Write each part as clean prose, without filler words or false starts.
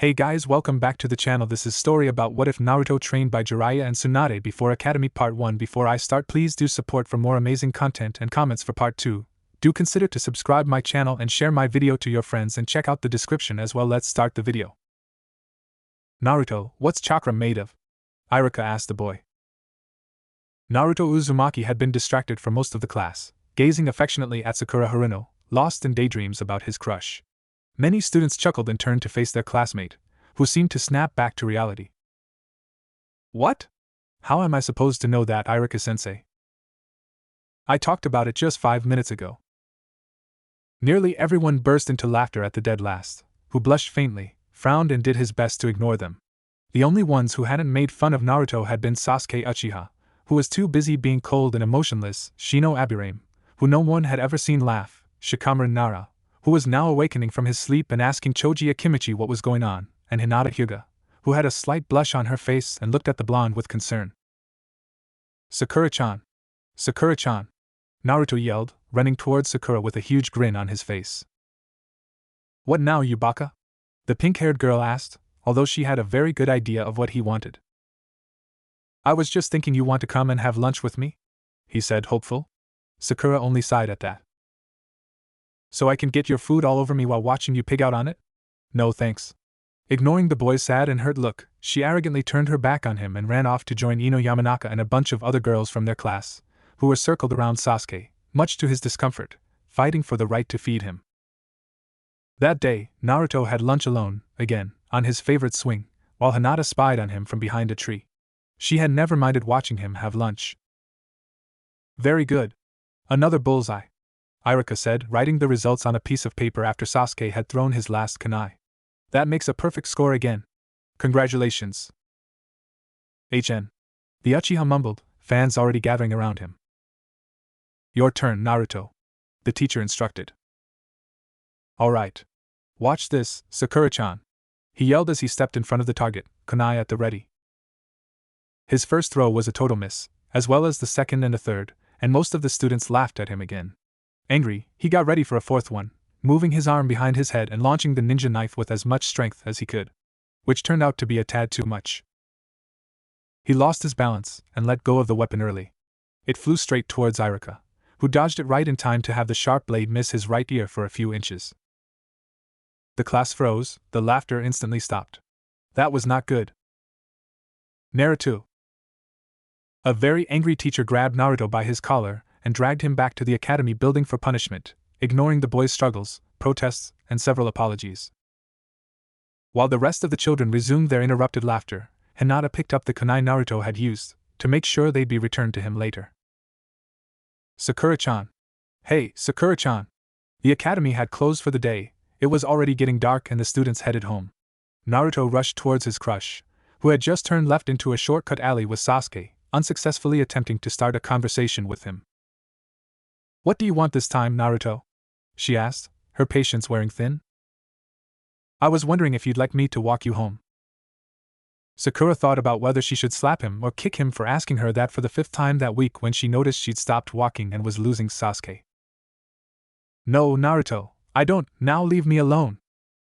Hey guys, welcome back to the channel. This is story about what if Naruto trained by Jiraiya and Tsunade before Academy Part 1. Before I start, please do support for more amazing content and comments for Part 2. Do consider to subscribe my channel and share my video to your friends and check out the description as well. Let's start the video. Naruto, what's chakra made of? Iruka asked the boy. Naruto Uzumaki had been distracted for most of the class, gazing affectionately at Sakura Haruno, lost in daydreams about his crush. Many students chuckled and turned to face their classmate, who seemed to snap back to reality. What? How am I supposed to know that, Iruka-sensei? I talked about it just 5 minutes ago. Nearly everyone burst into laughter at the dead last, who blushed faintly, frowned and did his best to ignore them. The only ones who hadn't made fun of Naruto had been Sasuke Uchiha, who was too busy being cold and emotionless, Shino Aburame, who no one had ever seen laugh, Shikamaru Nara, who was now awakening from his sleep and asking Choji Akimichi what was going on, and Hinata Hyuga, who had a slight blush on her face and looked at the blonde with concern. Sakura-chan! Sakura-chan! Naruto yelled, running towards Sakura with a huge grin on his face. What now, Yubaka? The pink-haired girl asked, although she had a very good idea of what he wanted. I was just thinking you want to come and have lunch with me? He said, hopeful. Sakura only sighed at that. So I can get your food all over me while watching you pig out on it? No thanks. Ignoring the boy's sad and hurt look, she arrogantly turned her back on him and ran off to join Ino Yamanaka and a bunch of other girls from their class, who were circled around Sasuke, much to his discomfort, fighting for the right to feed him. That day, Naruto had lunch alone, again, on his favorite swing, while Hinata spied on him from behind a tree. She had never minded watching him have lunch. Very good. Another bullseye, Iruka said, writing the results on a piece of paper after Sasuke had thrown his last kunai. That makes a perfect score again. Congratulations. HN. The Uchiha mumbled, fans already gathering around him. Your turn, Naruto. The teacher instructed. Alright. Watch this, Sakura-chan. He yelled as he stepped in front of the target, kunai at the ready. His first throw was a total miss, as well as the second and the third, and most of the students laughed at him again. Angry, he got ready for a fourth one, moving his arm behind his head and launching the ninja knife with as much strength as he could, which turned out to be a tad too much. He lost his balance and let go of the weapon early. It flew straight towards Iruka, who dodged it right in time to have the sharp blade miss his right ear for a few inches. The class froze, the laughter instantly stopped. That was not good. Naruto. A very angry teacher grabbed Naruto by his collar and dragged him back to the academy building for punishment, ignoring the boy's struggles, protests, and several apologies. While the rest of the children resumed their interrupted laughter, Hinata picked up the kunai Naruto had used, to make sure they'd be returned to him later. Sakura-chan. Hey, Sakura-chan. The academy had closed for the day, it was already getting dark and the students headed home. Naruto rushed towards his crush, who had just turned left into a shortcut alley with Sasuke, unsuccessfully attempting to start a conversation with him. What do you want this time, Naruto? She asked, her patience wearing thin. I was wondering if you'd like me to walk you home. Sakura thought about whether she should slap him or kick him for asking her that for the 5th time that week when she noticed she'd stopped walking and was losing Sasuke. No, Naruto, I don't, now leave me alone.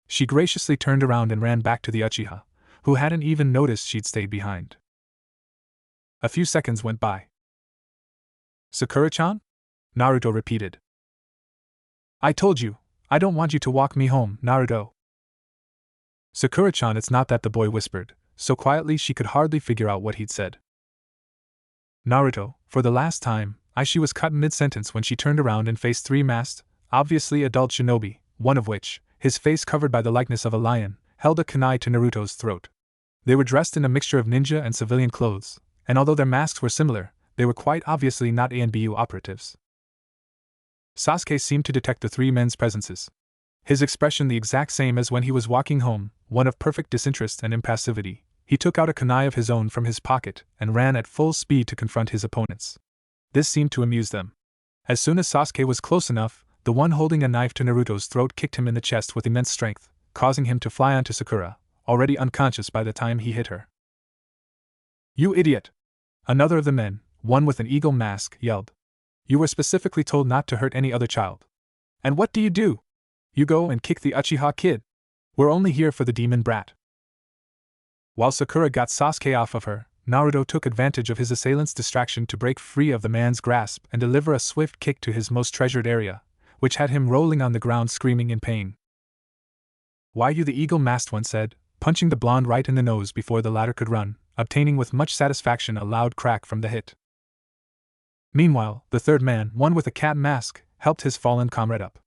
She graciously turned around and ran back to the Uchiha, who hadn't even noticed she'd stayed behind. A few seconds went by. Sakura-chan? Naruto repeated. I told you, I don't want you to walk me home, Naruto. Sakura-chan, it's not that, the boy whispered, so quietly she could hardly figure out what he'd said. Naruto, for the last time, she was cut mid-sentence when she turned around and faced 3 masked, obviously adult shinobi, one of which, his face covered by the likeness of a lion, held a kunai to Naruto's throat. They were dressed in a mixture of ninja and civilian clothes, and although their masks were similar, they were quite obviously not ANBU operatives. Sasuke seemed to detect the 3 men's presences. His expression the exact same as when he was walking home, one of perfect disinterest and impassivity. He took out a kunai of his own from his pocket and ran at full speed to confront his opponents. This seemed to amuse them. As soon as Sasuke was close enough, the one holding a knife to Naruto's throat kicked him in the chest with immense strength, causing him to fly onto Sakura, already unconscious by the time he hit her. You idiot! Another of the men, one with an eagle mask, yelled. You were specifically told not to hurt any other child. And what do? You go and kick the Uchiha kid. We're only here for the demon brat. While Sakura got Sasuke off of her, Naruto took advantage of his assailant's distraction to break free of the man's grasp and deliver a swift kick to his most treasured area, which had him rolling on the ground screaming in pain. "Why, you the eagle-masked one," said, punching the blonde right in the nose before the latter could run, obtaining with much satisfaction a loud crack from the hit. Meanwhile, the third man, one with a cat mask, helped his fallen comrade up.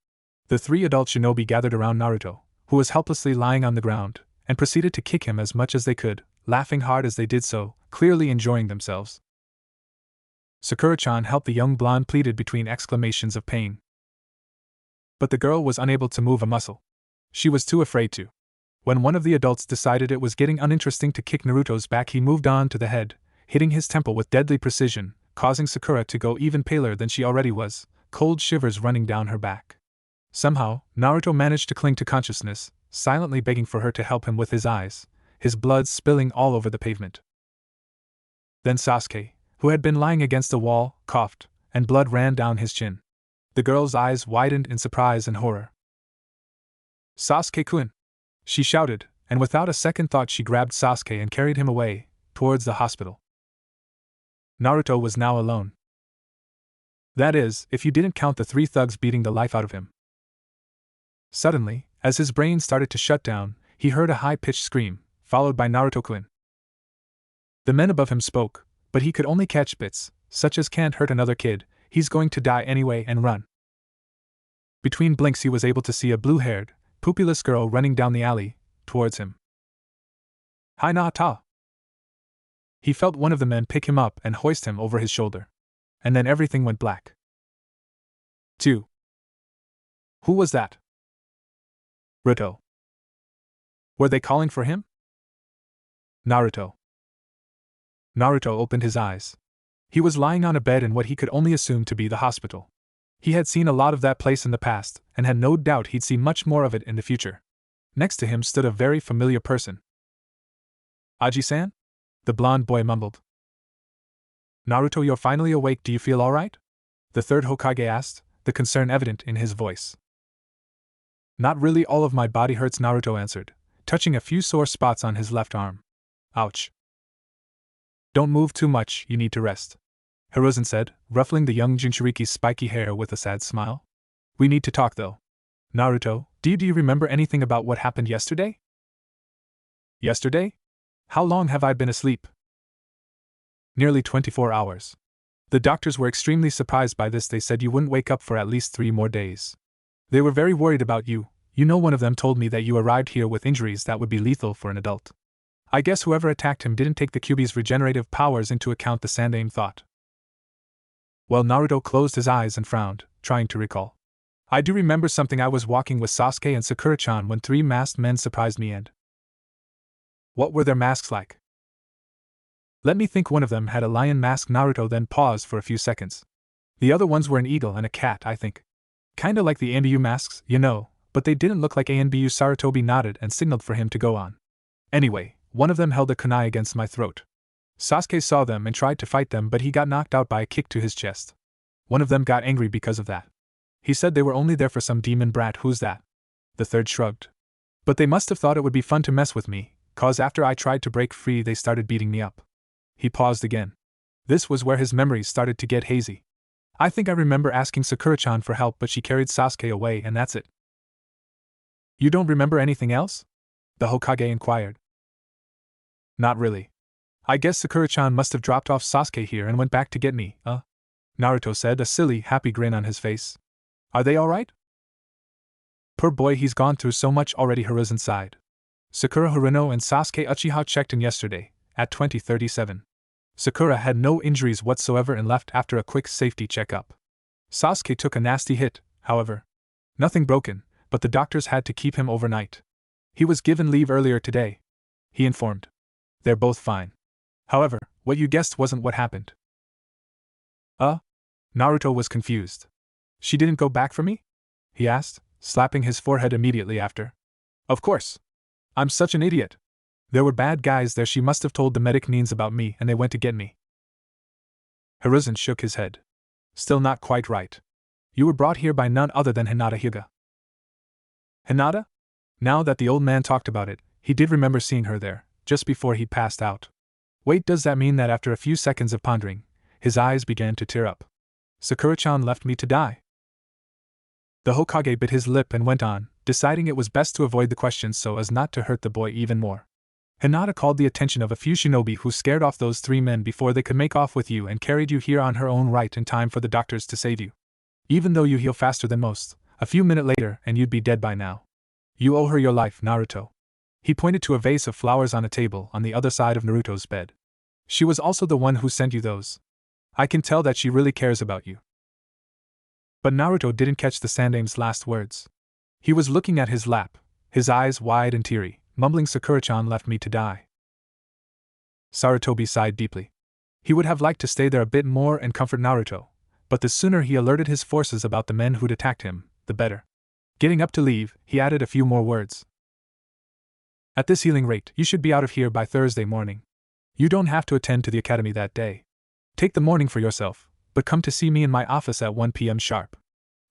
The three adult shinobi gathered around Naruto, who was helplessly lying on the ground, and proceeded to kick him as much as they could, laughing hard as they did so, clearly enjoying themselves. Sakura-chan helped the young blonde, pleaded between exclamations of pain. But the girl was unable to move a muscle. She was too afraid to. When one of the adults decided it was getting uninteresting to kick Naruto's back, he moved on to the head, hitting his temple with deadly precision, causing Sakura to go even paler than she already was, cold shivers running down her back. Somehow, Naruto managed to cling to consciousness, silently begging for her to help him with his eyes, his blood spilling all over the pavement. Then Sasuke, who had been lying against the wall, coughed, and blood ran down his chin. The girl's eyes widened in surprise and horror. "Sasuke-kun!" she shouted, and without a second thought she grabbed Sasuke and carried him away, towards the hospital. Naruto was now alone. That is, if you didn't count the three thugs beating the life out of him. Suddenly, as his brain started to shut down, he heard a high-pitched scream, followed by Naruto-kun. The men above him spoke, but he could only catch bits, such as "can't hurt another kid, he's going to die anyway," and "run." Between blinks he was able to see a blue-haired, poopyless girl running down the alley, towards him. "Hinata!" He felt one of the men pick him up and hoist him over his shoulder. And then everything went black. 2. Who was that? Naruto. Were they calling for him? Naruto. Naruto opened his eyes. He was lying on a bed in what he could only assume to be the hospital. He had seen a lot of that place in the past, and had no doubt he'd see much more of it in the future. Next to him stood a very familiar person. "Aji-san?" the blonde boy mumbled. "Naruto, you're finally awake, do you feel alright?" the third Hokage asked, the concern evident in his voice. "Not really, all of my body hurts," Naruto answered, touching a few sore spots on his left arm. "Ouch. Don't move too much, you need to rest," Hiruzen said, ruffling the young Jinchuriki's spiky hair with a sad smile. "We need to talk though. Naruto, do you remember anything about what happened yesterday?" "Yesterday? How long have I been asleep?" "Nearly 24 hours. The doctors were extremely surprised by this. They said you wouldn't wake up for at least 3 more days. They were very worried about you. You know, one of them told me that you arrived here with injuries that would be lethal for an adult. I guess whoever attacked him didn't take the Kyuubi's regenerative powers into account," the Sandaime thought. Well, Naruto closed his eyes and frowned, trying to recall. "I do remember something. I was walking with Sasuke and Sakura-chan when 3 masked men surprised me and..." "What were their masks like?" "Let me think. One of them had a lion mask." Naruto then paused for a few seconds. "The other ones were an eagle and a cat, I think. Kinda like the ANBU masks, you know, but they didn't look like ANBU." Sarutobi nodded and signaled for him to go on. "Anyway, one of them held a kunai against my throat. Sasuke saw them and tried to fight them, but he got knocked out by a kick to his chest. One of them got angry because of that. He said they were only there for some demon brat." "Who's that?" the third shrugged. "But they must have thought it would be fun to mess with me, 'cause after I tried to break free they started beating me up." He paused again. This was where his memories started to get hazy. "I think I remember asking Sakura-chan for help, but she carried Sasuke away and that's it." "You don't remember anything else?" the Hokage inquired. "Not really. I guess Sakura-chan must have dropped off Sasuke here and went back to get me, Naruto said, a silly, happy grin on his face. "Are they alright?" "Poor boy, he's gone through so much already," Hiruzen sighed. "Sakura, Haruno, and Sasuke Uchiha checked in yesterday, at 2037. Sakura had no injuries whatsoever and left after a quick safety checkup. Sasuke took a nasty hit, however. Nothing broken, but the doctors had to keep him overnight. He was given leave earlier today," he informed. "They're both fine. However, what you guessed wasn't what happened." Naruto was confused. "She didn't go back for me?" he asked, slapping his forehead immediately after. "Of course. I'm such an idiot. There were bad guys there. She must have told the medic Neens about me and they went to get me." Hiruzen shook his head. "Still not quite right. You were brought here by none other than Hinata Hyuga." "Hinata?" Now that the old man talked about it, he did remember seeing her there, just before he passed out. Wait, does that mean that after a few seconds of pondering, his eyes began to tear up? Sakura-chan left me to die. The Hokage bit his lip and went on, deciding it was best to avoid the questions so as not to hurt the boy even more. Hinata called the attention of a few shinobi who scared off those 3 men before they could make off with you and carried you here on her own right in time for the doctors to save you. Even though you heal faster than most, a few minutes later and you'd be dead by now. You owe her your life, Naruto. He pointed to a vase of flowers on a table on the other side of Naruto's bed. She was also the one who sent you those. I can tell that she really cares about you. But Naruto didn't catch the Sandame's last words. He was looking at his lap, his eyes wide and teary, mumbling, Sakura-chan left me to die. Sarutobi sighed deeply. He would have liked to stay there a bit more and comfort Naruto, but the sooner he alerted his forces about the men who'd attacked him, the better. Getting up to leave, he added a few more words. At this healing rate, you should be out of here by Thursday morning. You don't have to attend to the academy that day. Take the morning for yourself, but come to see me in my office at 1 p.m. sharp.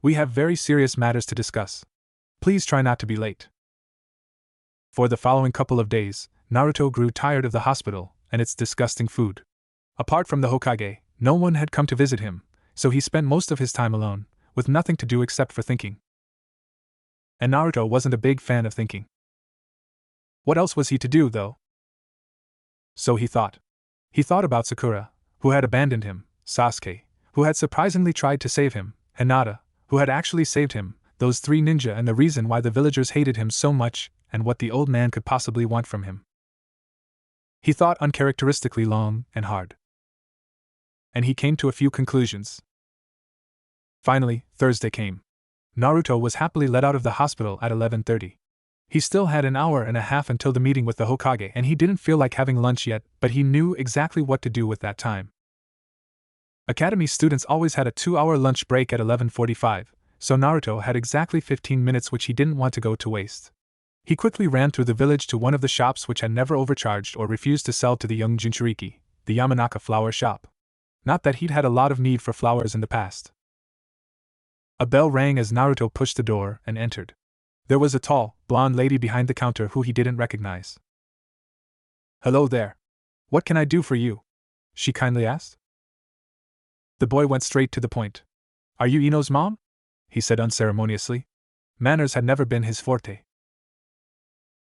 We have very serious matters to discuss. Please try not to be late. For the following couple of days, Naruto grew tired of the hospital and its disgusting food. Apart from the Hokage, no one had come to visit him, so he spent most of his time alone, with nothing to do except for thinking. And Naruto wasn't a big fan of thinking. What else was he to do, though? So he thought. He thought about Sakura, who had abandoned him, Sasuke, who had surprisingly tried to save him, Hinata, who had actually saved him, those 3 ninja, and the reason why the villagers hated him so much, and what the old man could possibly want from him. He thought uncharacteristically long and hard. And he came to a few conclusions. Finally, Thursday came. Naruto was happily let out of the hospital at 11:30. He still had an hour and a half until the meeting with the Hokage, and he didn't feel like having lunch yet, but he knew exactly what to do with that time. Academy students always had a 2-hour lunch break at 11:45, so Naruto had exactly 15 minutes which he didn't want to go to waste. He quickly ran through the village to one of the shops which had never overcharged or refused to sell to the young Jinchuriki, the Yamanaka flower shop. Not that he'd had a lot of need for flowers in the past. A bell rang as Naruto pushed the door and entered. There was a tall, blonde lady behind the counter who he didn't recognize. "Hello there. What can I do for you?" she kindly asked. The boy went straight to the point. "Are you Ino's mom?" he said unceremoniously. Manners had never been his forte.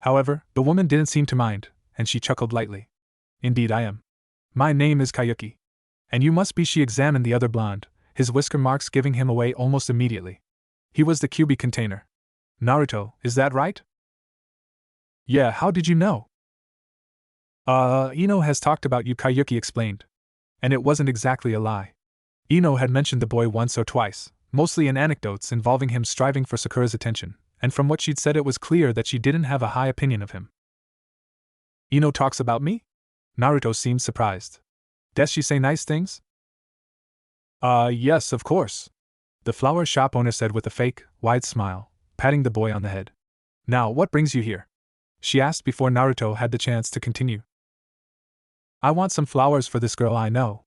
However, the woman didn't seem to mind, and she chuckled lightly. "Indeed I am. My name is Kayuki. And you must be." She examined the other blonde, his whisker marks giving him away almost immediately. He was the QB container. "Naruto, is that right?" "Yeah, how did you know?" Ino has talked about you," Kayuki explained. And it wasn't exactly a lie. Ino had mentioned the boy once or twice, mostly in anecdotes involving him striving for Sakura's attention, and from what she'd said it was clear that she didn't have a high opinion of him. "Ino talks about me?" Naruto seemed surprised. "Does she say nice things?" Yes, of course," the flower shop owner said with a fake, wide smile, patting the boy on the head. "Now, what brings you here?" she asked before Naruto had the chance to continue. "I want some flowers for this girl I know."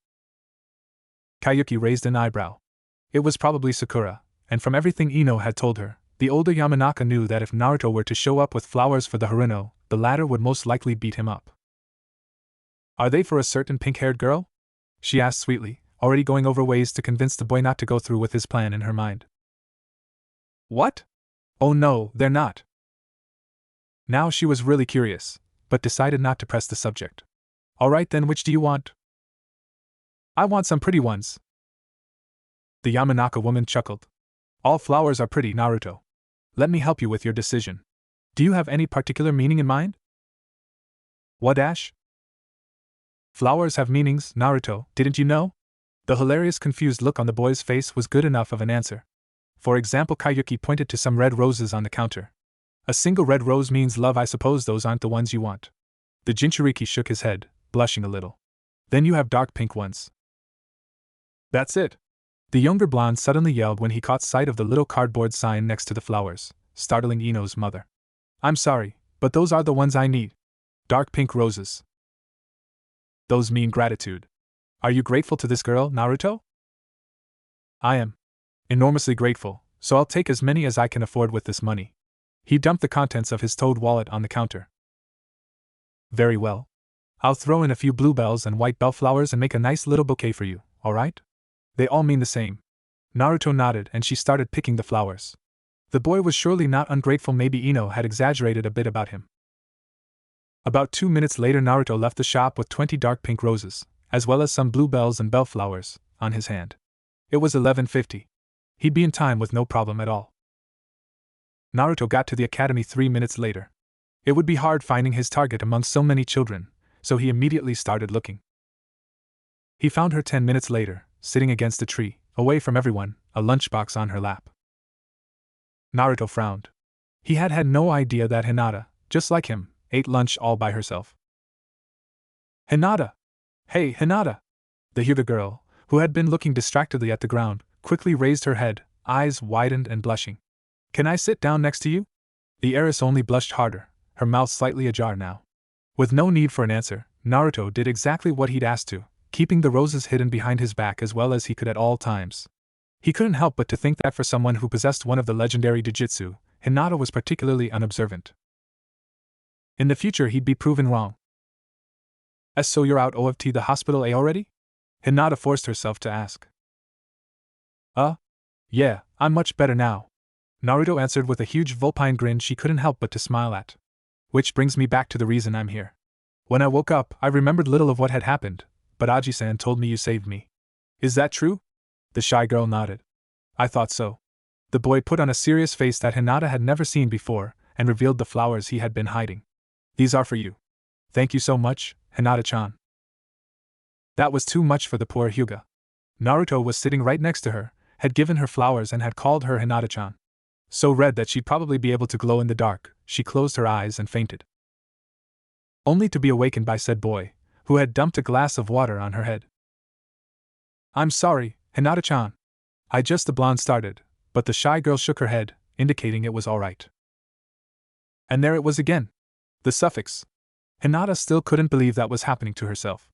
Kayuki raised an eyebrow. It was probably Sakura, and from everything Ino had told her, the older Yamanaka knew that if Naruto were to show up with flowers for the Haruno, the latter would most likely beat him up. "Are they for a certain pink-haired girl?" she asked sweetly, already going over ways to convince the boy not to go through with his plan in her mind. "What? Oh no, they're not." Now she was really curious, but decided not to press the subject. "All right then, which do you want?" "I want some pretty ones." The Yamanaka woman chuckled. "All flowers are pretty, Naruto. Let me help you with your decision. Do you have any particular meaning in mind?" "What dash?" "Flowers have meanings, Naruto, didn't you know?" The hilarious confused look on the boy's face was good enough of an answer. For example, Kayuki pointed to some red roses on the counter. "A single red rose means love. I suppose those aren't the ones you want." The Jinchuriki shook his head, blushing a little. "Then you have dark pink ones." "That's it!" the younger blonde suddenly yelled when he caught sight of the little cardboard sign next to the flowers, startling Ino's mother. "I'm sorry, but those are the ones I need. Dark pink roses. Those mean gratitude. Are you grateful to this girl, Naruto?" "I am. Enormously grateful, so I'll take as many as I can afford with this money." He dumped the contents of his toad wallet on the counter. Very well. I'll throw in a few bluebells and white bellflowers and make a nice little bouquet for you, alright? They all mean the same. Naruto nodded and she started picking the flowers. The boy was surely not ungrateful, maybe Ino had exaggerated a bit about him. About 2 minutes later Naruto left the shop with 20 dark pink roses, as well as some bluebells and bellflowers, on his hand. It was 11:50. He'd be in time with no problem at all. Naruto got to the academy 3 minutes later. It would be hard finding his target among so many children, so he immediately started looking. He found her 10 minutes later, sitting against a tree, away from everyone, a lunchbox on her lap. Naruto frowned. He had had no idea that Hinata, just like him, ate lunch all by herself. Hinata! Hey, Hinata! The Hyuga girl, who had been looking distractedly at the ground, quickly raised her head, eyes widened and blushing. Can I sit down next to you? The heiress only blushed harder, her mouth slightly ajar now. With no need for an answer, Naruto did exactly what he'd asked to, keeping the roses hidden behind his back as well as he could at all times. He couldn't help but to think that for someone who possessed one of the legendary Jujutsu, Hinata was particularly unobservant. In the future he'd be proven wrong. So you're out of the hospital already? Hinata forced herself to ask. Yeah, I'm much better now. Naruto answered with a huge vulpine grin she couldn't help but to smile at. Which brings me back to the reason I'm here. When I woke up, I remembered little of what had happened, but Aji-san told me you saved me. Is that true? The shy girl nodded. I thought so. The boy put on a serious face that Hinata had never seen before, and revealed the flowers he had been hiding. These are for you. Thank you so much, Hinata-chan. That was too much for the poor Hyuga. Naruto was sitting right next to her, had given her flowers and had called her Hinata-chan. So red that she'd probably be able to glow in the dark, she closed her eyes and fainted. Only to be awakened by said boy, who had dumped a glass of water on her head. I'm sorry, Hinata-chan. The blonde started, but the shy girl shook her head, indicating it was all right. And there it was again. The suffix. Hinata still couldn't believe that was happening to herself.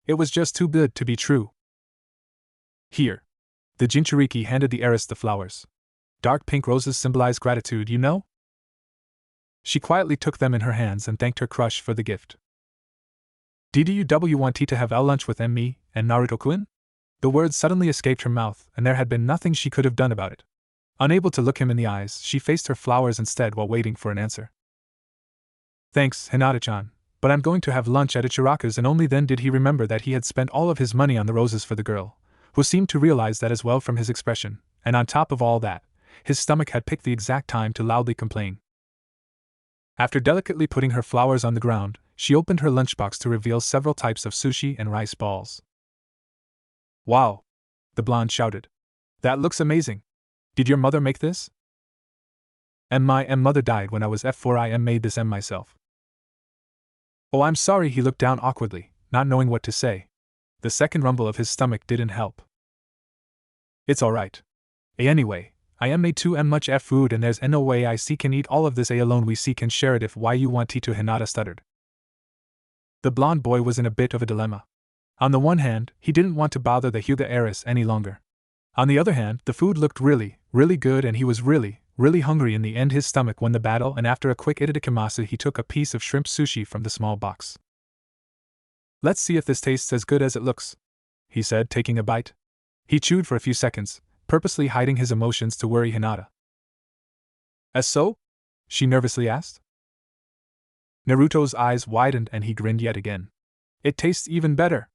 It was just too good to be true. Here. The Jinchuriki handed the heiress the flowers. Dark pink roses symbolize gratitude, you know? She quietly took them in her hands and thanked her crush for the gift. Did you want to have lunch with me and Naruto-kun? The words suddenly escaped her mouth, and there had been nothing she could have done about it. Unable to look him in the eyes, she faced her flowers instead while waiting for an answer. Thanks, Hinata-chan, but I'm going to have lunch at Ichiraku's, and only then did he remember that he had spent all of his money on the roses for the girl, who seemed to realize that as well from his expression, and on top of all that, his stomach had picked the exact time to loudly complain. After delicately putting her flowers on the ground, she opened her lunchbox to reveal several types of sushi and rice balls. Wow! The blonde shouted. That looks amazing! Did your mother make this? My mother died when I was 4. I made this myself. Oh, I'm sorry, he looked down awkwardly, not knowing what to say. The second rumble of his stomach didn't help. It's alright. Anyway, I made too much food and there's no way I can eat all of this alone. We can share it if why you want to, Hinata stuttered. The blonde boy was in a bit of a dilemma. On the one hand, he didn't want to bother the Hyuga heiress any longer. On the other hand, the food looked really, really good and he was really, really hungry. In the end his stomach won the battle, and after a quick itadakimasu he took a piece of shrimp sushi from the small box. Let's see if this tastes as good as it looks, he said, taking a bite. He chewed for a few seconds, purposely hiding his emotions to worry Hinata. As so? She nervously asked. Naruto's eyes widened and he grinned yet again. It tastes even better!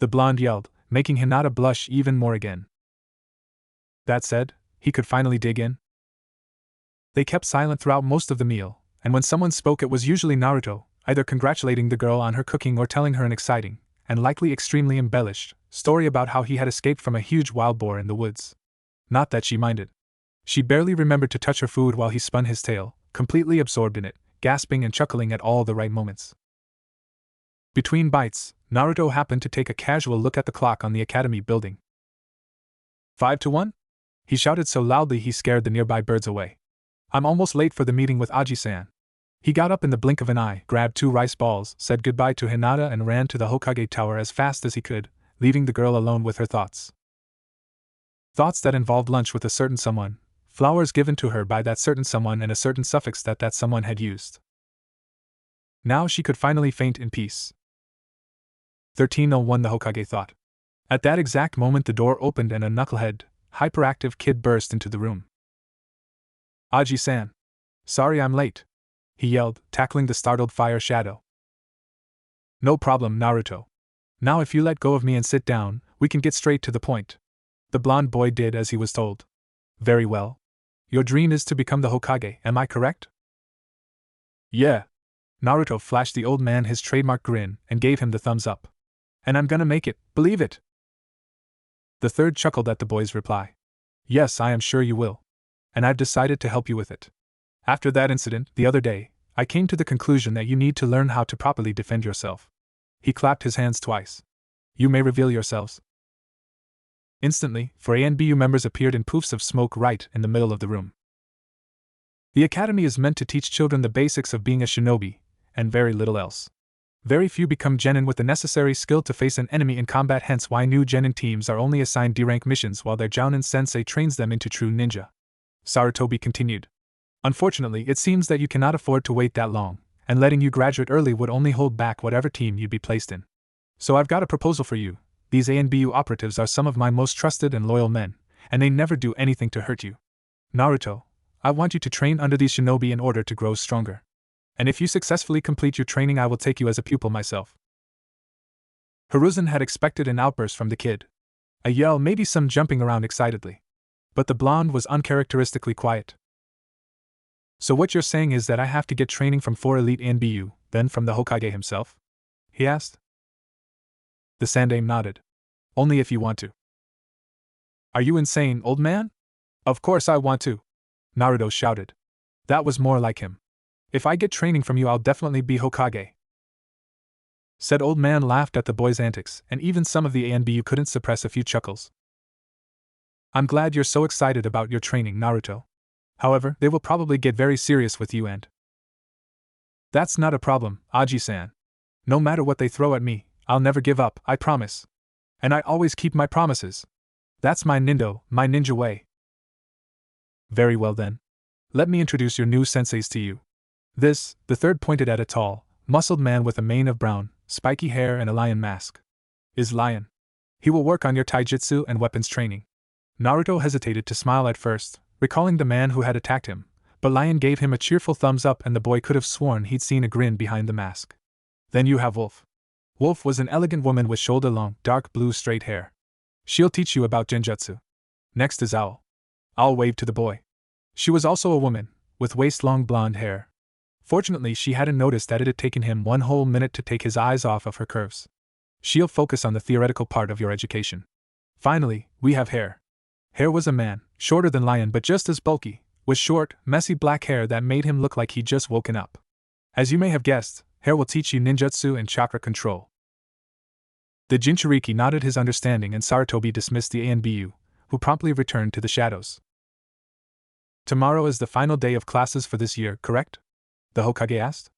The blonde yelled, making Hinata blush even more again. That said, he could finally dig in. They kept silent throughout most of the meal, and when someone spoke it was usually Naruto, either congratulating the girl on her cooking or telling her an exciting, and likely extremely embellished, story about how he had escaped from a huge wild boar in the woods. Not that she minded. She barely remembered to touch her food while he spun his tail, completely absorbed in it, gasping and chuckling at all the right moments. Between bites, Naruto happened to take a casual look at the clock on the academy building. 5-1? He shouted so loudly he scared the nearby birds away. I'm almost late for the meeting with Aji-san. He got up in the blink of an eye, grabbed 2 rice balls, said goodbye to Hinata and ran to the Hokage tower as fast as he could, leaving the girl alone with her thoughts. Thoughts that involved lunch with a certain someone, flowers given to her by that certain someone and a certain suffix that someone had used. Now she could finally faint in peace. 1301 the Hokage thought. At that exact moment the door opened and a knucklehead, hyperactive kid burst into the room. Aji-san. Sorry I'm late, he yelled, tackling the startled fire shadow. No problem, Naruto. Now if you let go of me and sit down, we can get straight to the point. The blonde boy did as he was told. Very well. Your dream is to become the Hokage, am I correct? Yeah. Naruto flashed the old man his trademark grin and gave him the thumbs up. And I'm gonna make it, believe it. The third chuckled at the boy's reply. Yes, I am sure you will. And I've decided to help you with it. After that incident, the other day, I came to the conclusion that you need to learn how to properly defend yourself. He clapped his hands twice. You may reveal yourselves. Instantly, 4 ANBU members appeared in poofs of smoke right in the middle of the room. The academy is meant to teach children the basics of being a shinobi, and very little else. Very few become genin with the necessary skill to face an enemy in combat, hence why new genin teams are only assigned D-rank missions while their jounin sensei trains them into true ninja. Sarutobi continued. Unfortunately, it seems that you cannot afford to wait that long, and letting you graduate early would only hold back whatever team you'd be placed in. So I've got a proposal for you. These ANBU operatives are some of my most trusted and loyal men, and they never do anything to hurt you. Naruto, I want you to train under these shinobi in order to grow stronger. And if you successfully complete your training, I will take you as a pupil myself. Hiruzen had expected an outburst from the kid. A yell, maybe some jumping around excitedly. But the blonde was uncharacteristically quiet. So what you're saying is that I have to get training from 4 elite ANBU, then from the Hokage himself? He asked. The Sandaime nodded. Only if you want to. Are you insane, old man? Of course I want to, Naruto shouted. That was more like him. If I get training from you, I'll definitely be Hokage. Said old man laughed at the boy's antics, and even some of the ANBU couldn't suppress a few chuckles. I'm glad you're so excited about your training, Naruto. However, they will probably get very serious with you and… That's not a problem, Aji-san. No matter what they throw at me, I'll never give up, I promise. And I always keep my promises. That's my ninja way. Very well then. Let me introduce your new senseis to you. This, the third pointed at a tall, muscled man with a mane of brown, spiky hair and a lion mask. Is Lion. He will work on your taijutsu and weapons training. Naruto hesitated to smile at first, recalling the man who had attacked him, but Lion gave him a cheerful thumbs up and the boy could have sworn he'd seen a grin behind the mask. Then you have Wolf. Wolf was an elegant woman with shoulder-long, dark blue straight hair. She'll teach you about genjutsu. Next is Owl. Owl waved to the boy. She was also a woman, with waist-long blonde hair. Fortunately, she hadn't noticed that it had taken him 1 whole minute to take his eyes off of her curves. She'll focus on the theoretical part of your education. Finally, we have Hair. Hair was a man, shorter than Lion but just as bulky, with short, messy black hair that made him look like he'd just woken up. As you may have guessed, Hair will teach you ninjutsu and chakra control. The Jinchuriki nodded his understanding and Sarutobi dismissed the ANBU, who promptly returned to the shadows. Tomorrow is the final day of classes for this year, correct? The Hokage asked.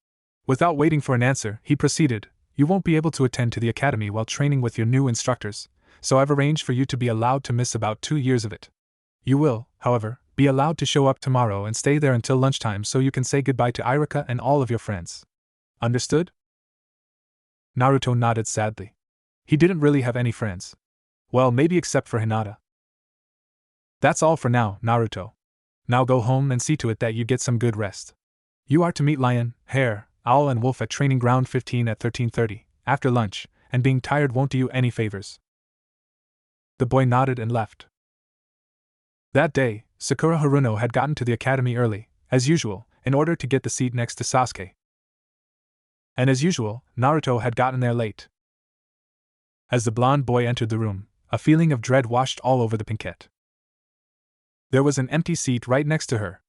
Without waiting for an answer, he proceeded, You won't be able to attend to the academy while training with your new instructors, so I've arranged for you to be allowed to miss about 2 years of it. You will, however, be allowed to show up tomorrow and stay there until lunchtime so you can say goodbye to Irika and all of your friends. Understood? Naruto nodded sadly. He didn't really have any friends. Well, maybe except for Hinata. That's all for now, Naruto. Now go home and see to it that you get some good rest. You are to meet Lion, Hare, Owl and Wolf at Training Ground 15 at 13:30, after lunch, and being tired won't do you any favors. The boy nodded and left. That day, Sakura Haruno had gotten to the academy early, as usual, in order to get the seat next to Sasuke. And as usual, Naruto had gotten there late. As the blonde boy entered the room, a feeling of dread washed all over the pinkette. There was an empty seat right next to her.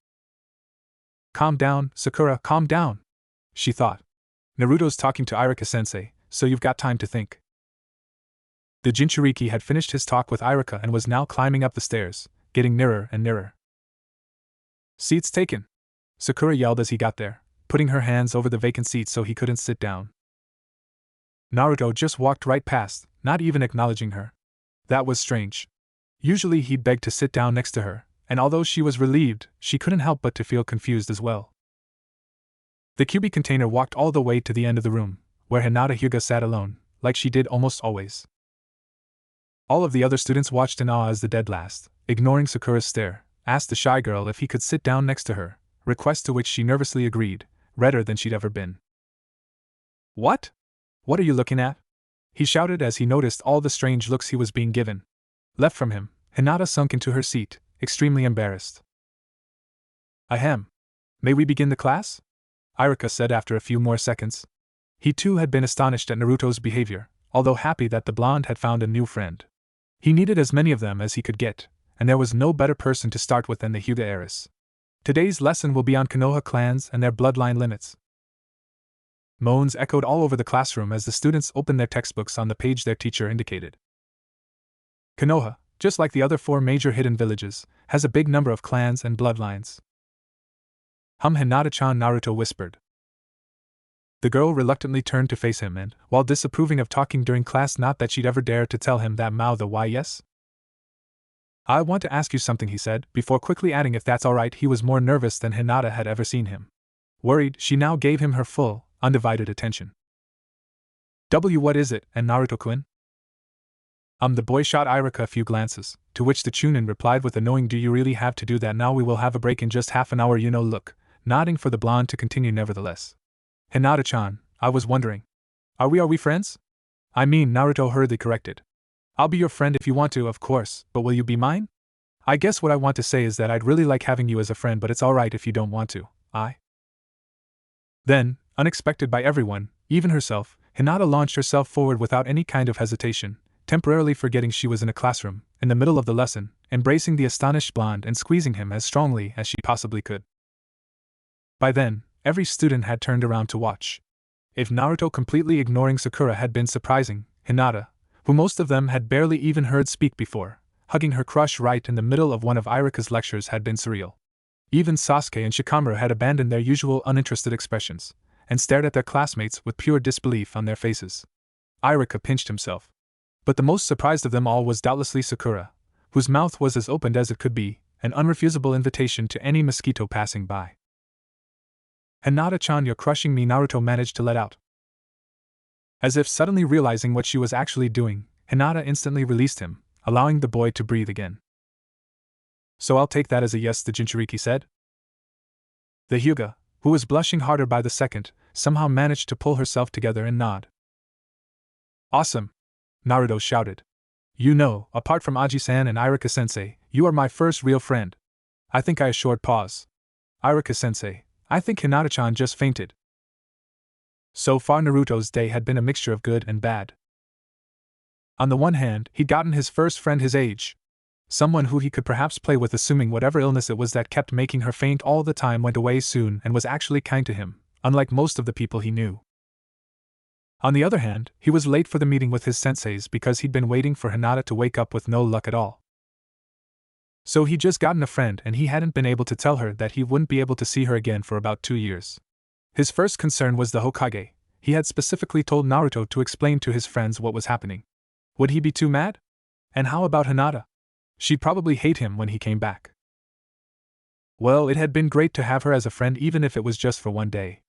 Calm down, Sakura, calm down, she thought. Naruto's talking to Irika-sensei, so you've got time to think. The Jinchuriki had finished his talk with Irika and was now climbing up the stairs, getting nearer and nearer. Seats taken, Sakura yelled as he got there, putting her hands over the vacant seat so he couldn't sit down. Naruto just walked right past, not even acknowledging her. That was strange. Usually he'd beg to sit down next to her, and although she was relieved, she couldn't help but to feel confused as well. The QB container walked all the way to the end of the room, where Hinata Hyuga sat alone, like she did almost always. All of the other students watched in awe as the dead last, ignoring Sakura's stare, asked the shy girl if he could sit down next to her, request to which she nervously agreed, redder than she'd ever been. What? What are you looking at? He shouted as he noticed all the strange looks he was being given. Left from him, Hinata sunk into her seat, extremely embarrassed. Ahem. May we begin the class? Iruka said after a few more seconds. He too had been astonished at Naruto's behavior, although happy that the blonde had found a new friend. He needed as many of them as he could get, and there was no better person to start with than the Hyuga heiress. Today's lesson will be on Konoha clans and their bloodline limits. Moans echoed all over the classroom as the students opened their textbooks on the page their teacher indicated. Konoha, just like the other 4 major hidden villages, has a big number of clans and bloodlines. Hinata-chan, Naruto whispered. The girl reluctantly turned to face him and, while disapproving of talking during class, not that she'd ever dare to tell him that why yes? I want to ask you something, he said, before quickly adding if that's alright. He was more nervous than Hinata had ever seen him. Worried, she now gave him her full, undivided attention. What is it, and Naruto-kun? The boy shot Iruka a few glances, to which the Chunin replied with a knowing, do you really have to do that now? We will have a break in just half an hour, look, nodding for the blonde to continue nevertheless. Hinata-chan, I was wondering. Are we friends? I mean, Naruto hurriedly corrected. I'll be your friend if you want to, of course, but will you be mine? I guess what I want to say is that I'd really like having you as a friend, but it's alright if you don't want to, Then, unexpected by everyone, even herself, Hinata launched herself forward without any kind of hesitation, temporarily forgetting she was in a classroom, in the middle of the lesson, embracing the astonished blonde and squeezing him as strongly as she possibly could. By then, every student had turned around to watch. If Naruto completely ignoring Sakura had been surprising, Hinata, who most of them had barely even heard speak before, hugging her crush right in the middle of one of Iruka's lectures had been surreal. Even Sasuke and Shikamaru had abandoned their usual uninterested expressions, and stared at their classmates with pure disbelief on their faces. Iruka pinched himself. But the most surprised of them all was doubtlessly Sakura, whose mouth was as opened as it could be, an unrefusable invitation to any mosquito passing by. Hinata-chan, you're crushing me, Naruto managed to let out. As if suddenly realizing what she was actually doing, Hinata instantly released him, allowing the boy to breathe again. So I'll take that as a yes, the Jinchuriki said. The Hyuga, who was blushing harder by the second, somehow managed to pull herself together and nod. Awesome! Naruto shouted. Apart from Aji-san and Iruka-sensei, you are my first real friend. I think I assured pause. Iruka-sensei, I think Hinata-chan just fainted. So far Naruto's day had been a mixture of good and bad. On the one hand, he'd gotten his first friend his age. Someone who he could perhaps play with, assuming whatever illness it was that kept making her faint all the time went away soon and was actually kind to him, unlike most of the people he knew. On the other hand, he was late for the meeting with his senseis because he'd been waiting for Hinata to wake up with no luck at all. So he'd just gotten a friend and he hadn't been able to tell her that he wouldn't be able to see her again for about 2 years. His first concern was the Hokage. He had specifically told Naruto to explain to his friends what was happening. Would he be too mad? And how about Hinata? She'd probably hate him when he came back. Well, it had been great to have her as a friend even if it was just for one day.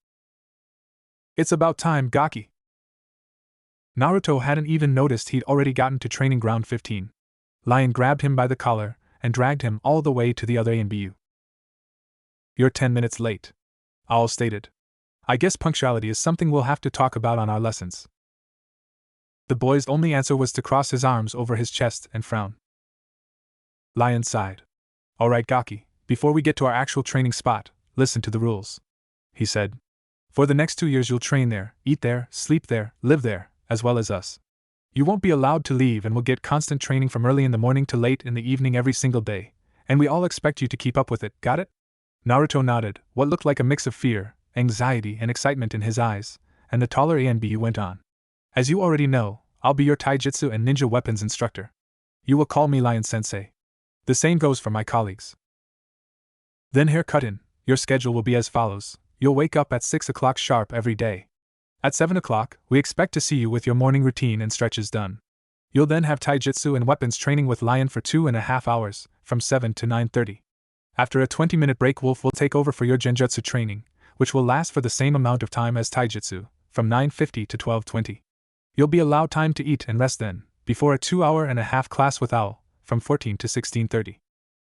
It's about time, Gaki. Naruto hadn't even noticed he'd already gotten to training ground 15. Lion grabbed him by the collar and dragged him all the way to the other ANBU. You're 10 minutes late. Owl stated. I guess punctuality is something we'll have to talk about on our lessons. The boy's only answer was to cross his arms over his chest and frown. Lion sighed. Alright, Gaki, before we get to our actual training spot, listen to the rules, he said. For the next 2 years you'll train there, eat there, sleep there, live there, as well as us. You won't be allowed to leave and will get constant training from early in the morning to late in the evening every single day, and we all expect you to keep up with it, got it? Naruto nodded, what looked like a mix of fear, anxiety, and excitement in his eyes, and the taller ANBU went on. As you already know, I'll be your taijutsu and ninja weapons instructor. You will call me Lion-sensei. The same goes for my colleagues. Then haircut-in, your schedule will be as follows. You'll wake up at 6 o'clock sharp every day. At 7 o'clock, we expect to see you with your morning routine and stretches done. You'll then have taijutsu and weapons training with Lion for 2.5 hours, from 7 to 9:30. After a 20-minute break, Wolf will take over for your genjutsu training, which will last for the same amount of time as taijutsu, from 9:50 to 12:20. You'll be allowed time to eat and rest then, before a 2-hour-and-a-half class with Owl, from 14 to 16:30.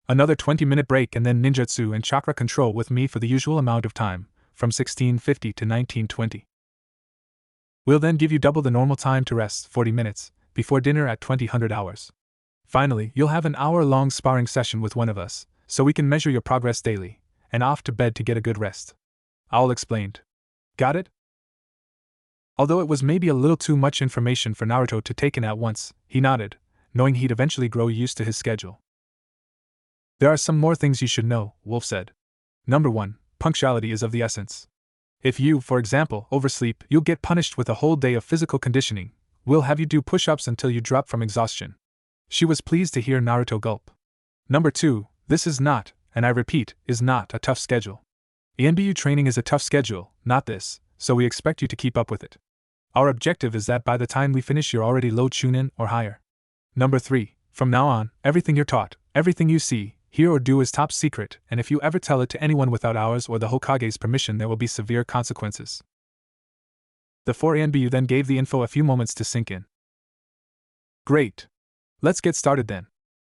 Another 20-minute break and then ninjutsu and chakra control with me for the usual amount of time, from 16:50 to 19:20. We'll then give you double the normal time to rest, 40 minutes, before dinner at 2000 hours. Finally, you'll have an hour-long sparring session with one of us, so we can measure your progress daily, and off to bed to get a good rest. Owl explained. Got it? Although it was maybe a little too much information for Naruto to take in at once, he nodded, knowing he'd eventually grow used to his schedule. There are some more things you should know, Wolf said. Number 1, punctuality is of the essence. If you, for example, oversleep, you'll get punished with a whole day of physical conditioning. We'll have you do push-ups until you drop from exhaustion. She was pleased to hear Naruto gulp. Number 2, this is not, and I repeat, is not a tough schedule. ENBU training is a tough schedule, not this, so we expect you to keep up with it. Our objective is that by the time we finish you're already low chunin or higher. Number 3, from now on, everything you're taught, everything you see, hear or do is top secret, and if you ever tell it to anyone without ours or the Hokage's permission there will be severe consequences. The 4 ENBU then gave the info a few moments to sink in. Great. Let's get started then.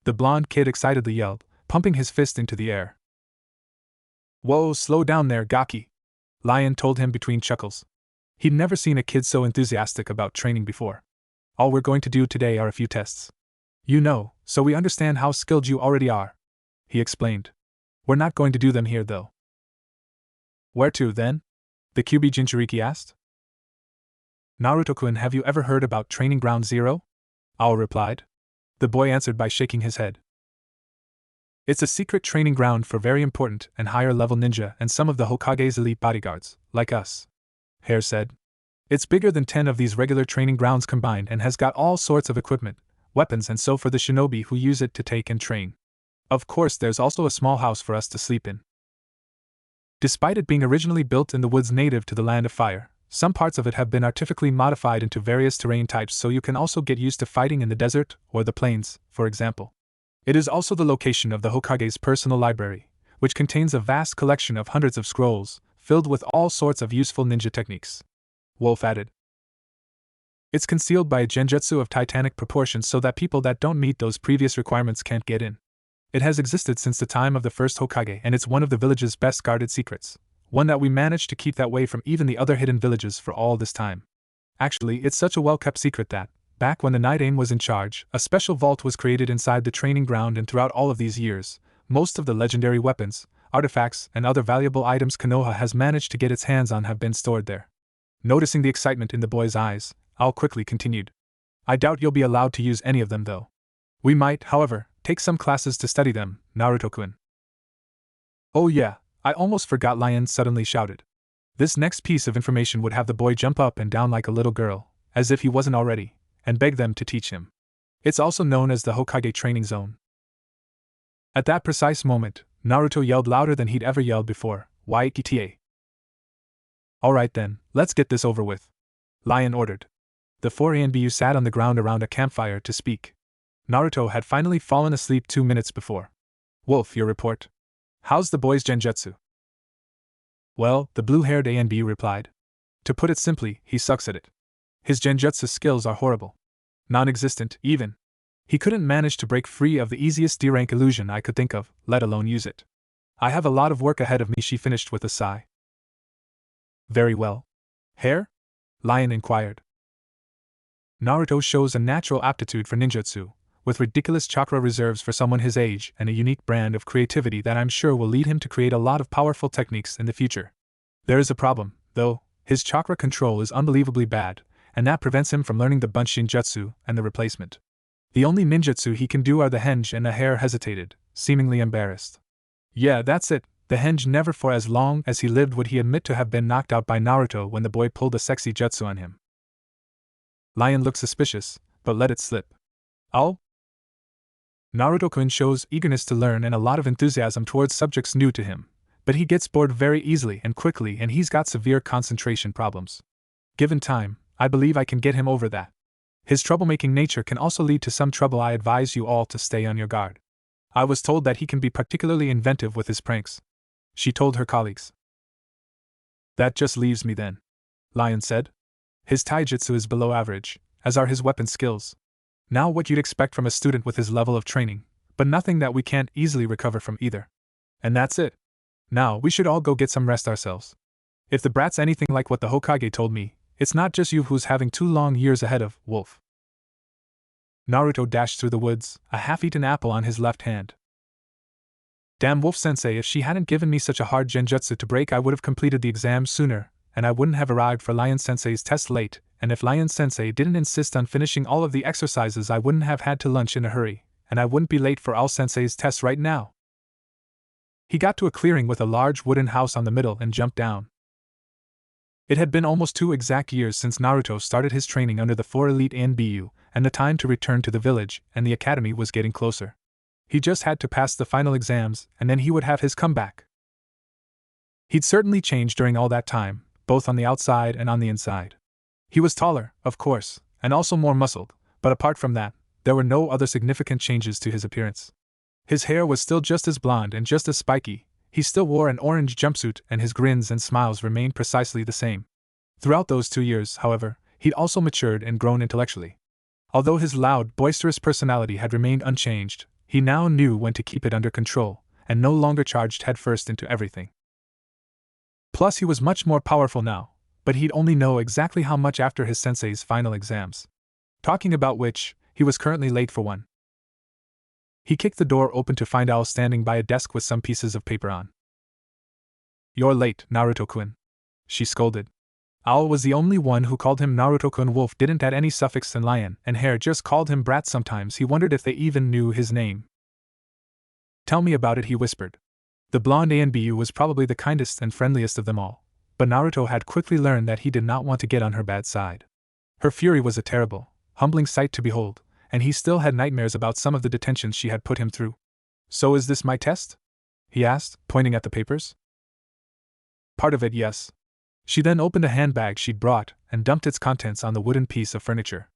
The blonde kid excitedly yelled, pumping his fist into the air. Whoa, slow down there, Gaki. Lion told him between chuckles. He'd never seen a kid so enthusiastic about training before. All we're going to do today are a few tests. You know, so we understand how skilled you already are, he explained. We're not going to do them here though. Where to then? The QB Jinchuriki asked. Naruto-kun, have you ever heard about Training Ground Zero? Owl replied. The boy answered by shaking his head. It's a secret training ground for very important and higher-level ninja and some of the Hokage's elite bodyguards, like us, Hare said. It's bigger than 10 of these regular training grounds combined and has got all sorts of equipment, weapons and so for the shinobi who use it to take and train. Of course there's also a small house for us to sleep in. Despite it being originally built in the woods native to the Land of Fire, some parts of it have been artificially modified into various terrain types so you can also get used to fighting in the desert or the plains, for example. It is also the location of the Hokage's personal library, which contains a vast collection of hundreds of scrolls, filled with all sorts of useful ninja techniques. Wolf added. It's concealed by a genjutsu of titanic proportions so that people that don't meet those previous requirements can't get in. It has existed since the time of the first Hokage and it's one of the village's best guarded secrets, one that we managed to keep that way from even the other hidden villages for all this time. Actually, it's such a well-kept secret that, back when the Night Aim was in charge, a special vault was created inside the training ground and throughout all of these years, most of the legendary weapons, artifacts, and other valuable items Konoha has managed to get its hands on have been stored there. Noticing the excitement in the boy's eyes, Owl quickly continued. I doubt you'll be allowed to use any of them though. We might, however, take some classes to study them, Naruto-kun. Oh yeah, I almost forgot, Lion suddenly shouted. This next piece of information would have the boy jump up and down like a little girl, as if he wasn't already, and beg them to teach him. It's also known as the Hokage Training Zone. At that precise moment, Naruto yelled louder than he'd ever yelled before, Waikita. Alright then, let's get this over with, Lion ordered. The 4 ANBU sat on the ground around a campfire to speak. Naruto had finally fallen asleep 2 minutes before. Wolf, your report. How's the boy's genjutsu? Well, the blue-haired ANB replied. To put it simply, he sucks at it. His genjutsu skills are horrible. Non-existent, even. He couldn't manage to break free of the easiest D-rank illusion I could think of, let alone use it. I have a lot of work ahead of me, she finished with a sigh. Very well. Hare? Lion inquired. Naruto shows a natural aptitude for ninjutsu, with ridiculous chakra reserves for someone his age and a unique brand of creativity that I'm sure will lead him to create a lot of powerful techniques in the future. There is a problem, though. His chakra control is unbelievably bad, and that prevents him from learning the Bunshin Jutsu and the replacement. The only ninjutsu he can do are the henge, and the Hare hesitated, seemingly embarrassed. Yeah, that's it. The henge. Never for as long as he lived would he admit to have been knocked out by Naruto when the boy pulled a sexy jutsu on him. Lion looked suspicious, but let it slip. Oh? Naruto-kun shows eagerness to learn and a lot of enthusiasm towards subjects new to him, but he gets bored very easily and quickly and he's got severe concentration problems. Given time, I believe I can get him over that. His troublemaking nature can also lead to some trouble. I advise you all to stay on your guard. I was told that he can be particularly inventive with his pranks, she told her colleagues. That just leaves me then, Lion said. His taijutsu is below average, as are his weapon skills. Now what you'd expect from a student with his level of training, but nothing that we can't easily recover from either. And that's it. Now we should all go get some rest ourselves. If the brat's anything like what the Hokage told me, it's not just you who's having 2 long years ahead of Wolf. Naruto dashed through the woods, a half-eaten apple on his left hand. Damn Wolf-sensei, if she hadn't given me such a hard genjutsu to break, I would have completed the exam sooner, and I wouldn't have arrived for Lion-sensei's test late, and if Lion-sensei didn't insist on finishing all of the exercises, I wouldn't have had to lunch in a hurry, and I wouldn't be late for All-sensei's test right now. He got to a clearing with a large wooden house on the middle and jumped down. It had been almost 2 exact years since Naruto started his training under the 4 elite ANBU, and the time to return to the village and the academy was getting closer. He just had to pass the final exams, and then he would have his comeback. He'd certainly changed during all that time, both on the outside and on the inside. He was taller, of course, and also more muscled, but apart from that, there were no other significant changes to his appearance. His hair was still just as blonde and just as spiky, he still wore an orange jumpsuit, and his grins and smiles remained precisely the same. Throughout those 2 years, however, he'd also matured and grown intellectually. Although his loud, boisterous personality had remained unchanged, he now knew when to keep it under control, and no longer charged headfirst into everything. Plus, he was much more powerful now, but he'd only know exactly how much after his sensei's final exams. Talking about which, he was currently late for one. He kicked the door open to find Owl standing by a desk with some pieces of paper on. "You're late, Naruto-kun," she scolded. Owl was the only one who called him Naruto-kun. Wolf didn't add any suffix, and Lion and Hare just called him Brat. Sometimes he wondered if they even knew his name. "Tell me about it," he whispered. The blonde ANBU was probably the kindest and friendliest of them all, but Naruto had quickly learned that he did not want to get on her bad side. Her fury was a terrible, humbling sight to behold, and he still had nightmares about some of the detentions she had put him through. "So is this my test?" he asked, pointing at the papers. "Part of it, yes." She then opened a handbag she'd brought and dumped its contents on the wooden piece of furniture.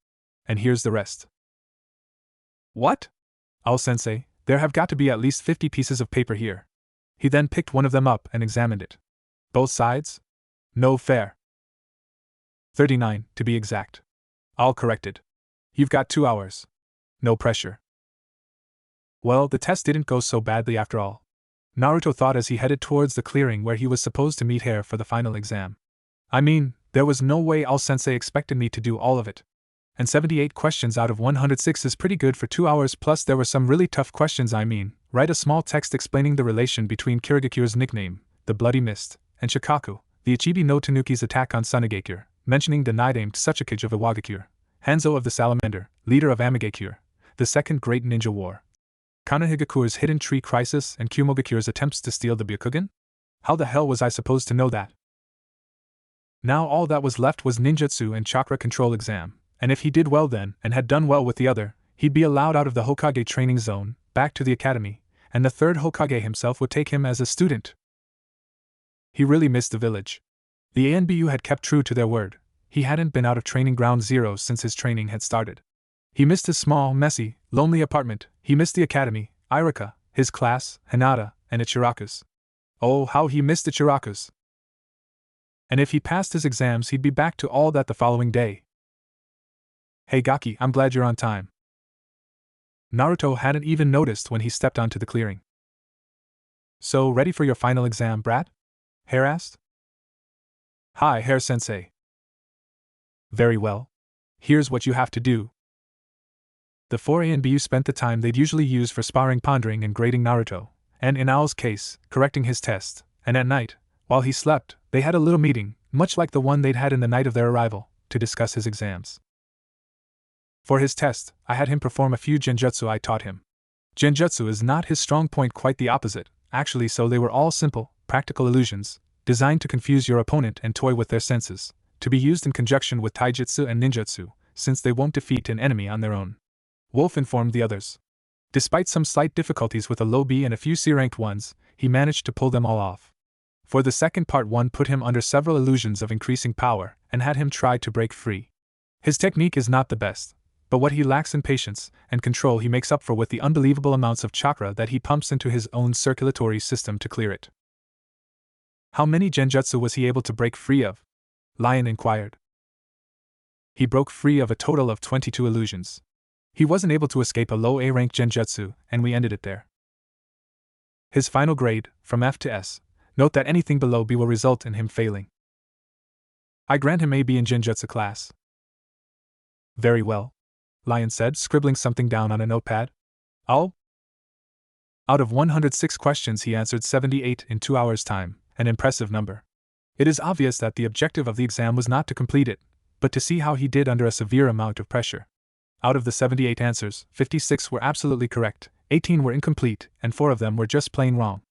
"And here's the rest." "What?" "Owl-sensei, there have got to be at least 50 pieces of paper here." He then picked one of them up and examined it. "Both sides?" "No, fair." 39, to be exact. Owl corrected. "You've got 2 hours. No pressure." Well, the test didn't go so badly after all. Naruto thought as he headed towards the clearing where he was supposed to meet Hare for the final exam. I mean, there was no way All-sensei expected me to do all of it. And 78 questions out of 106 is pretty good for 2 hours, plus there were some really tough questions. I mean, write a small text explaining the relation between Kirigakure's nickname, the Bloody Mist, and Shikaku, the Ichibi no Tanuki's attack on Tsunade, mentioning the night-aimed Tsuchikage of Iwagakure, Hanzo of the Salamander, leader of Amigakure, the Second Great Ninja War, Konohigakure's hidden tree crisis, and Kumogakure's attempts to steal the Byakugan? How the hell was I supposed to know that? Now all that was left was ninjutsu and chakra control exam, and if he did well then, and had done well with the other, he'd be allowed out of the Hokage training zone, back to the academy, and the 3rd Hokage himself would take him as a student. He really missed the village. The ANBU had kept true to their word. He hadn't been out of training ground zero since his training had started. He missed his small, messy, lonely apartment, he missed the academy, Irika, his class, Hinata, and Ichiraku's. Oh, how he missed Ichiraku's! And if he passed his exams, he'd be back to all that the following day. "Hey Gaki, I'm glad you're on time." Naruto hadn't even noticed when he stepped onto the clearing. "So, ready for your final exam, Brat?" Hare asked. "Hi, Hare-sensei." "Very well. Here's what you have to do." The 4 ANBU spent the time they'd usually use for sparring, pondering, and grading Naruto, and in Owl's case, correcting his test, and at night, while he slept, they had a little meeting, much like the one they'd had in the night of their arrival, to discuss his exams. "For his test, I had him perform a few genjutsu I taught him. Genjutsu is not his strong point, quite the opposite, actually, so they were all simple, practical illusions, designed to confuse your opponent and toy with their senses, to be used in conjunction with taijutsu and ninjutsu, since they won't defeat an enemy on their own," Wolf informed the others. Despite some slight difficulties with a low B and a few C-ranked ones, he managed to pull them all off. For the second part, one put him under several illusions of increasing power, and had him try to break free. His technique is not the best, but what he lacks in patience and control he makes up for with the unbelievable amounts of chakra that he pumps into his own circulatory system to clear it. How many genjutsu was he able to break free of? Lion inquired. He broke free of a total of 22 illusions. He wasn't able to escape a low A-rank genjutsu, and we ended it there. His final grade, from F to S. Note that anything below B will result in him failing. I grant him AB in genjutsu class. Very well, Lion said, scribbling something down on a notepad. Out of 106 questions he answered 78 in 2 hours' time, an impressive number. It is obvious that the objective of the exam was not to complete it, but to see how he did under a severe amount of pressure. Out of the 78 answers, 56 were absolutely correct, 18 were incomplete, and 4 of them were just plain wrong.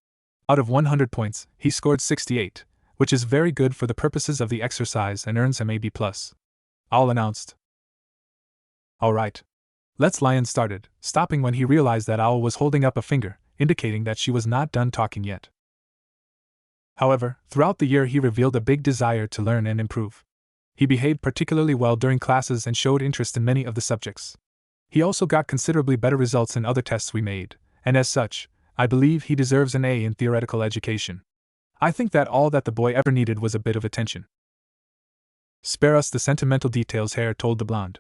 Out of 100 points, he scored 68, which is very good for the purposes of the exercise and earns him AB+. Owl announced. All right. Let's. Lion started, stopping when he realized that Owl was holding up a finger, indicating that she was not done talking yet. However, throughout the year he revealed a big desire to learn and improve. He behaved particularly well during classes and showed interest in many of the subjects. He also got considerably better results in other tests we made, and as such, I believe he deserves an A in theoretical education. I think that all that the boy ever needed was a bit of attention. Spare us the sentimental details, Hare told the blonde.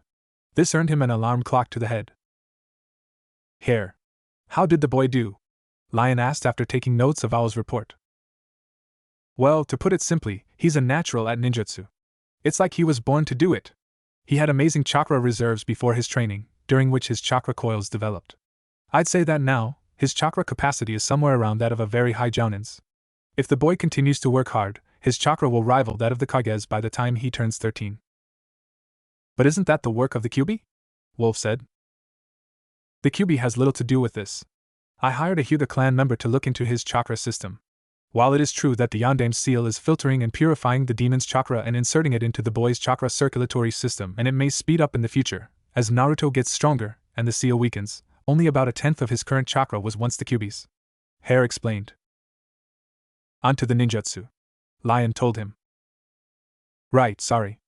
This earned him an alarm clock to the head. Hare. How did the boy do? Lion asked after taking notes of Owl's report. Well, to put it simply, he's a natural at ninjutsu. It's like he was born to do it. He had amazing chakra reserves before his training, during which his chakra coils developed. I'd say that now, his chakra capacity is somewhere around that of a very high Jounin's. If the boy continues to work hard, his chakra will rival that of the Kages by the time he turns 13. But isn't that the work of the Kyuubi? Wolf said. The Kyuubi has little to do with this. I hired a Hyuga clan member to look into his chakra system. While it is true that the Yondaime seal is filtering and purifying the demon's chakra and inserting it into the boy's chakra circulatory system, and it may speed up in the future, as Naruto gets stronger and the seal weakens, only about 1/10 of his current chakra was once the Kyuubi's. Hare explained. On to the ninjutsu. Lion told him. Right, sorry.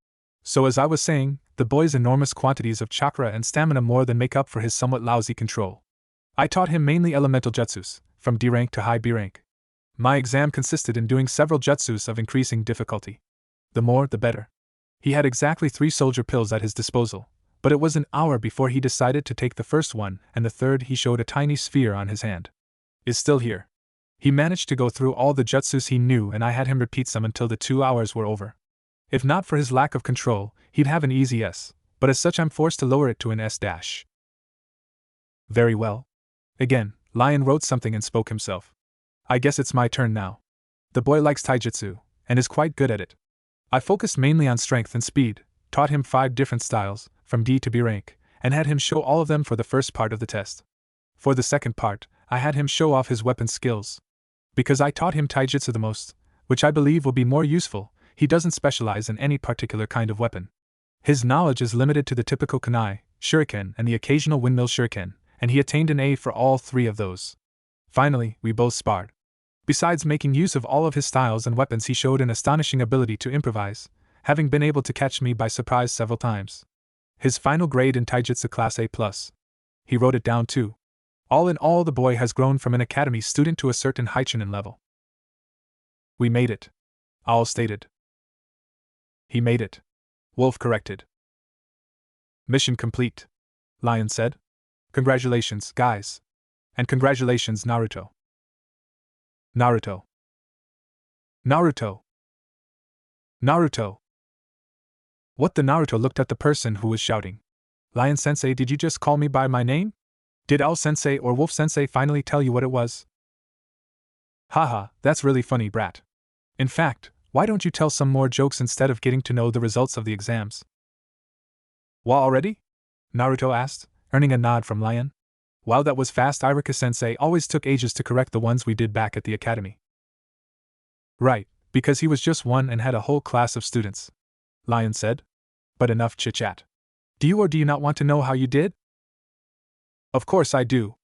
So as I was saying, the boy's enormous quantities of chakra and stamina more than make up for his somewhat lousy control. I taught him mainly elemental jutsus, from D rank to high B rank. My exam consisted in doing several jutsus of increasing difficulty. The more, the better. He had exactly 3 soldier pills at his disposal, but it was an hour before he decided to take the first one, and the third he showed a tiny sphere on his hand. Is still here. He managed to go through all the jutsus he knew, and I had him repeat some until the 2 hours were over. If not for his lack of control, he'd have an easy S, but as such I'm forced to lower it to an S-. Very well. Again, Lion wrote something and spoke himself. I guess it's my turn now. The boy likes taijutsu, and is quite good at it. I focused mainly on strength and speed, taught him 5 different styles, from D to B rank, and had him show all of them for the first part of the test. For the second part, I had him show off his weapon skills. Because I taught him taijutsu the most, which I believe will be more useful, he doesn't specialize in any particular kind of weapon. His knowledge is limited to the typical kunai, shuriken, and the occasional windmill shuriken, and he attained an A for all 3 of those. Finally, we both sparred. Besides making use of all of his styles and weapons, he showed an astonishing ability to improvise, having been able to catch me by surprise several times. His final grade in taijutsu class A+. He wrote it down too. All in all, the boy has grown from an academy student to a certain Haichunin level. We made it. Owl stated. He made it. Wolf corrected. Mission complete. Lion said. Congratulations, guys. And congratulations, Naruto. Naruto. Naruto. Naruto. What? The Naruto looked at the person who was shouting. Lion Sensei, did you just call me by my name? Did Owl Sensei or Wolf Sensei finally tell you what it was? Haha, that's really funny, brat. In fact, why don't you tell some more jokes instead of getting to know the results of the exams? What, already? Naruto asked, earning a nod from Lion. Wow, that was fast. Irika-sensei always took ages to correct the ones we did back at the academy. Right, because he was just one and had a whole class of students. Lion said. But enough chit-chat. Do you or do you not want to know how you did? Of course I do.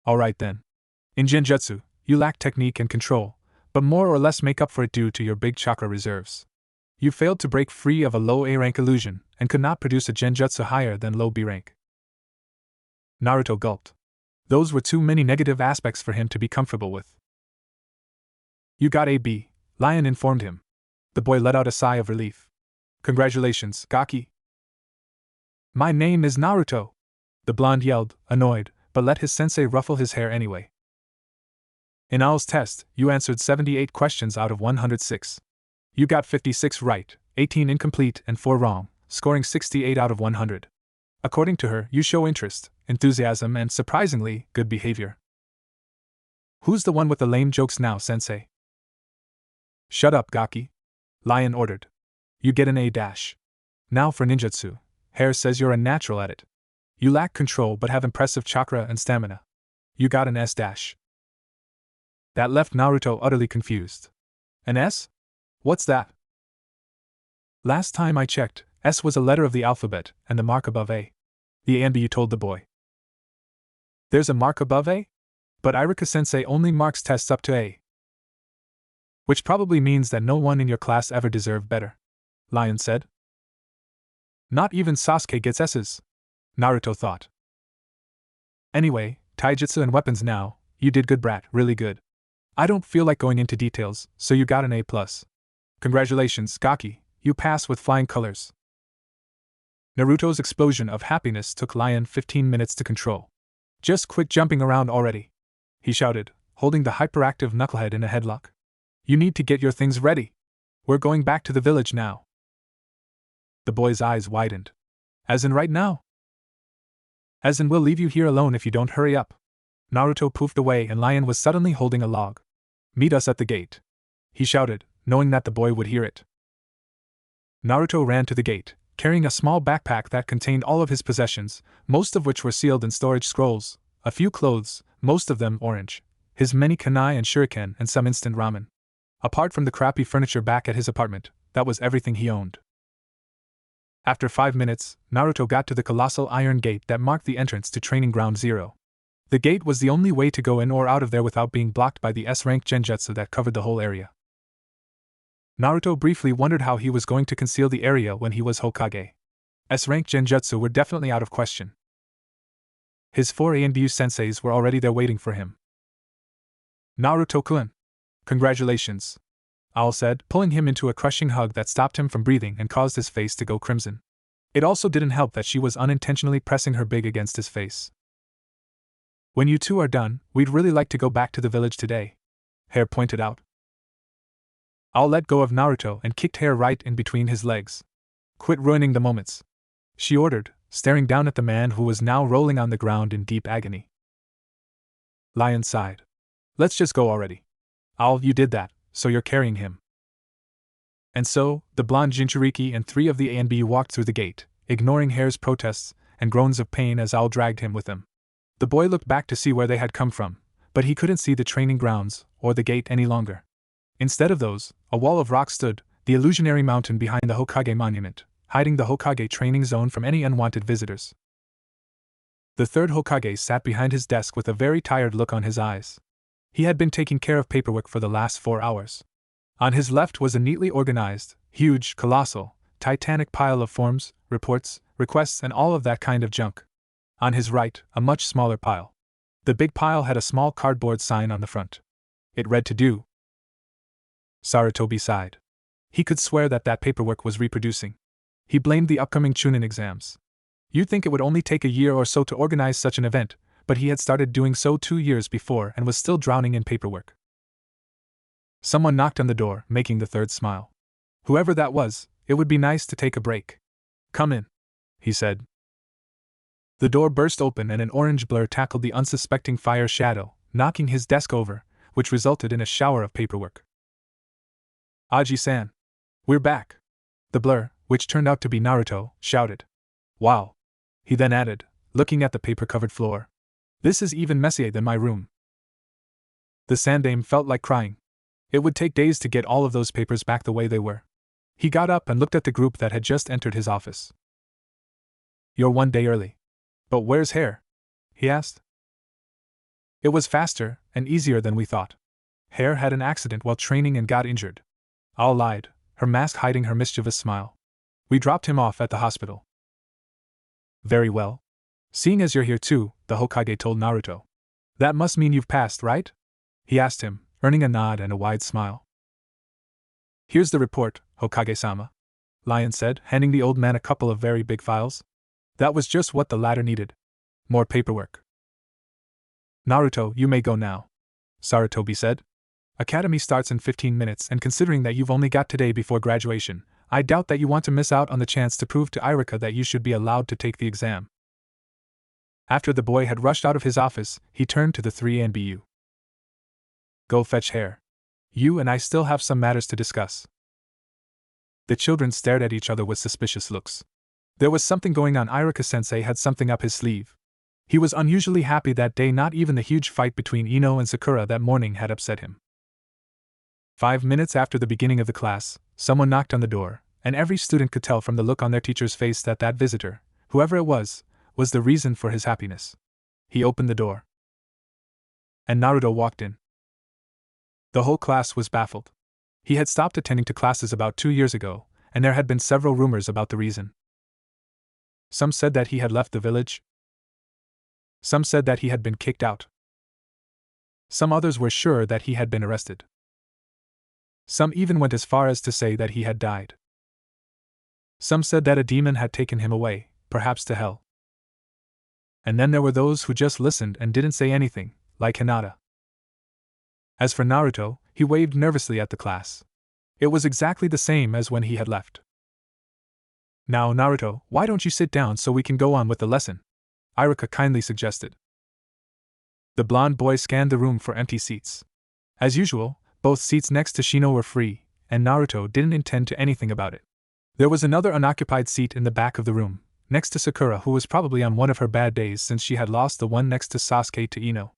Alright then. In genjutsu, you lack technique and control, but more or less make up for it due to your big chakra reserves. You failed to break free of a low A rank illusion, and could not produce a genjutsu higher than low B rank. Naruto gulped. Those were too many negative aspects for him to be comfortable with. You got a B, Lion informed him. The boy let out a sigh of relief. Congratulations, Gaki. My name is Naruto, the blonde yelled, annoyed, but let his sensei ruffle his hair anyway. In Owl's test, you answered 78 questions out of 106. You got 56 right, 18 incomplete, and 4 wrong, scoring 68 out of 100. According to her, you show interest, enthusiasm, and, surprisingly, good behavior. Who's the one with the lame jokes now, sensei? Shut up, Gaki, Lion ordered. You get an A-. Now for ninjutsu. Hair says you're a natural at it. You lack control but have impressive chakra and stamina. You got an S-. That left Naruto utterly confused. An S? What's that? Last time I checked, S was a letter of the alphabet, and the mark above A. The ANBU told the boy. There's a mark above A? But Irika-sensei only marks tests up to A. Which probably means that no one in your class ever deserved better, Lion said. Not even Sasuke gets S's, Naruto thought. Anyway, taijutsu and weapons now, you did good, brat, really good. I don't feel like going into details, so you got an A+. Congratulations, Gaki, you pass with flying colors. Naruto's explosion of happiness took Lion 15 minutes to control. Just quit jumping around already, he shouted, holding the hyperactive knucklehead in a headlock. You need to get your things ready. We're going back to the village now. The boy's eyes widened. As in right now? As in we'll leave you here alone if you don't hurry up. Naruto poofed away and Lion was suddenly holding a log. Meet us at the gate, he shouted, knowing that the boy would hear it. Naruto ran to the gate, carrying a small backpack that contained all of his possessions, most of which were sealed in storage scrolls, a few clothes, most of them orange, his many kunai and shuriken, and some instant ramen. Apart from the crappy furniture back at his apartment, that was everything he owned. After 5 minutes, Naruto got to the colossal iron gate that marked the entrance to Training Ground Zero. The gate was the only way to go in or out of there without being blocked by the S-rank genjutsu that covered the whole area. Naruto briefly wondered how he was going to conceal the area when he was Hokage. S-rank genjutsu were definitely out of question. His 4 ANBU senseis were already there waiting for him. Naruto-kun, congratulations, Owl said, pulling him into a crushing hug that stopped him from breathing and caused his face to go crimson. It also didn't help that she was unintentionally pressing her big against his face. When you two are done, we'd really like to go back to the village today, Hair pointed out. Owl let go of Naruto and kicked Hair right in between his legs. Quit ruining the moments, she ordered, staring down at the man who was now rolling on the ground in deep agony. Lion sighed. Let's just go already. Owl, you did that, so you're carrying him. And so, the blonde Jinchuriki and 3 of the ANBU walked through the gate, ignoring Hair's protests and groans of pain as Owl dragged him with them. The boy looked back to see where they had come from, but he couldn't see the training grounds or the gate any longer. Instead of those, a wall of rock stood, the illusionary mountain behind the Hokage monument, hiding the Hokage training zone from any unwanted visitors. The 3rd Hokage sat behind his desk with a very tired look on his eyes. He had been taking care of paperwork for the last 4 hours. On his left was a neatly organized, huge, colossal, titanic pile of forms, reports, requests, and all of that kind of junk. On his right, a much smaller pile. The big pile had a small cardboard sign on the front. It read to do. Sarutobi sighed. He could swear that paperwork was reproducing. He blamed the upcoming Chunin exams. You'd think it would only take a year or so to organize such an event, but he had started doing so 2 years before and was still drowning in paperwork. Someone knocked on the door, making the 3rd smile. Whoever that was, it would be nice to take a break. Come in, he said. The door burst open and an orange blur tackled the unsuspecting fire shadow, knocking his desk over, which resulted in a shower of paperwork. Aji-san. We're back. The blur, which turned out to be Naruto, shouted. Wow. He then added, looking at the paper-covered floor. This is even messier than my room. The Sandame felt like crying. It would take days to get all of those papers back the way they were. He got up and looked at the group that had just entered his office. You're 1 day early. But where's Hair? He asked. It was faster and easier than we thought. Hair had an accident while training and got injured. Owl lied, her mask hiding her mischievous smile. We dropped him off at the hospital. Very well. Seeing as you're here too, the Hokage told Naruto. That must mean you've passed, right? He asked him, earning a nod and a wide smile. Here's the report, Hokage-sama, Lion said, handing the old man a couple of very big files. That was just what the latter needed. More paperwork. Naruto, you may go now, Sarutobi said. Academy starts in 15 minutes, and considering that you've only got today before graduation, I doubt that you want to miss out on the chance to prove to Irika that you should be allowed to take the exam. After the boy had rushed out of his office, he turned to the three and Bu. Go fetch hair. You and I still have some matters to discuss. The children stared at each other with suspicious looks. There was something going on. Irika-sensei had something up his sleeve. He was unusually happy that day. Not even the huge fight between Ino and Sakura that morning had upset him. 5 minutes after the beginning of the class, someone knocked on the door, and every student could tell from the look on their teacher's face that that visitor, whoever it was the reason for his happiness. He opened the door, and Naruto walked in. The whole class was baffled. He had stopped attending to classes about 2 years ago, and there had been several rumors about the reason. Some said that he had left the village. Some said that he had been kicked out. Some others were sure that he had been arrested. Some even went as far as to say that he had died. Some said that a demon had taken him away, perhaps to hell. And then there were those who just listened and didn't say anything, like Hinata. As for Naruto, he waved nervously at the class. It was exactly the same as when he had left. Now, Naruto, why don't you sit down so we can go on with the lesson? Irika kindly suggested. The blonde boy scanned the room for empty seats. As usual, both seats next to Shino were free, and Naruto didn't intend to anything about it. There was another unoccupied seat in the back of the room, next to Sakura, who was probably on one of her bad days since she had lost the one next to Sasuke to Ino.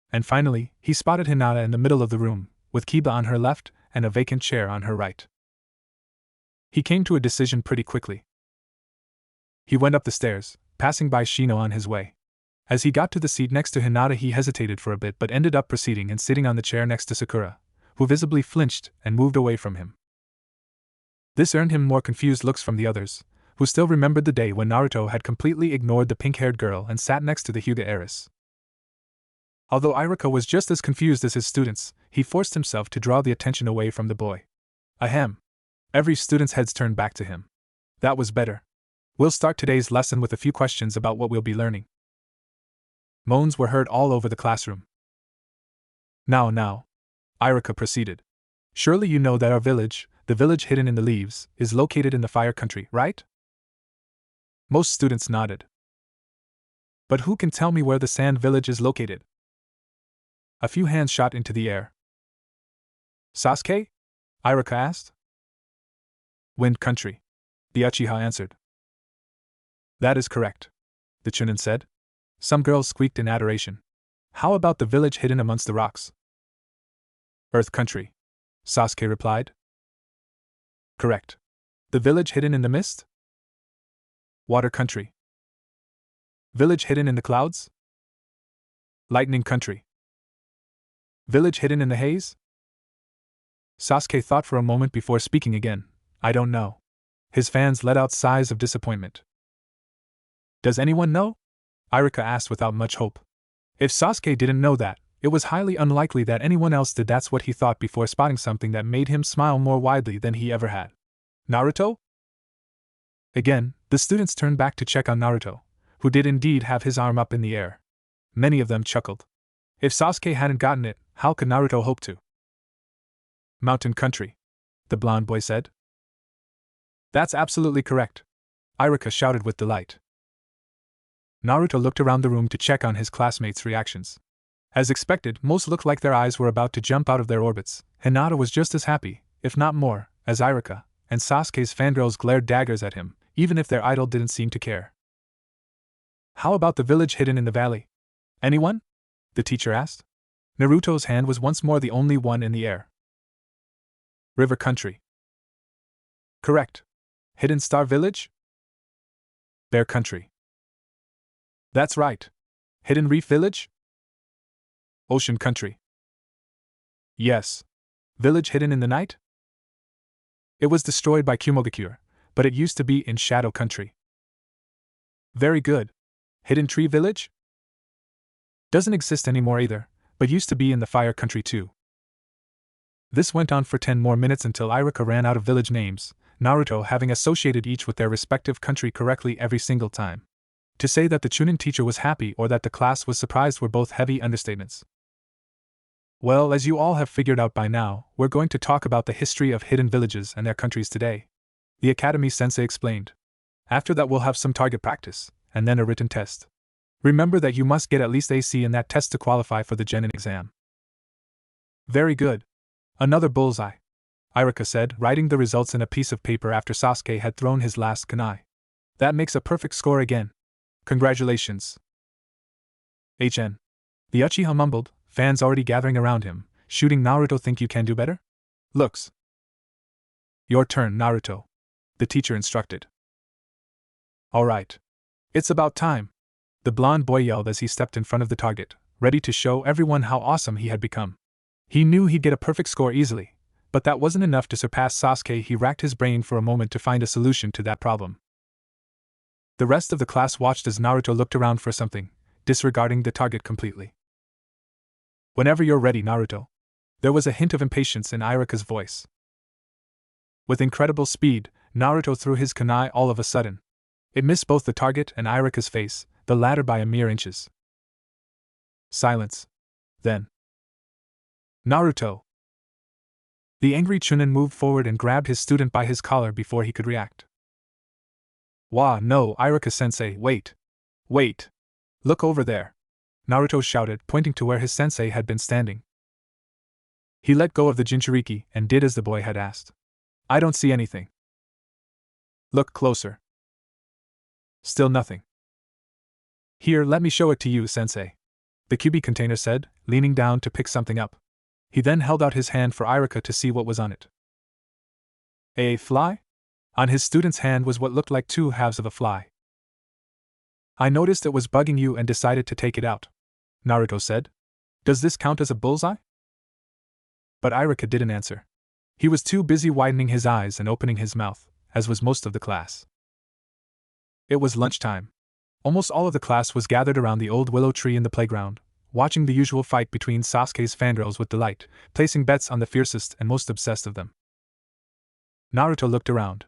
And finally, he spotted Hinata in the middle of the room, with Kiba on her left and a vacant chair on her right. He came to a decision pretty quickly. He went up the stairs, passing by Shino on his way. As he got to the seat next to Hinata, he hesitated for a bit but ended up proceeding and sitting on the chair next to Sakura, who visibly flinched and moved away from him. This earned him more confused looks from the others, who still remembered the day when Naruto had completely ignored the pink-haired girl and sat next to the Hyuga heiress. Although Irika was just as confused as his students, he forced himself to draw the attention away from the boy. Ahem. Every student's heads turned back to him. That was better. We'll start today's lesson with a few questions about what we'll be learning. Moans were heard all over the classroom. Now, Irika proceeded. Surely you know that our village, the village hidden in the leaves, is located in the fire country, right? Most students nodded. But who can tell me where the sand village is located? A few hands shot into the air. Sasuke? Irika asked. Wind country, the Uchiha answered. That is correct, the Chunin said. Some girls squeaked in adoration. How about the village hidden amongst the rocks? Earth country, Sasuke replied. Correct. The village hidden in the mist? Water country. Village hidden in the clouds? Lightning country. Village hidden in the haze? Sasuke thought for a moment before speaking again. I don't know. His fans let out sighs of disappointment. Does anyone know? Irika asked without much hope. If Sasuke didn't know that, it was highly unlikely that anyone else did. That's what he thought before spotting something that made him smile more widely than he ever had. Naruto? Again, the students turned back to check on Naruto, who did indeed have his arm up in the air. Many of them chuckled. If Sasuke hadn't gotten it, how could Naruto hope to? Mountain country, the blonde boy said. That's absolutely correct, Irika shouted with delight. Naruto looked around the room to check on his classmates' reactions. As expected, most looked like their eyes were about to jump out of their orbits. Hinata was just as happy, if not more, as Irika, and Sasuke's fangirls glared daggers at him, even if their idol didn't seem to care. How about the village hidden in the valley? Anyone? The teacher asked. Naruto's hand was once more the only one in the air. River country. Correct. Hidden Star Village? Bear country. That's right. Hidden Reef Village? Ocean country. Yes. Village hidden in the night? It was destroyed by Kumogakure, but it used to be in Shadow Country. Very good. Hidden Tree Village? Doesn't exist anymore either, but used to be in the Fire Country too. This went on for 10 more minutes until Iruka ran out of village names, Naruto having associated each with their respective country correctly every single time. To say that the Chunin teacher was happy or that the class was surprised were both heavy understatements. Well, as you all have figured out by now, we're going to talk about the history of hidden villages and their countries today. The Academy Sensei explained. After that we'll have some target practice, and then a written test. Remember that you must get at least AC in that test to qualify for the Genin exam. Very good. Another bullseye, Iruka said, writing the results in a piece of paper after Sasuke had thrown his last kunai. That makes a perfect score again. Congratulations. HN. The Uchiha mumbled, fans already gathering around him. Shooting Naruto, think you can do better? Looks. Your turn, Naruto, the teacher instructed. Alright. It's about time, the blonde boy yelled as he stepped in front of the target, ready to show everyone how awesome he had become. He knew he'd get a perfect score easily, but that wasn't enough to surpass Sasuke. He racked his brain for a moment to find a solution to that problem. The rest of the class watched as Naruto looked around for something, disregarding the target completely. Whenever you're ready, Naruto. There was a hint of impatience in Iruka's voice. With incredible speed, Naruto threw his kunai all of a sudden. It missed both the target and Iruka's face, the latter by a mere inches. Silence. Then. Naruto! The angry Chunin moved forward and grabbed his student by his collar before he could react. Wah, no, Iruka-sensei, wait! Wait! Look over there! Naruto shouted, pointing to where his sensei had been standing. He let go of the Jinchuriki and did as the boy had asked. I don't see anything. Look closer. Still nothing. Here, let me show it to you, sensei, the Kyuubi container said, leaning down to pick something up. He then held out his hand for Iruka to see what was on it. A fly? On his student's hand was what looked like two halves of a fly. I noticed it was bugging you and decided to take it out, Naruto said. Does this count as a bullseye? But Iruka didn't answer. He was too busy widening his eyes and opening his mouth, as was most of the class. It was lunchtime. Almost all of the class was gathered around the old willow tree in the playground, watching the usual fight between Sasuke's fangirls with delight, placing bets on the fiercest and most obsessed of them. Naruto looked around.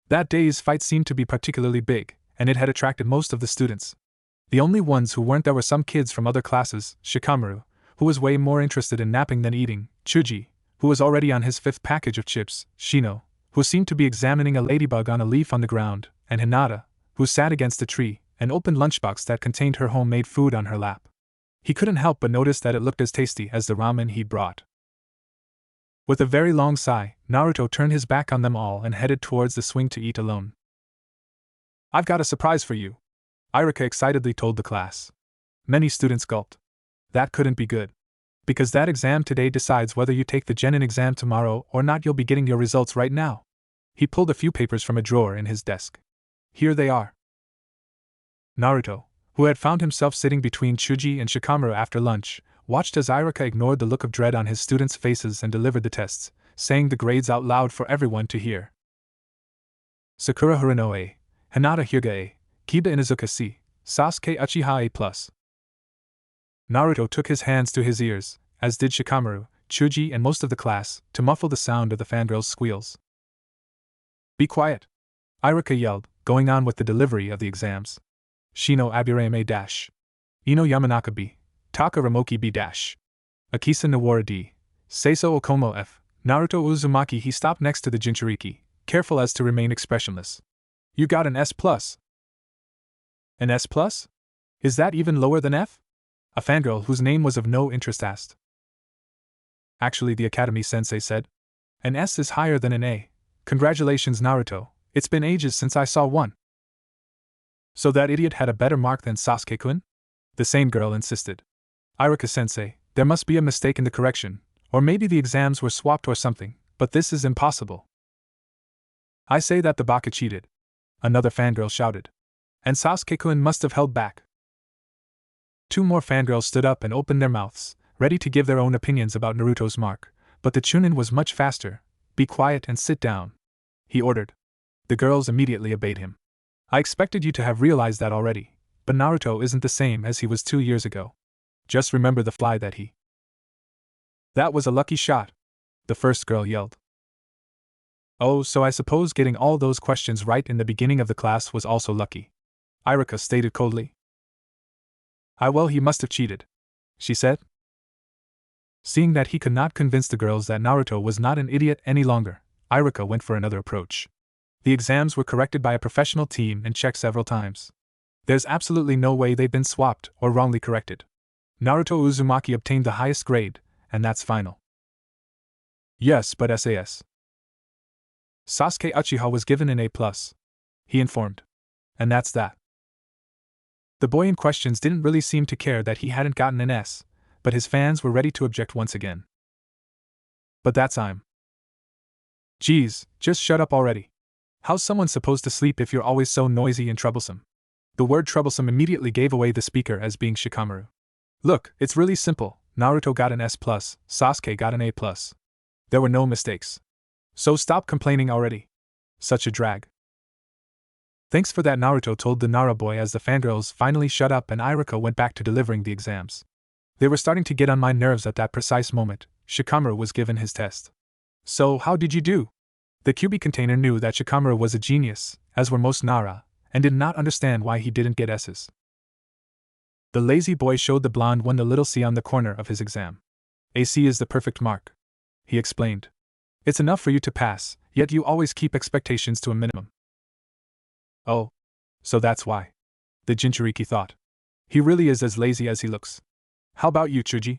That day's fight seemed to be particularly big, and it had attracted most of the students. The only ones who weren't there were some kids from other classes, Shikamaru, who was way more interested in napping than eating, Chuji, who was already on his 5th package of chips, Shino, who seemed to be examining a ladybug on a leaf on the ground, and Hinata, who sat against a tree, an open lunchbox that contained her homemade food on her lap. He couldn't help but notice that it looked as tasty as the ramen he'd brought. With a very long sigh, Naruto turned his back on them all and headed towards the swing to eat alone. I've got a surprise for you, Iruka excitedly told the class. Many students gulped. That couldn't be good. Because that exam today decides whether you take the Genin exam tomorrow or not. You'll be getting your results right now. He pulled a few papers from a drawer in his desk. Here they are. Naruto, who had found himself sitting between Chuji and Shikamaru after lunch, watched as Iruka ignored the look of dread on his students' faces and delivered the tests, saying the grades out loud for everyone to hear. Sakura Harino A, Hinata Hyuga A, Kiba Inuzuka C, Sasuke Uchiha A+. Naruto took his hands to his ears, as did Shikamaru, Chuji and most of the class, to muffle the sound of the fangirls' squeals. Be quiet! Iruka yelled, going on with the delivery of the exams. Shino Aburame A-, Ino Yamanaka B, Taka Ramoki B-, Akisa Nawara D, Seiso Okomo F, Naruto Uzumaki. He stopped next to the Jinchuriki, careful as to remain expressionless. You got an S+. An S+? Is that even lower than F? A fangirl whose name was of no interest asked. Actually, the Academy Sensei said. An S is higher than an A. Congratulations, Naruto. It's been ages since I saw one. So that idiot had a better mark than Sasuke-kun? The same girl insisted. Iruka-sensei, there must be a mistake in the correction, or maybe the exams were swapped or something, but this is impossible. I say that the Baka cheated. Another fangirl shouted. And Sasuke-kun must have held back. 2 more fangirls stood up and opened their mouths, ready to give their own opinions about Naruto's mark, but the Chunin was much faster. Be quiet and sit down, he ordered. The girls immediately obeyed him. I expected you to have realized that already, but Naruto isn't the same as he was 2 years ago. Just remember the fly that he... That was a lucky shot. the first girl yelled. Oh, so I suppose getting all those questions right in the beginning of the class was also lucky, Irika stated coldly. Well, he must have cheated, she said. Seeing that he could not convince the girls that Naruto was not an idiot any longer, Irika went for another approach. The exams were corrected by a professional team and checked several times. There's absolutely no way they've been swapped or wrongly corrected. Naruto Uzumaki obtained the highest grade, and that's final. Yes, but SAS. Sasuke Uchiha was given an A+, he informed. And that's that. The boy in questions didn't really seem to care that he hadn't gotten an S, but his fans were ready to object once again. But that's Geez, just shut up already. How's someone supposed to sleep if you're always so noisy and troublesome? The word troublesome immediately gave away the speaker as being Shikamaru. Look, it's really simple. Naruto got an S+, Sasuke got an A+. There were no mistakes. So stop complaining already. Such a drag. Thanks for that, Naruto told the Nara boy as the fangirls finally shut up and Irika went back to delivering the exams. They were starting to get on my nerves at that precise moment. Shikamaru was given his test. So, how did you do? The QB container knew that Shikamaru was a genius, as were most Nara, and did not understand why he didn't get S's. The lazy boy showed the blonde one the little C on the corner of his exam. A C is the perfect mark, he explained. It's enough for you to pass, yet you always keep expectations to a minimum. Oh, so that's why. The Jinchuriki thought. He really is as lazy as he looks. How about you, Chuji?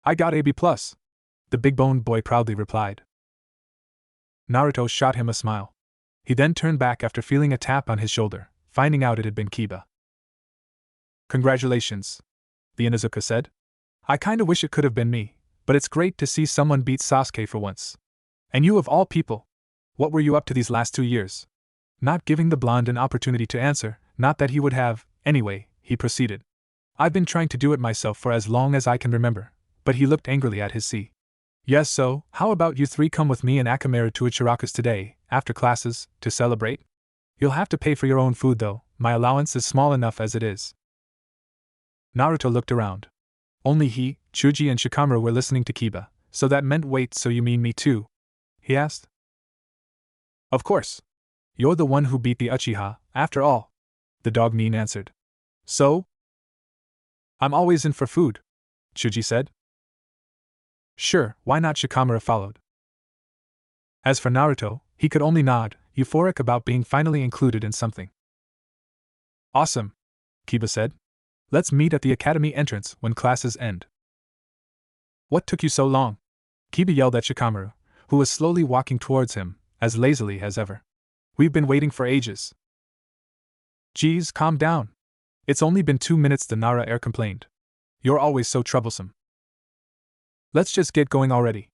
I got A B+, the big-boned boy proudly replied. Naruto shot him a smile. He then turned back after feeling a tap on his shoulder, finding out it had been Kiba. Congratulations, the Inuzuka said. I kinda wish it could have been me, but it's great to see someone beat Sasuke for once. And you of all people, what were you up to these last 2 years? Not giving the blonde an opportunity to answer, not that he would have, anyway, he proceeded. I've been trying to do it myself for as long as I can remember, but he looked angrily at his C. Yes, so, how about you three come with me and Akamaru to Ichiraku's today, after classes, to celebrate? You'll have to pay for your own food though, my allowance is small enough as it is. Naruto looked around. Only he, Chuji and Shikamaru were listening to Kiba, so that meant wait, so you mean me too? He asked. Of course. You're the one who beat the Uchiha, after all, the dog Nin answered. So? I'm always in for food, Chuji said. Sure, why not? Shikamaru followed. As for Naruto, he could only nod, euphoric about being finally included in something. Awesome, Kiba said. Let's meet at the academy entrance when classes end. What took you so long? Kiba yelled at Shikamaru, who was slowly walking towards him, as lazily as ever. We've been waiting for ages. Geez, calm down. It's only been 2 minutes, the Nara heir complained. You're always so troublesome. Let's just get going already.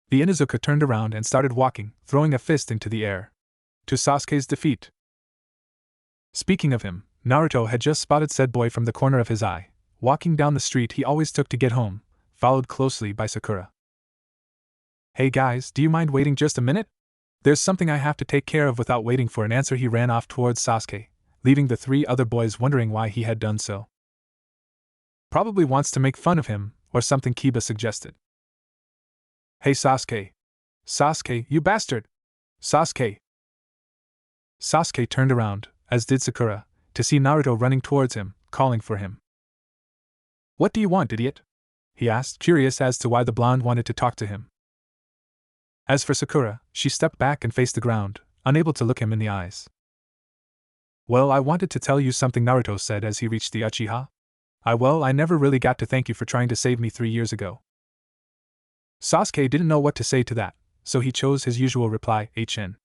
The Inuzuka turned around and started walking, throwing a fist into the air. To Sasuke's defeat. Speaking of him, Naruto had just spotted said boy from the corner of his eye, walking down the street he always took to get home, followed closely by Sakura. Hey guys, do you mind waiting just a minute? There's something I have to take care of. Without waiting for an answer, he ran off towards Sasuke, leaving the 3 other boys wondering why he had done so. Probably wants to make fun of him, or something, Kiba suggested. Hey Sasuke. Sasuke, you bastard! Sasuke! Sasuke turned around, as did Sakura, to see Naruto running towards him, calling for him. What do you want, idiot? He asked, curious as to why the blonde wanted to talk to him. As for Sakura, she stepped back and faced the ground, unable to look him in the eyes. Well, I wanted to tell you something, Naruto said as he reached the Uchiha. I never really got to thank you for trying to save me 3 years ago. Sasuke didn't know what to say to that, so he chose his usual reply, HN.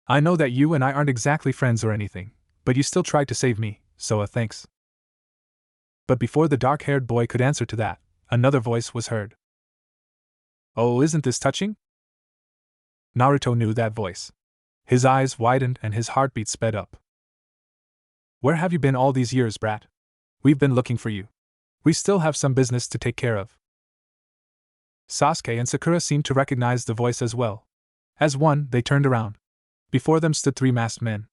I know that you and I aren't exactly friends or anything, but you still tried to save me, so thanks. But before the dark-haired boy could answer to that, another voice was heard. Oh, isn't this touching? Naruto knew that voice. His eyes widened and his heartbeat sped up. Where have you been all these years, brat? We've been looking for you. We still have some business to take care of. Sasuke and Sakura seemed to recognize the voice as well. As one, they turned around. Before them stood 3 masked men.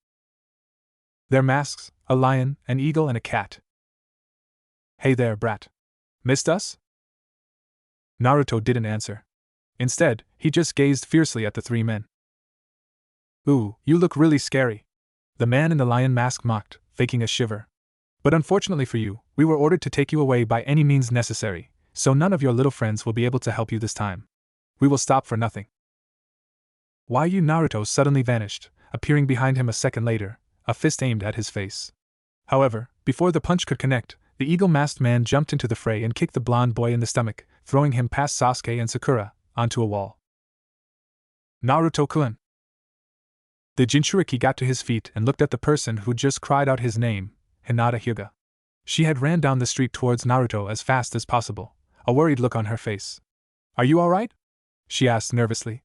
Their masks, a lion, an eagle, and a cat. Hey there, brat. Missed us? Naruto didn't answer. Instead, he just gazed fiercely at the three men. Ooh, you look really scary. The man in the lion mask mocked, faking a shiver. But unfortunately for you, we were ordered to take you away by any means necessary, so none of your little friends will be able to help you this time. We will stop for nothing. Why you? Naruto suddenly vanished, appearing behind him a second later, a fist aimed at his face. However, before the punch could connect, the eagle-masked man jumped into the fray and kicked the blonde boy in the stomach, throwing him past Sasuke and Sakura, onto a wall. Naruto-kun! The Jinchuriki got to his feet and looked at the person who just cried out his name, Hinata Hyuga. She had ran down the street towards Naruto as fast as possible, a worried look on her face. Are you alright? She asked nervously.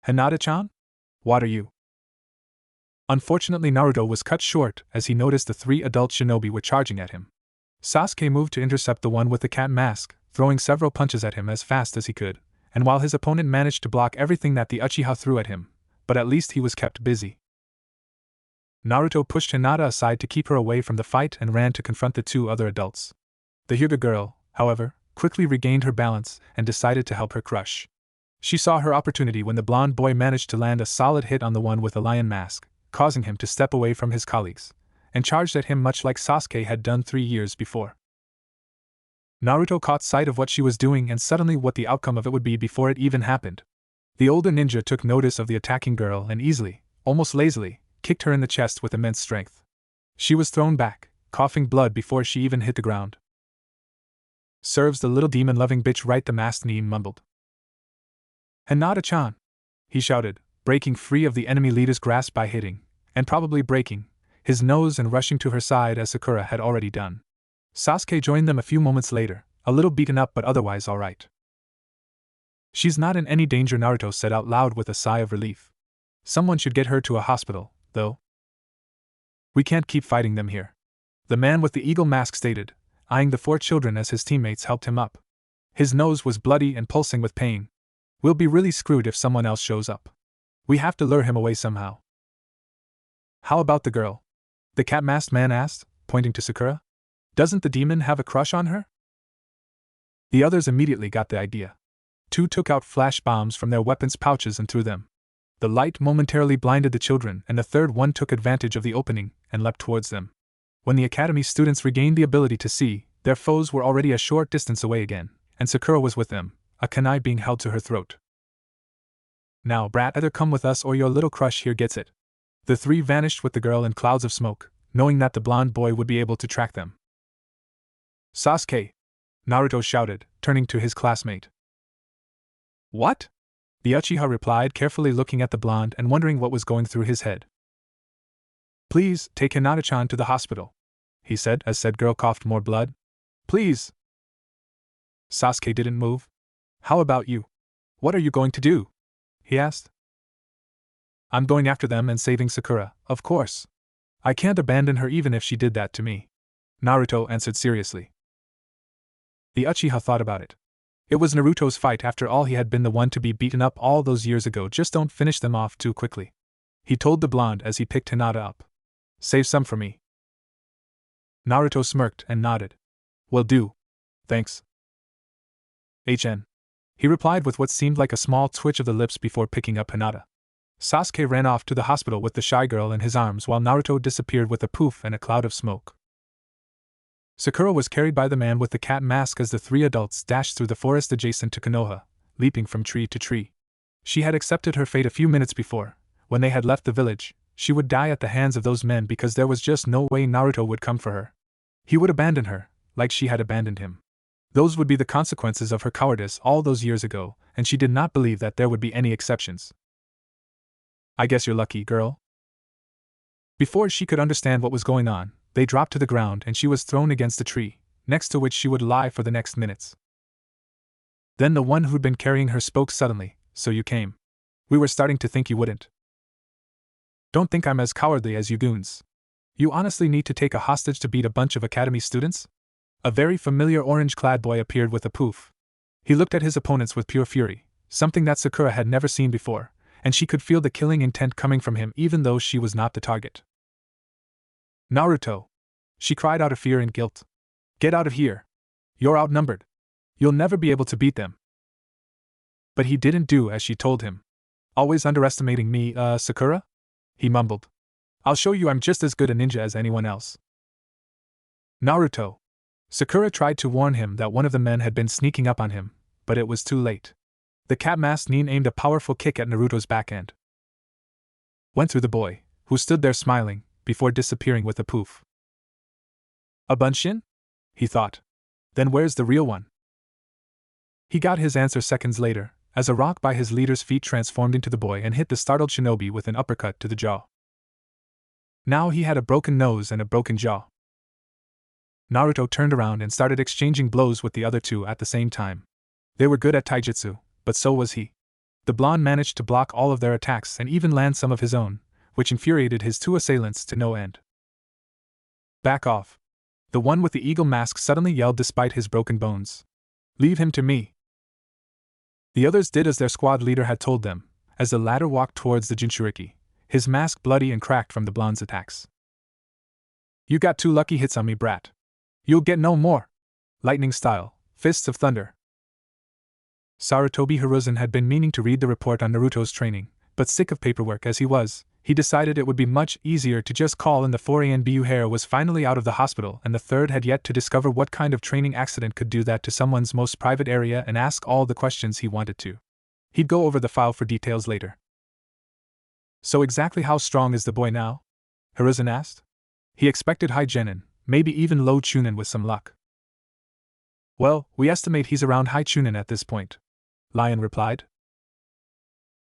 Hinata-chan? What are you? Unfortunately, Naruto was cut short as he noticed the three adult shinobi were charging at him. Sasuke moved to intercept the one with the cat mask, throwing several punches at him as fast as he could, and while his opponent managed to block everything that the Uchiha threw at him, but at least he was kept busy. Naruto pushed Hinata aside to keep her away from the fight and ran to confront the two other adults. The Hyuga girl, however, quickly regained her balance and decided to help her crush. She saw her opportunity when the blonde boy managed to land a solid hit on the one with the lion mask, causing him to step away from his colleagues, and charged at him much like Sasuke had done 3 years before. Naruto caught sight of what she was doing and suddenly what the outcome of it would be before it even happened. The older ninja took notice of the attacking girl and easily, almost lazily, kicked her in the chest with immense strength. She was thrown back, coughing blood before she even hit the ground. Serves the little demon-loving bitch right, the masked Nin mumbled. Hinata-chan! He shouted, breaking free of the enemy leader's grasp by hitting, and probably breaking, his nose and rushing to her side as Sakura had already done. Sasuke joined them a few moments later, a little beaten up but otherwise alright. She's not in any danger, Naruto said out loud with a sigh of relief. Someone should get her to a hospital, though. We can't keep fighting them here. The man with the eagle mask stated, eyeing the 4 children as his teammates helped him up. His nose was bloody and pulsing with pain. We'll be really screwed if someone else shows up. We have to lure him away somehow. How about the girl? The cat-masked man asked, pointing to Sakura. Doesn't the demon have a crush on her? The others immediately got the idea. 2 took out flash bombs from their weapons pouches and threw them. The light momentarily blinded the children, and the third one took advantage of the opening and leapt towards them. When the academy students regained the ability to see, their foes were already a short distance away again, and Sakura was with them, a kunai being held to her throat. Now, brat, either come with us or your little crush here gets it. The 3 vanished with the girl in clouds of smoke, knowing that the blonde boy would be able to track them. Sasuke! Naruto shouted, turning to his classmate. What? The Uchiha replied, carefully looking at the blonde and wondering what was going through his head. Please, take Hinata-chan to the hospital, he said as said girl coughed more blood. Please! Sasuke didn't move. How about you? What are you going to do? He asked. I'm going after them and saving Sakura, of course. I can't abandon her even if she did that to me, Naruto answered seriously. The Uchiha thought about it. It was Naruto's fight after all, he had been the one to be beaten up all those years ago, just don't finish them off too quickly. He told the blonde as he picked Hinata up. Save some for me. Naruto smirked and nodded. Will do. Thanks. HN. He replied with what seemed like a small twitch of the lips before picking up Hinata. Sasuke ran off to the hospital with the shy girl in his arms while Naruto disappeared with a poof and a cloud of smoke. Sakura was carried by the man with the cat mask as the 3 adults dashed through the forest adjacent to Konoha, leaping from tree to tree. She had accepted her fate a few minutes before. When they had left the village, she would die at the hands of those men because there was just no way Naruto would come for her. He would abandon her, like she had abandoned him. Those would be the consequences of her cowardice all those years ago, and she did not believe that there would be any exceptions. I guess you're lucky, girl. Before she could understand what was going on, they dropped to the ground and she was thrown against a tree, next to which she would lie for the next minutes. Then the one who'd been carrying her spoke suddenly, so you came. We were starting to think you wouldn't. Don't think I'm as cowardly as you goons. You honestly need to take a hostage to beat a bunch of academy students? A very familiar orange-clad boy appeared with a poof. He looked at his opponents with pure fury, something that Sakura had never seen before, and she could feel the killing intent coming from him even though she was not the target. Naruto! She cried out of fear and guilt. Get out of here! You're outnumbered! You'll never be able to beat them. But he didn't do as she told him. Always underestimating me, Sakura? He mumbled. I'll show you I'm just as good a ninja as anyone else. Naruto. Sakura tried to warn him that one of the men had been sneaking up on him, but it was too late. The cat-masked nin aimed a powerful kick at Naruto's back end. Went through the boy, who stood there smiling, before disappearing with a poof. A bunshin? He thought. Then where's the real one? He got his answer seconds later, as a rock by his leader's feet transformed into the boy and hit the startled shinobi with an uppercut to the jaw. Now he had a broken nose and a broken jaw. Naruto turned around and started exchanging blows with the other two at the same time. They were good at taijutsu, but so was he. The blonde managed to block all of their attacks and even land some of his own, which infuriated his two assailants to no end. Back off. The one with the eagle mask suddenly yelled despite his broken bones. Leave him to me. The others did as their squad leader had told them, as the latter walked towards the Jinchuriki, his mask bloody and cracked from the blonde's attacks. You got 2 lucky hits on me, brat. You'll get no more. Lightning style, fists of thunder. Sarutobi Hiruzen had been meaning to read the report on Naruto's training, but sick of paperwork as he was, he decided it would be much easier to just call in the 4ANBU hair was finally out of the hospital and the third had yet to discover what kind of training accident could do that to someone's most private area and ask all the questions he wanted to. He'd go over the file for details later. So exactly how strong is the boy now? Hiruzen asked. He expected high genin, maybe even low chunin with some luck. Well, we estimate he's around high chunin at this point, Lion replied.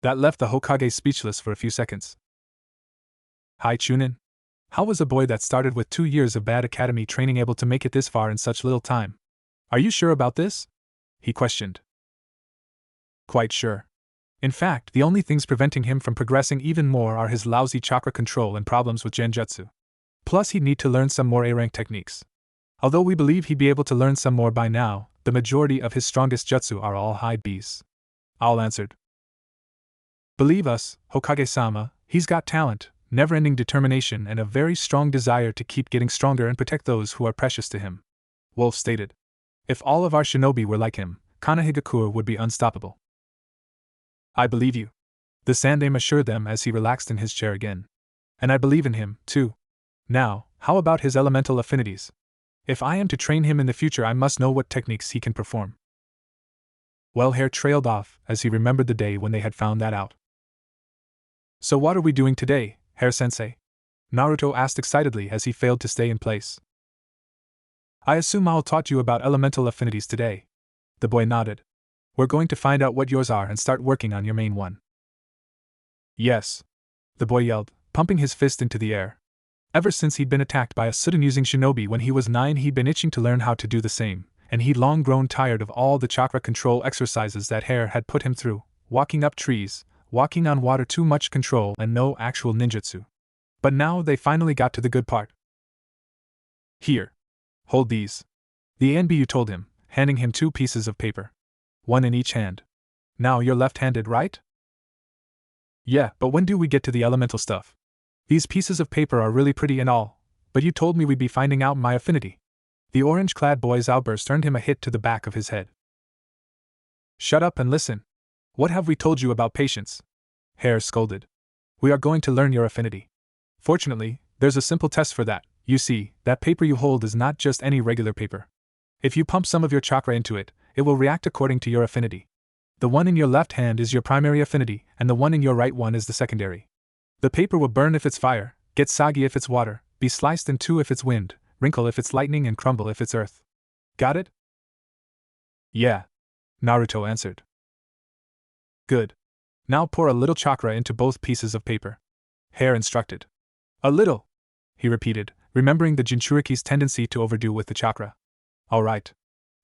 That left the Hokage speechless for a few seconds. High chunin? How was a boy that started with 2 years of bad academy training able to make it this far in such little time? Are you sure about this? He questioned. Quite sure. In fact, the only things preventing him from progressing even more are his lousy chakra control and problems with genjutsu. Plus he'd need to learn some more A-rank techniques. Although we believe he'd be able to learn some more by now, the majority of his strongest jutsu are all high Bs. Owl answered. Believe us, Hokage-sama, he's got talent, never-ending determination and a very strong desire to keep getting stronger and protect those who are precious to him. Wolf stated. If all of our shinobi were like him, Konohagakure would be unstoppable. I believe you. The Sandaime assured them as he relaxed in his chair again. And I believe in him, too. Now, how about his elemental affinities? If I am to train him in the future I must know what techniques he can perform. Well, Hair trailed off as he remembered the day when they had found that out. So what are we doing today, Hair-sensei? Naruto asked excitedly as he failed to stay in place. I assume I'll taught you about elemental affinities today. The boy nodded. We're going to find out what yours are and start working on your main one. Yes. The boy yelled, pumping his fist into the air. Ever since he'd been attacked by a Sudden-using shinobi when he was 9 he'd been itching to learn how to do the same, and he'd long grown tired of all the chakra control exercises that Hair had put him through, walking up trees, walking on water, too much control and no actual ninjutsu. But now they finally got to the good part. Here. Hold these. The NBU told him, handing him 2 pieces of paper. 1 in each hand. Now you're left-handed, right? Yeah, but when do we get to the elemental stuff? These pieces of paper are really pretty and all, but you told me we'd be finding out my affinity. The orange-clad boy's outburst earned him a hit to the back of his head. Shut up and listen. What have we told you about patience? Hair scolded. We are going to learn your affinity. Fortunately, there's a simple test for that. You see, that paper you hold is not just any regular paper. If you pump some of your chakra into it, it will react according to your affinity. The one in your left hand is your primary affinity, and the one in your right one is the secondary. The paper will burn if it's fire, get soggy if it's water, be sliced in 2 if it's wind, wrinkle if it's lightning, and crumble if it's earth. Got it? Yeah, Naruto answered. Good. Now pour a little chakra into both pieces of paper. Hair instructed. A little, he repeated, remembering the Jinchuriki's tendency to overdo with the chakra. All right.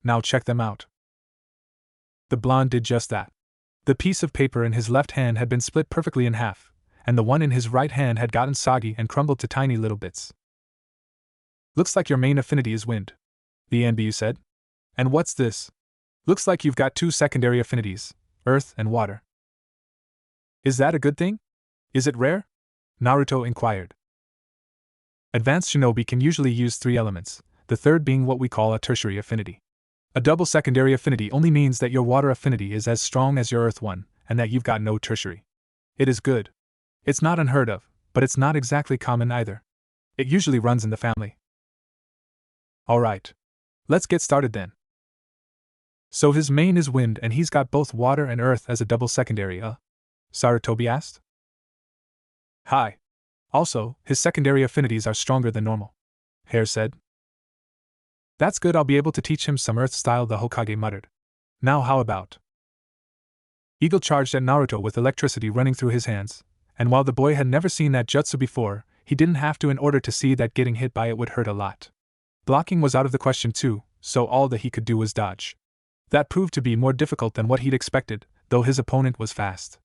Now check them out. The blonde did just that. The piece of paper in his left hand had been split perfectly in half, and the one in his right hand had gotten soggy and crumbled to tiny little bits. Looks like your main affinity is wind, the NBU said. And what's this? Looks like you've got 2 secondary affinities, earth and water. Is that a good thing? Is it rare? Naruto inquired. Advanced shinobi can usually use 3 elements, the third being what we call a tertiary affinity. A double secondary affinity only means that your water affinity is as strong as your earth one, and that you've got no tertiary. It is good. It's not unheard of, but it's not exactly common either. It usually runs in the family. Alright. Let's get started then. So his main is wind and he's got both water and earth as a double secondary, Sarutobi asked. Hi. Also, his secondary affinities are stronger than normal, Hare said. That's good, I'll be able to teach him some earth style, the Hokage muttered. Now how about? Eagle charged at Naruto with electricity running through his hands, and while the boy had never seen that jutsu before, he didn't have to in order to see that getting hit by it would hurt a lot. Blocking was out of the question too, so all that he could do was dodge. That proved to be more difficult than what he'd expected, though his opponent was fast.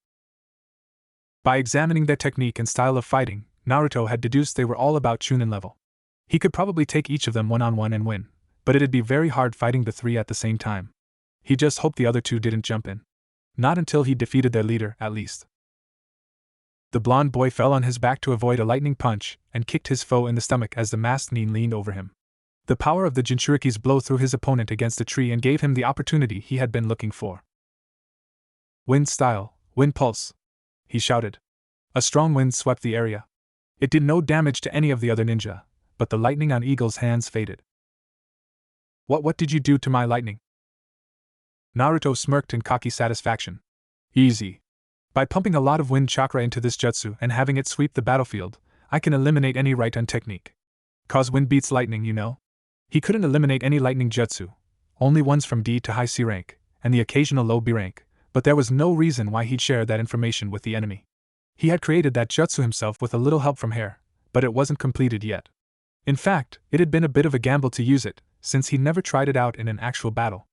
By examining their technique and style of fighting, Naruto had deduced they were all about Chunin level. He could probably take each of them one-on-one and win, but it'd be very hard fighting the three at the same time. He just hoped the other two didn't jump in. Not until he defeated their leader, at least. The blonde boy fell on his back to avoid a lightning punch and kicked his foe in the stomach as the masked nin leaned over him. The power of the Jinchuriki's blow threw his opponent against a tree and gave him the opportunity he had been looking for. Wind style, wind pulse, he shouted. A strong wind swept the area. It did no damage to any of the other ninja, but the lightning on Eagle's hands faded. What did you do to my lightning? Naruto smirked in cocky satisfaction. Easy. By pumping a lot of wind chakra into this jutsu and having it sweep the battlefield, I can eliminate any right-hand technique. 'Cause wind beats lightning, you know? He couldn't eliminate any lightning jutsu, only ones from D to high C rank, and the occasional low B rank, but there was no reason why he'd share that information with the enemy. He had created that jutsu himself with a little help from Hare, but it wasn't completed yet. In fact, it had been a bit of a gamble to use it, since he'd never tried it out in an actual battle.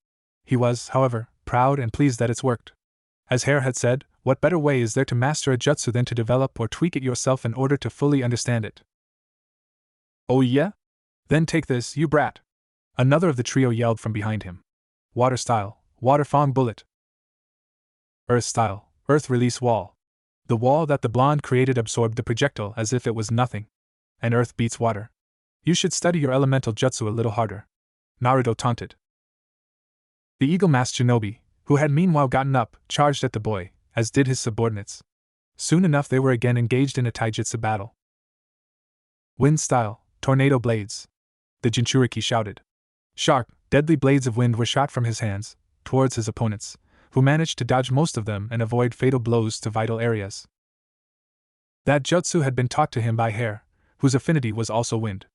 He was, however, proud and pleased that it's worked. As Hare had said, what better way is there to master a jutsu than to develop or tweak it yourself in order to fully understand it? Oh yeah? Then take this, you brat! Another of the trio yelled from behind him. Water style, water fong bullet. Earth style, earth release wall. The wall that the blonde created absorbed the projectile as if it was nothing. And earth beats water. You should study your elemental jutsu a little harder, Naruto taunted. The eagle-masked shinobi, who had meanwhile gotten up, charged at the boy, as did his subordinates. Soon enough they were again engaged in a taijutsu battle. Wind style, tornado blades. The Jinchuriki shouted. Sharp, deadly blades of wind were shot from his hands, towards his opponents, who managed to dodge most of them and avoid fatal blows to vital areas. That jutsu had been taught to him by Hare, whose affinity was also wind.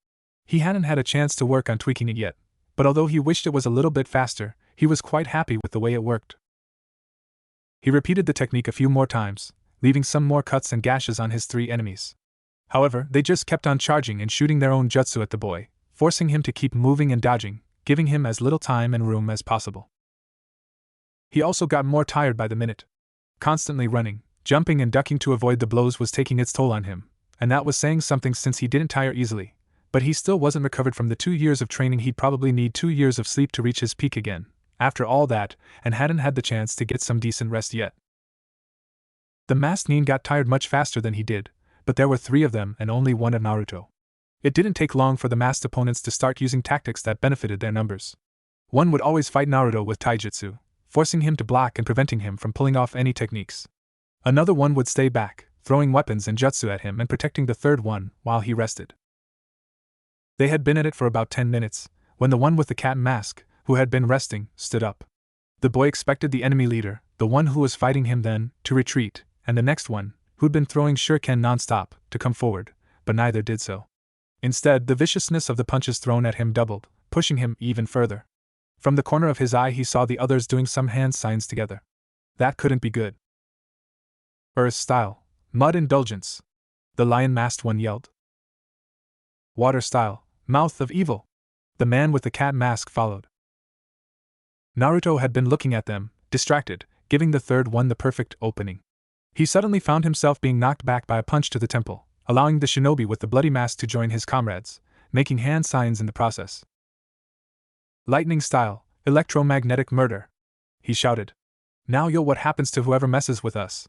He hadn't had a chance to work on tweaking it yet, but although he wished it was a little bit faster, he was quite happy with the way it worked. He repeated the technique a few more times, leaving some more cuts and gashes on his three enemies. However, they just kept on charging and shooting their own jutsu at the boy, forcing him to keep moving and dodging, giving him as little time and room as possible. He also got more tired by the minute. Constantly running, jumping and ducking to avoid the blows was taking its toll on him, and that was saying something since he didn't tire easily, but he still wasn't recovered from the 2 years of training. He'd probably need 2 years of sleep to reach his peak again, after all that, and hadn't had the chance to get some decent rest yet. The masked nin got tired much faster than he did, but there were 3 of them and only one of Naruto. It didn't take long for the masked opponents to start using tactics that benefited their numbers. One would always fight Naruto with taijutsu, forcing him to block and preventing him from pulling off any techniques. Another one would stay back, throwing weapons and jutsu at him and protecting the third one while he rested. They had been at it for about 10 minutes, when the one with the cat mask, who had been resting, stood up. The boy expected the enemy leader, the one who was fighting him then, to retreat, and the next one, who'd been throwing shuriken non-stop, to come forward, but neither did so. Instead, the viciousness of the punches thrown at him doubled, pushing him even further. From the corner of his eye he saw the others doing some hand signs together. That couldn't be good. Earth style, mud indulgence, the lion-masked one yelled. Water style, mouth of evil, the man with the cat mask followed. Naruto had been looking at them, distracted, giving the third one the perfect opening. He suddenly found himself being knocked back by a punch to the temple, allowing the shinobi with the bloody mask to join his comrades, making hand signs in the process. Lightning style, electromagnetic murder, he shouted. Now you'll what happens to whoever messes with us.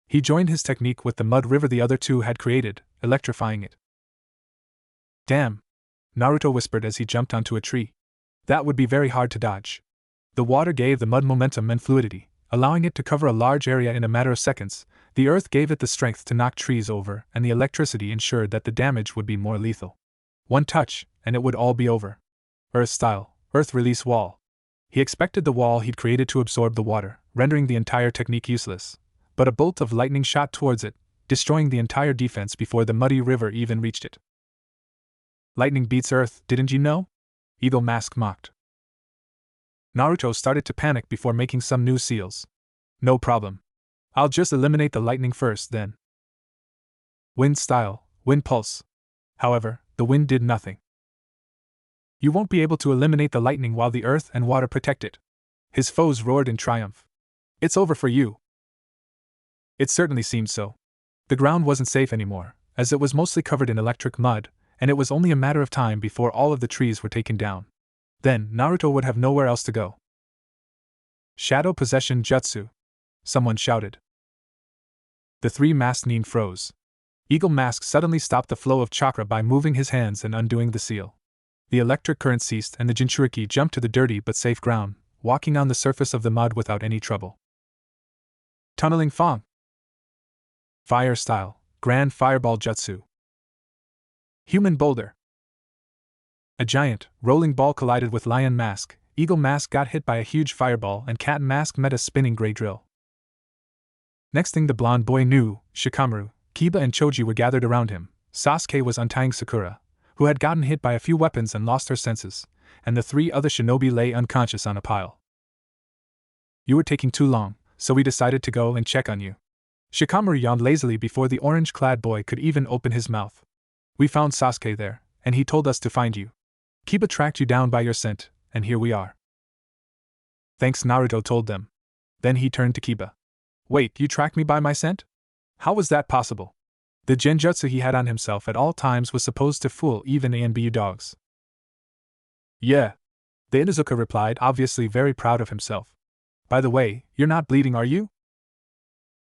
He joined his technique with the mud river the other two had created, electrifying it. Damn, Naruto whispered as he jumped onto a tree. That would be very hard to dodge. The water gave the mud momentum and fluidity, allowing it to cover a large area in a matter of seconds. The earth gave it the strength to knock trees over, and the electricity ensured that the damage would be more lethal. One touch, and it would all be over. Earth-style, earth-release wall. He expected the wall he'd created to absorb the water, rendering the entire technique useless. But a bolt of lightning shot towards it, destroying the entire defense before the muddy river even reached it. Lightning beats earth, didn't you know? Eagle Mask mocked. Naruto started to panic before making some new seals. No problem. I'll just eliminate the lightning first, then. Wind style, wind pulse. However, the wind did nothing. You won't be able to eliminate the lightning while the earth and water protect it. His foes roared in triumph. It's over for you. It certainly seemed so. The ground wasn't safe anymore, as it was mostly covered in electric mud, and it was only a matter of time before all of the trees were taken down. Then, Naruto would have nowhere else to go. Shadow Possession Jutsu. Someone shouted. The three masked nin froze. Eagle Mask suddenly stopped the flow of chakra by moving his hands and undoing the seal. The electric current ceased and the Jinchuriki jumped to the dirty but safe ground, walking on the surface of the mud without any trouble. Tunneling Fang. Fire Style, Grand Fireball Jutsu. Human Boulder. A giant, rolling ball collided with Lion Mask. Eagle Mask got hit by a huge fireball and Cat Mask met a spinning gray drill. Next thing the blonde boy knew, Shikamaru, Kiba and Choji were gathered around him. Sasuke was untying Sakura, who had gotten hit by a few weapons and lost her senses, and the three other shinobi lay unconscious on a pile. You were taking too long, so we decided to go and check on you. Shikamaru yawned lazily before the orange-clad boy could even open his mouth. We found Sasuke there, and he told us to find you. Kiba tracked you down by your scent, and here we are. Thanks, Naruto told them. Then he turned to Kiba. Wait, you tracked me by my scent? How was that possible? The genjutsu he had on himself at all times was supposed to fool even ANBU dogs. Yeah. The Inuzuka replied, obviously very proud of himself. By the way, you're not bleeding, are you?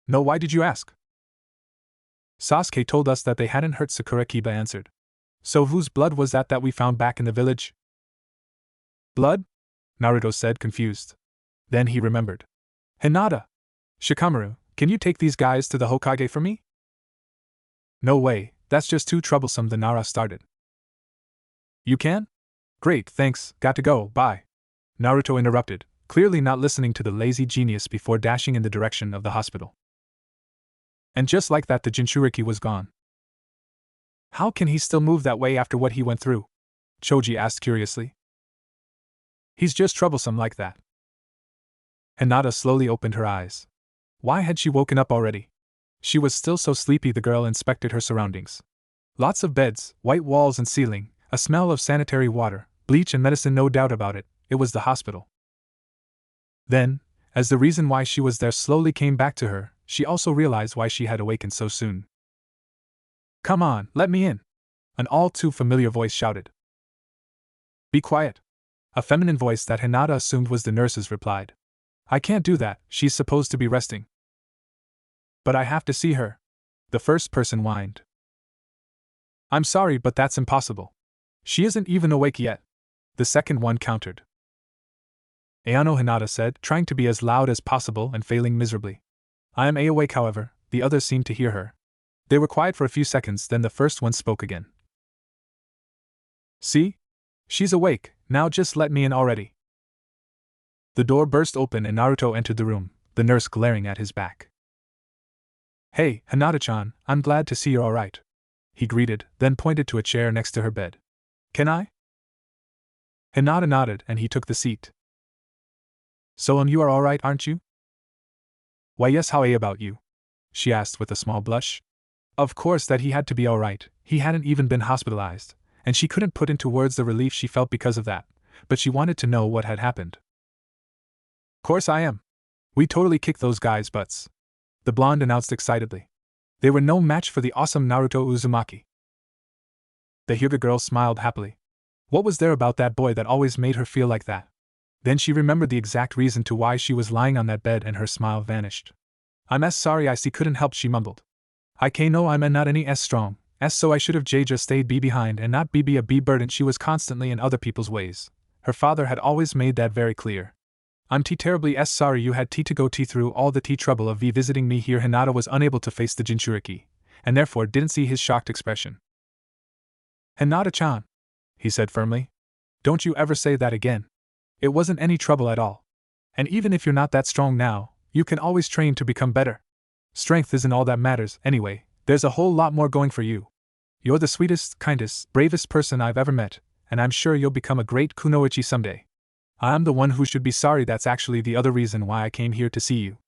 No, why did you ask? Sasuke told us that they hadn't hurt Sakura, Kiba answered. So whose blood was that we found back in the village? Blood? Naruto said, confused. Then he remembered. Hinata! Shikamaru, can you take these guys to the Hokage for me? No way, that's just too troublesome, the Nara started. You can? Great, thanks, got to go, bye. Naruto interrupted, clearly not listening to the lazy genius before dashing in the direction of the hospital. And just like that, the Jinchuriki was gone. How can he still move that way after what he went through? Choji asked curiously. He's just troublesome like that. Hinata slowly opened her eyes. Why had she woken up already? She was still so sleepy. The girl inspected her surroundings. Lots of beds, white walls and ceiling, a smell of sanitary water, bleach and medicine, no doubt about it, it was the hospital. Then, as the reason why she was there slowly came back to her, she also realized why she had awakened so soon. Come on, let me in! An all too familiar voice shouted. Be quiet! A feminine voice that Hinata assumed was the nurse's replied. I can't do that, she's supposed to be resting. But I have to see her. The first person whined. I'm sorry, but that's impossible. She isn't even awake yet. The second one countered. Ayano, Hinata said, trying to be as loud as possible and failing miserably. I am awake, however, the others seemed to hear her. They were quiet for a few seconds, then the first one spoke again. See? She's awake, now just let me in already. The door burst open and Naruto entered the room, the nurse glaring at his back. Hey, Hinata-chan, I'm glad to see you're alright. He greeted, then pointed to a chair next to her bed. Can I? Hinata nodded and he took the seat. So you are alright, aren't you? Why yes, how about you? She asked with a small blush. Of course that he had to be alright, he hadn't even been hospitalized, and she couldn't put into words the relief she felt because of that, but she wanted to know what had happened. Course I am. We totally kicked those guys' butts. The blonde announced excitedly. They were no match for the awesome Naruto Uzumaki. The Hyuga girl smiled happily. What was there about that boy that always made her feel like that? Then she remembered the exact reason to why she was lying on that bed and her smile vanished. I'm sorry I see couldn't help, she mumbled. No, I'm not any strong, so I should have just stayed behind and not be a burden. She was constantly in other people's ways. Her father had always made that very clear. I'm terribly sorry you had to go through all the trouble of visiting me here. Hinata was unable to face the Jinchuriki, and therefore didn't see his shocked expression. Hinata-chan, he said firmly. Don't you ever say that again. It wasn't any trouble at all. And even if you're not that strong now, you can always train to become better. Strength isn't all that matters, anyway. There's a whole lot more going for you. You're the sweetest, kindest, bravest person I've ever met, and I'm sure you'll become a great kunoichi someday. I'm the one who should be sorry. That's actually the other reason why I came here to see you.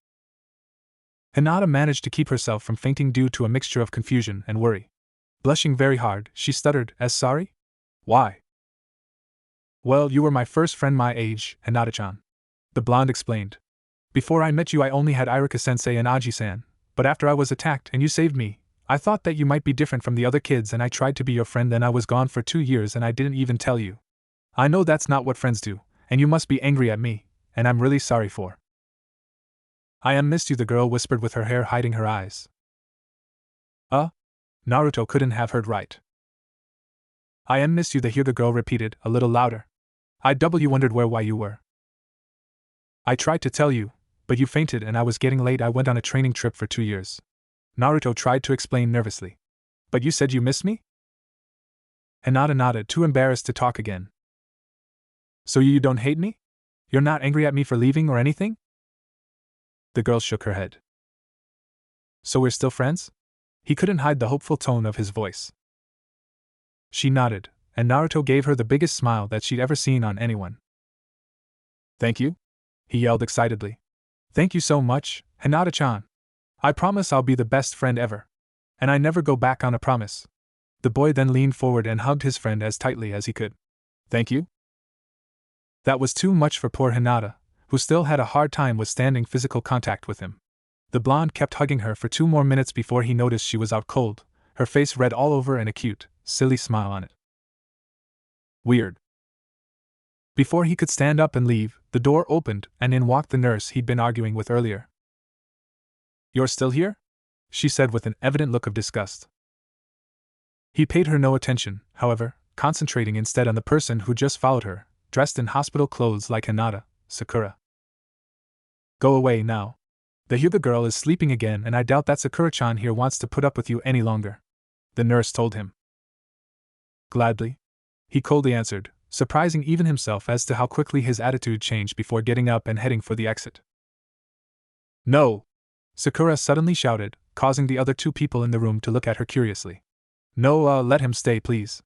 Hinata managed to keep herself from fainting due to a mixture of confusion and worry. Blushing very hard, she stuttered, as sorry? Why? Well, you were my first friend my age, Hinata-chan. The blonde explained. Before I met you I only had Iruka-sensei and Aji-san, but after I was attacked and you saved me, I thought that you might be different from the other kids and I tried to be your friend. Then I was gone for 2 years and I didn't even tell you. I know that's not what friends do, and you must be angry at me, and I'm really sorry for. I missed you, the girl whispered with her hair hiding her eyes. Naruto couldn't have heard right. I missed you, the girl repeated, a little louder. I wondered why you were. I tried to tell you, but you fainted and I was getting late. I went on a training trip for 2 years. Naruto tried to explain nervously. But you said you missed me? Hinata nodded, too embarrassed to talk again. So you don't hate me? You're not angry at me for leaving or anything? The girl shook her head. So we're still friends? He couldn't hide the hopeful tone of his voice. She nodded, and Naruto gave her the biggest smile that she'd ever seen on anyone. Thank you? He yelled excitedly. Thank you so much, Hinata-chan. I promise I'll be the best friend ever. And I never go back on a promise. The boy then leaned forward and hugged his friend as tightly as he could. Thank you? That was too much for poor Hinata, who still had a hard time withstanding physical contact with him. The blonde kept hugging her for 2 more minutes before he noticed she was out cold, her face red all over and a cute, silly smile on it. Weird. Before he could stand up and leave, the door opened and in walked the nurse he'd been arguing with earlier. You're still here? She said with an evident look of disgust. He paid her no attention, however, concentrating instead on the person who just followed her, dressed in hospital clothes like Hinata, Sakura. Go away now. The Hyuga girl is sleeping again and I doubt that Sakura-chan here wants to put up with you any longer, the nurse told him. Gladly, he coldly answered, surprising even himself as to how quickly his attitude changed before getting up and heading for the exit. No! Sakura suddenly shouted, causing the other 2 people in the room to look at her curiously. No, let him stay, please.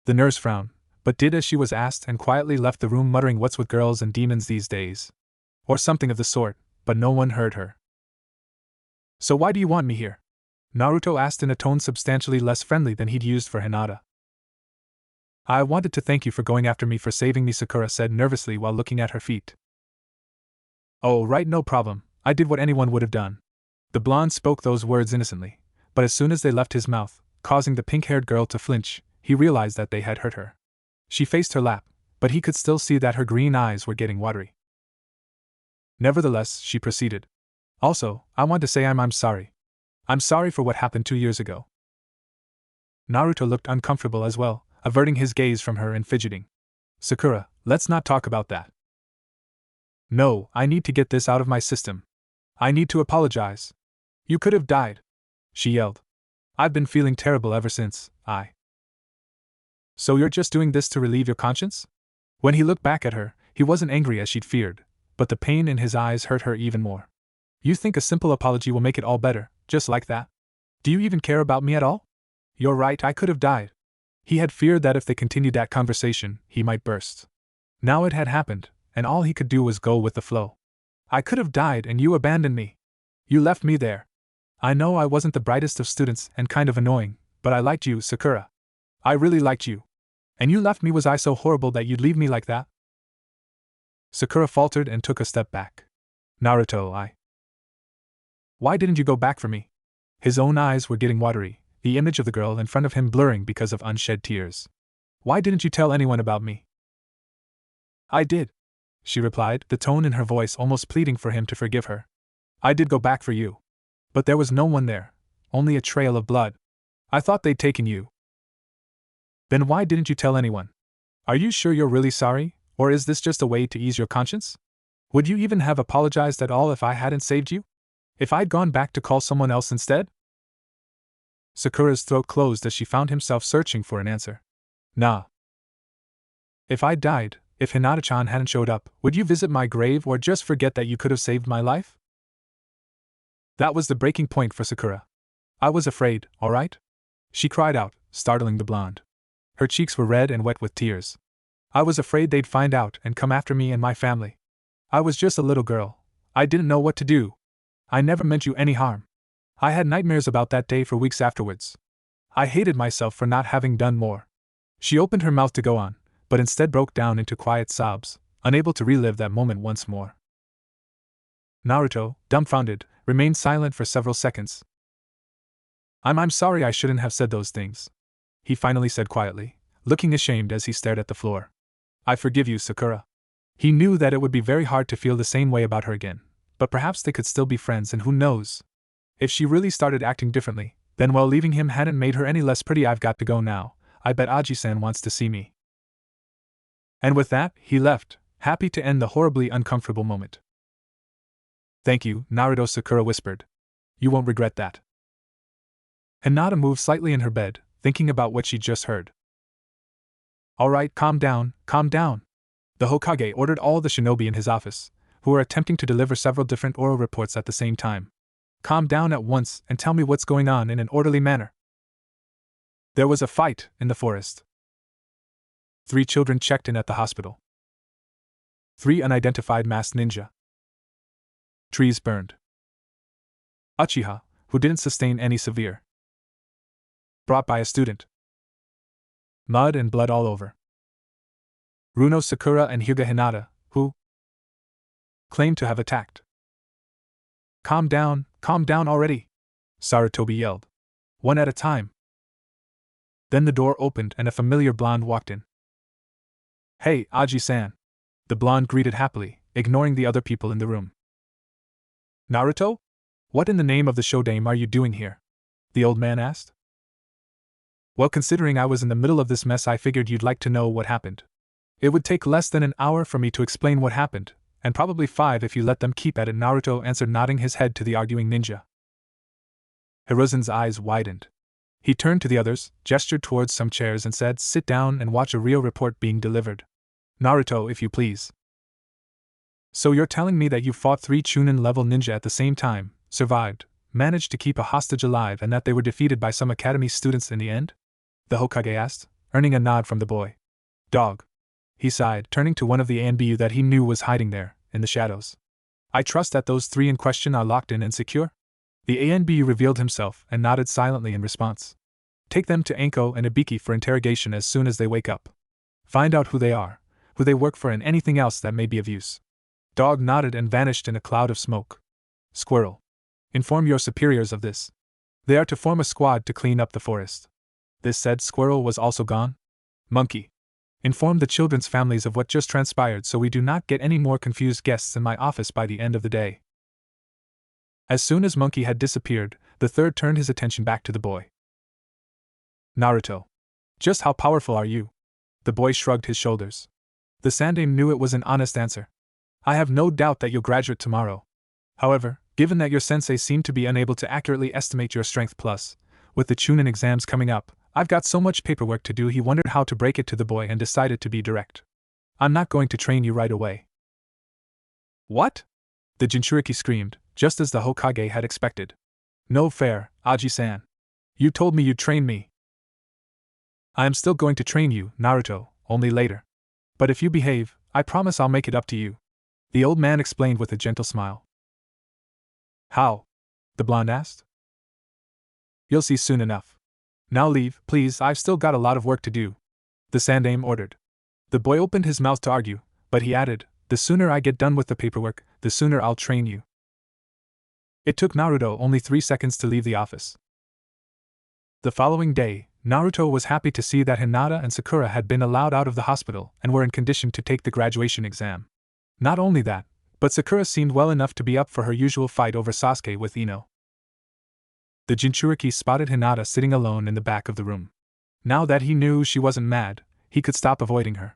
The nurse frowned, but did as she was asked and quietly left the room muttering what's with girls and demons these days. Or something of the sort, but no one heard her. So why do you want me here? Naruto asked in a tone substantially less friendly than he'd used for Hinata. I wanted to thank you for going after me, for saving me, Sakura said nervously while looking at her feet. Oh, right, no problem, I did what anyone would have done. The blonde spoke those words innocently, but as soon as they left his mouth, causing the pink-haired girl to flinch, he realized that they had hurt her. She faced her lap, but he could still see that her green eyes were getting watery. Nevertheless, she proceeded. Also, I want to say I'm sorry. I'm sorry for what happened 2 years ago. Naruto looked uncomfortable as well, averting his gaze from her and fidgeting. Sakura, let's not talk about that. No, I need to get this out of my system. I need to apologize. You could have died, she yelled. I've been feeling terrible ever since. So you're just doing this to relieve your conscience? When he looked back at her, he wasn't angry as she'd feared, but the pain in his eyes hurt her even more. You think a simple apology will make it all better, just like that? Do you even care about me at all? You're right, I could have died. He had feared that if they continued that conversation, he might burst. Now it had happened, and all he could do was go with the flow. I could have died and you abandoned me. You left me there. I know I wasn't the brightest of students and kind of annoying, but I liked you, Sakura. I really liked you. And you left me. Was I so horrible that you'd leave me like that? Sakura faltered and took a step back. Naruto, Why didn't you go back for me? His own eyes were getting watery, the image of the girl in front of him blurring because of unshed tears. Why didn't you tell anyone about me? I did, she replied, the tone in her voice almost pleading for him to forgive her. I did go back for you. But there was no one there, only a trail of blood. I thought they'd taken you. Then why didn't you tell anyone? Are you sure you're really sorry, Or is this just a way to ease your conscience? Would you even have apologized at all if I hadn't saved you? If I'd gone back to call someone else instead? Sakura's throat closed as she found himself searching for an answer. Nah. If I died, if Hinata-chan hadn't showed up, would you visit my grave or just forget that you could have saved my life? That was the breaking point for Sakura. I was afraid, alright? She cried out, startling the blonde. Her cheeks were red and wet with tears. I was afraid they'd find out and come after me and my family. I was just a little girl. I didn't know what to do. I never meant you any harm. I had nightmares about that day for weeks afterwards. I hated myself for not having done more. She opened her mouth to go on, but instead broke down into quiet sobs, unable to relive that moment once more. Naruto, dumbfounded, remained silent for several seconds. I'm sorry, I shouldn't have said those things," he finally said quietly, looking ashamed as he stared at the floor. "I forgive you, Sakura." He knew that it would be very hard to feel the same way about her again, but perhaps they could still be friends, and who knows? If she really started acting differently, then while leaving him hadn't made her any less pretty. "I've got to go now. I bet Aji-san wants to see me." And with that, he left, happy to end the horribly uncomfortable moment. "Thank you, Naruto," Sakura whispered. "You won't regret that." Hinata moved slightly in her bed, thinking about what she'd just heard. "Alright, calm down, calm down." The Hokage ordered all the shinobi in his office, who were attempting to deliver several different oral reports at the same time. "Calm down at once and tell me what's going on in an orderly manner." There was a fight in the forest. 3 children checked in at the hospital. 3 unidentified masked ninja. Trees burned. Uchiha, who didn't sustain any severe. Brought by a student. Mud and blood all over. Runo, Sakura, and Hyuga Hinata, who claimed to have attacked. Calm down already," Sarutobi yelled. "One at a time." Then the door opened and a familiar blonde walked in. "Hey, Aji-san," the blonde greeted happily, ignoring the other people in the room. "Naruto? What in the name of the Shodaime are you doing here?" the old man asked. "Well, considering I was in the middle of this mess, I figured you'd like to know what happened. It would take less than an hour for me to explain what happened, and probably 5 if you let them keep at it," Naruto answered, nodding his head to the arguing ninja. Hiruzen's eyes widened. He turned to the others, gestured towards some chairs and said, "Sit down and watch a real report being delivered. Naruto, if you please." "So you're telling me that you fought 3 Chunin-level ninja at the same time, survived, managed to keep a hostage alive, and that they were defeated by some academy students in the end?" the Hokage asked, earning a nod from the boy. "Dog," he sighed, turning to one of the ANBU that he knew was hiding there, in the shadows. "I trust that those 3 in question are locked in and secure?" The ANBU revealed himself and nodded silently in response. "Take them to Anko and Ibiki for interrogation as soon as they wake up. Find out who they are, who they work for, and anything else that may be of use." Dog nodded and vanished in a cloud of smoke. "Squirrel, inform your superiors of this. They are to form a squad to clean up the forest." This said, Squirrel was also gone. "Monkey, inform the children's families of what just transpired so we do not get any more confused guests in my office by the end of the day." As soon as Monkey had disappeared, the third turned his attention back to the boy. "Naruto, just how powerful are you?" The boy shrugged his shoulders. The Sandaime knew it was an honest answer. "I have no doubt that you'll graduate tomorrow. However, given that your sensei seemed to be unable to accurately estimate your strength, plus, with the Chunin exams coming up, I've got so much paperwork to do." He wondered how to break it to the boy and decided to be direct. "I'm not going to train you right away." "What?" the Jinchuriki screamed, just as the Hokage had expected. "No fair, Aji-san. You told me you'd train me." "I am still going to train you, Naruto, only later. But if you behave, I promise I'll make it up to you," the old man explained with a gentle smile. "How?" the blonde asked. "You'll see soon enough. Now leave, please, I've still got a lot of work to do," the Sandaime ordered. The boy opened his mouth to argue, but he added, "The sooner I get done with the paperwork, the sooner I'll train you." It took Naruto only 3 seconds to leave the office. The following day, Naruto was happy to see that Hinata and Sakura had been allowed out of the hospital and were in condition to take the graduation exam. Not only that, but Sakura seemed well enough to be up for her usual fight over Sasuke with Ino. The Jinchuriki spotted Hinata sitting alone in the back of the room. Now that he knew she wasn't mad, he could stop avoiding her.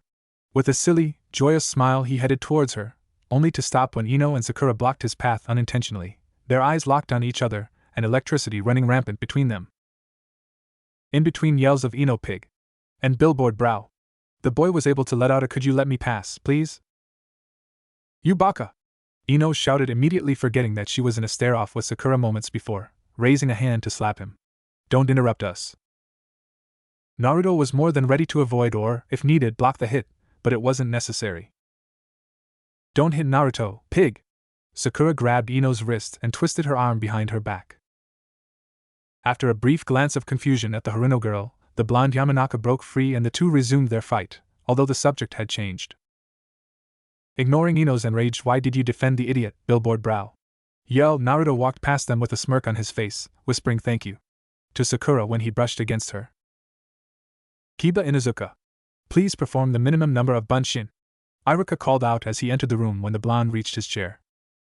With a silly, joyous smile he headed towards her, only to stop when Ino and Sakura blocked his path unintentionally, their eyes locked on each other, and electricity running rampant between them. In between yells of Ino pig and billboard brow, the boy was able to let out a "Could you let me pass, please?" "You baka!" Ino shouted, immediately forgetting that she was in a stare-off with Sakura moments before, raising a hand to slap him. "Don't interrupt us." Naruto was more than ready to avoid or, if needed, block the hit, but it wasn't necessary. "Don't hit Naruto, pig!" Sakura grabbed Ino's wrist and twisted her arm behind her back. After a brief glance of confusion at the Haruno girl, the blonde Yamanaka broke free and the two resumed their fight, although the subject had changed. Ignoring Ino's enraged "Why did you defend the idiot, billboard brow?" yell, Naruto walked past them with a smirk on his face, whispering "thank you" to Sakura when he brushed against her. "Kiba Inuzuka, please perform the minimum number of bunshin," Iruka called out as he entered the room when the blonde reached his chair.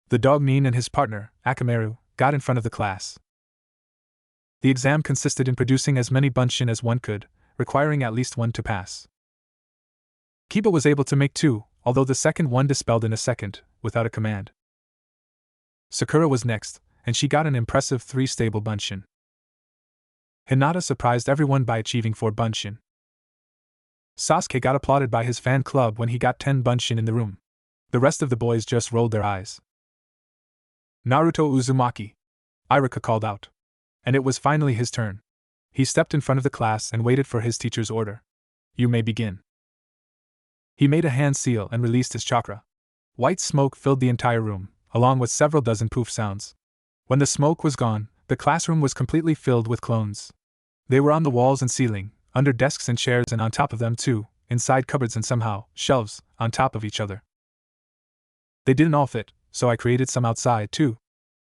The dog Nin and his partner, Akamaru, got in front of the class. The exam consisted in producing as many bunshin as one could, requiring at least one to pass. Kiba was able to make 2, although the second one dispelled in a second, without a command. Sakura was next, and she got an impressive 3 stable bunshin. Hinata surprised everyone by achieving 4 bunshin. Sasuke got applauded by his fan club when he got 10 bunshin in the room. The rest of the boys just rolled their eyes. "Naruto Uzumaki," Iruka called out. And it was finally his turn. He stepped in front of the class and waited for his teacher's order. "You may begin." He made a hand seal and released his chakra. White smoke filled the entire room, along with several dozen poof sounds. When the smoke was gone, the classroom was completely filled with clones. They were on the walls and ceiling, under desks and chairs, and on top of them too, inside cupboards and somehow, shelves, on top of each other. "They didn't all fit, so I created some outside too,"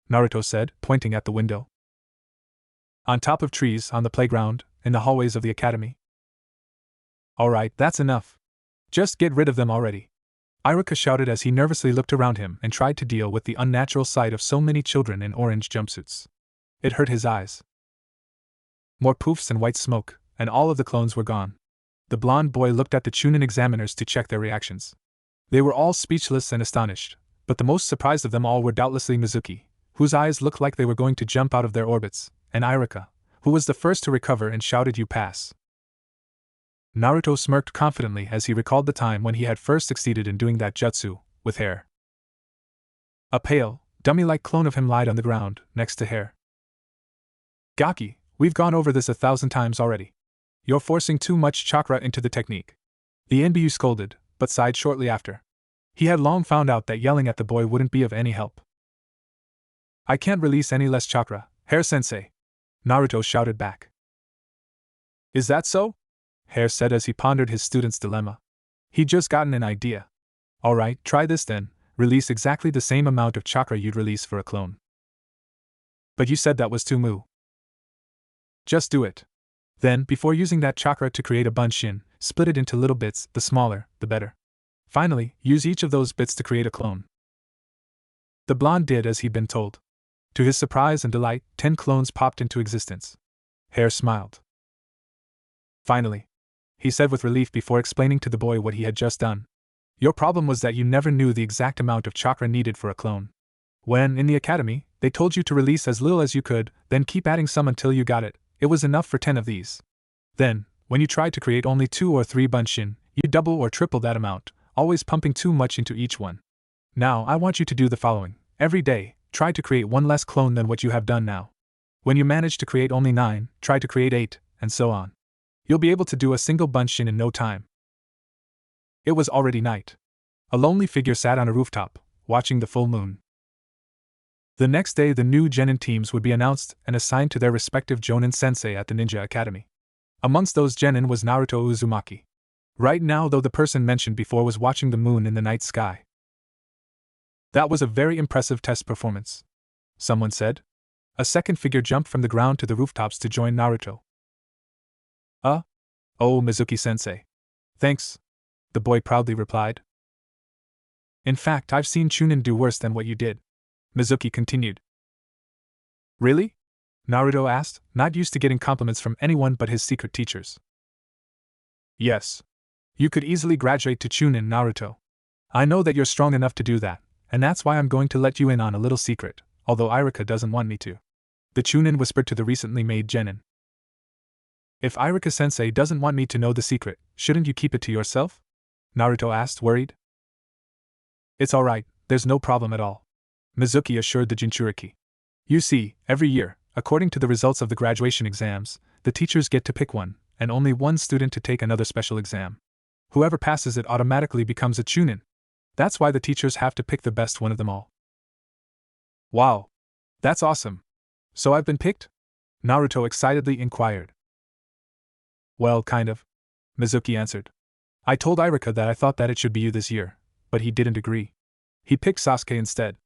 Naruto said, pointing at the window. "On top of trees, on the playground, in the hallways of the academy." "Alright, that's enough. Just get rid of them already," Iruka shouted as he nervously looked around him and tried to deal with the unnatural sight of so many children in orange jumpsuits. It hurt his eyes. More poofs and white smoke, and all of the clones were gone. The blonde boy looked at the Chunin examiners to check their reactions. They were all speechless and astonished, but the most surprised of them all were doubtlessly Mizuki, whose eyes looked like they were going to jump out of their orbits, and Iruka, who was the first to recover and shouted, "You pass." Naruto smirked confidently as he recalled the time when he had first succeeded in doing that jutsu, with hair. A pale, dummy-like clone of him lied on the ground, next to hair. "Gaki, we've gone over this 1,000 times already. You're forcing too much chakra into the technique." The NBU scolded, but sighed shortly after. He had long found out that yelling at the boy wouldn't be of any help. "I can't release any less chakra, Hair-sensei," Naruto shouted back. "Is that so?" Hair said as he pondered his student's dilemma. He'd just gotten an idea. "Alright, try this then, release exactly the same amount of chakra you'd release for a clone." "But you said that was too moo." "Just do it. Then, before using that chakra to create a bunshin, split it into little bits, the smaller, the better. Finally, use each of those bits to create a clone." The blonde did as he'd been told. To his surprise and delight, 10 clones popped into existence. Hair smiled. "Finally," he said with relief before explaining to the boy what he had just done. "Your problem was that you never knew the exact amount of chakra needed for a clone. When, in the academy, they told you to release as little as you could, then keep adding some until you got it, it was enough for 10 of these. Then, when you tried to create only 2 or 3 bunshin, you double or triple that amount, always pumping too much into each one. Now I want you to do the following. Every day, try to create 1 less clone than what you have done now. When you manage to create only 9, try to create 8, and so on. You'll be able to do a single bunshin in no time." It was already night. A lonely figure sat on a rooftop, watching the full moon. The next day the new genin teams would be announced and assigned to their respective jonin sensei at the Ninja Academy. Amongst those genin was Naruto Uzumaki. Right now, though, the person mentioned before was watching the moon in the night sky. "That was a very impressive test performance," someone said. A second figure jumped from the ground to the rooftops to join Naruto. Oh, Mizuki-sensei. Thanks," the boy proudly replied. "In fact, I've seen Chunin do worse than what you did," Mizuki continued. "Really?" Naruto asked, not used to getting compliments from anyone but his secret teachers. "Yes. You could easily graduate to Chunin, Naruto. I know that you're strong enough to do that, and that's why I'm going to let you in on a little secret, although Irika doesn't want me to. The Chunin whispered to the recently made genin. If Irika-sensei doesn't want me to know the secret, shouldn't you keep it to yourself? Naruto asked, worried. It's alright, there's no problem at all, Mizuki assured the Jinchuriki. You see, every year, according to the results of the graduation exams, the teachers get to pick one, and only one student to take another special exam. Whoever passes it automatically becomes a Chunin. That's why the teachers have to pick the best one of them all. Wow! That's awesome! So I've been picked? Naruto excitedly inquired. Well, kind of, Mizuki answered. I told Irika that I thought that it should be you this year, but he didn't agree. He picked Sasuke instead.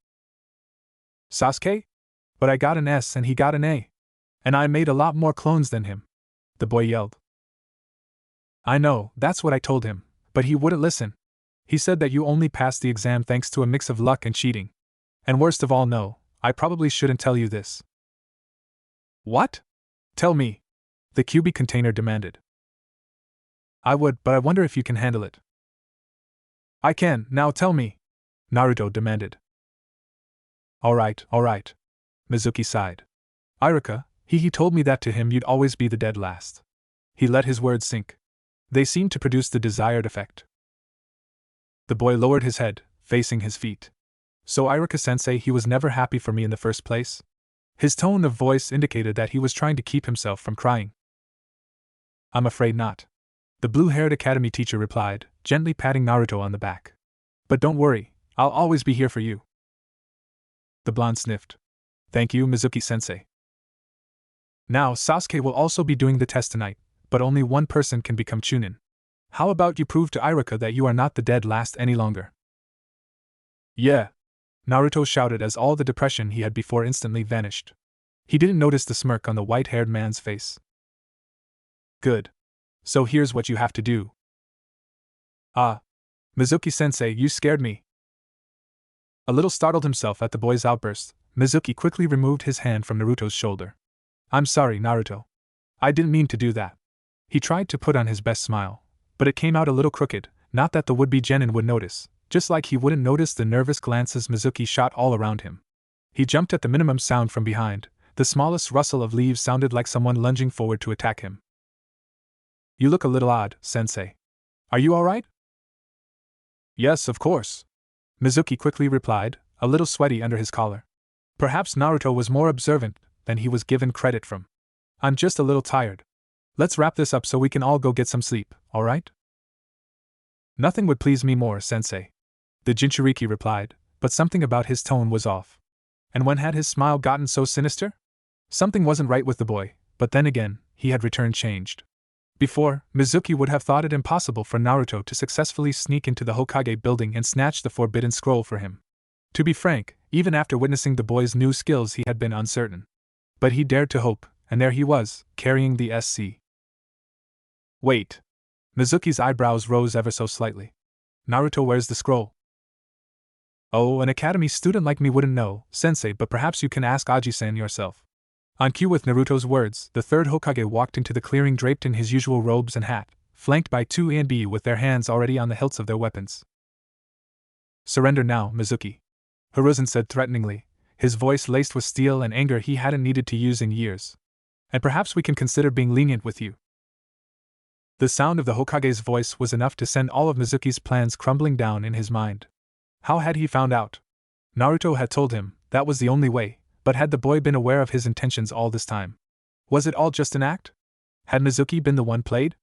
Sasuke? But I got an S and he got an A. And I made a lot more clones than him, the boy yelled. I know, that's what I told him, but he wouldn't listen. He said that you only passed the exam thanks to a mix of luck and cheating. And worst of all, no, I probably shouldn't tell you this. What? Tell me, the QB container demanded. I would, but I wonder if you can handle it. I can, now tell me, Naruto demanded. Alright, Mizuki sighed. Irika, he told me that to him you'd always be the dead last. He let his words sink. They seemed to produce the desired effect. The boy lowered his head, facing his feet. So Irika-sensei, he was never happy for me in the first place? His tone of voice indicated that he was trying to keep himself from crying. I'm afraid not, the blue-haired academy teacher replied, gently patting Naruto on the back. But don't worry, I'll always be here for you. The blonde sniffed. Thank you, Mizuki-sensei. Now, Sasuke will also be doing the test tonight, but only one person can become Chunin. How about you prove to Irika that you are not the dead last any longer? Yeah, Naruto shouted as all the depression he had before instantly vanished. He didn't notice the smirk on the white-haired man's face. Good. So here's what you have to do. Ah, Mizuki-sensei, you scared me. A little startled himself at the boy's outburst, Mizuki quickly removed his hand from Naruto's shoulder. I'm sorry, Naruto. I didn't mean to do that. He tried to put on his best smile, but it came out a little crooked, not that the would-be genin would notice, just like he wouldn't notice the nervous glances Mizuki shot all around him. He jumped at the minimum sound from behind. The smallest rustle of leaves sounded like someone lunging forward to attack him. You look a little odd, sensei. Are you alright? Yes, of course, Mizuki quickly replied, a little sweaty under his collar. Perhaps Naruto was more observant than he was given credit from. I'm just a little tired. Let's wrap this up so we can all go get some sleep, alright? Nothing would please me more, sensei, the Jinchuriki replied, but something about his tone was off. And when had his smile gotten so sinister? Something wasn't right with the boy, but then again, he had returned changed. Before, Mizuki would have thought it impossible for Naruto to successfully sneak into the Hokage building and snatch the forbidden scroll for him. To be frank, even after witnessing the boy's new skills he had been uncertain. But he dared to hope, and there he was, carrying the SC. Wait. Mizuki's eyebrows rose ever so slightly. Naruto, where's the scroll? Oh, an academy student like me wouldn't know, sensei, but perhaps you can ask Aji-san yourself. On cue with Naruto's words, the third Hokage walked into the clearing draped in his usual robes and hat, flanked by two A and B with their hands already on the hilts of their weapons. Surrender now, Mizuki, Hiruzen said threateningly, his voice laced with steel and anger he hadn't needed to use in years. And perhaps we can consider being lenient with you. The sound of the Hokage's voice was enough to send all of Mizuki's plans crumbling down in his mind. How had he found out? Naruto had told him that was the only way, but had the boy been aware of his intentions all this time? Was it all just an act? Had Mizuki been the one played?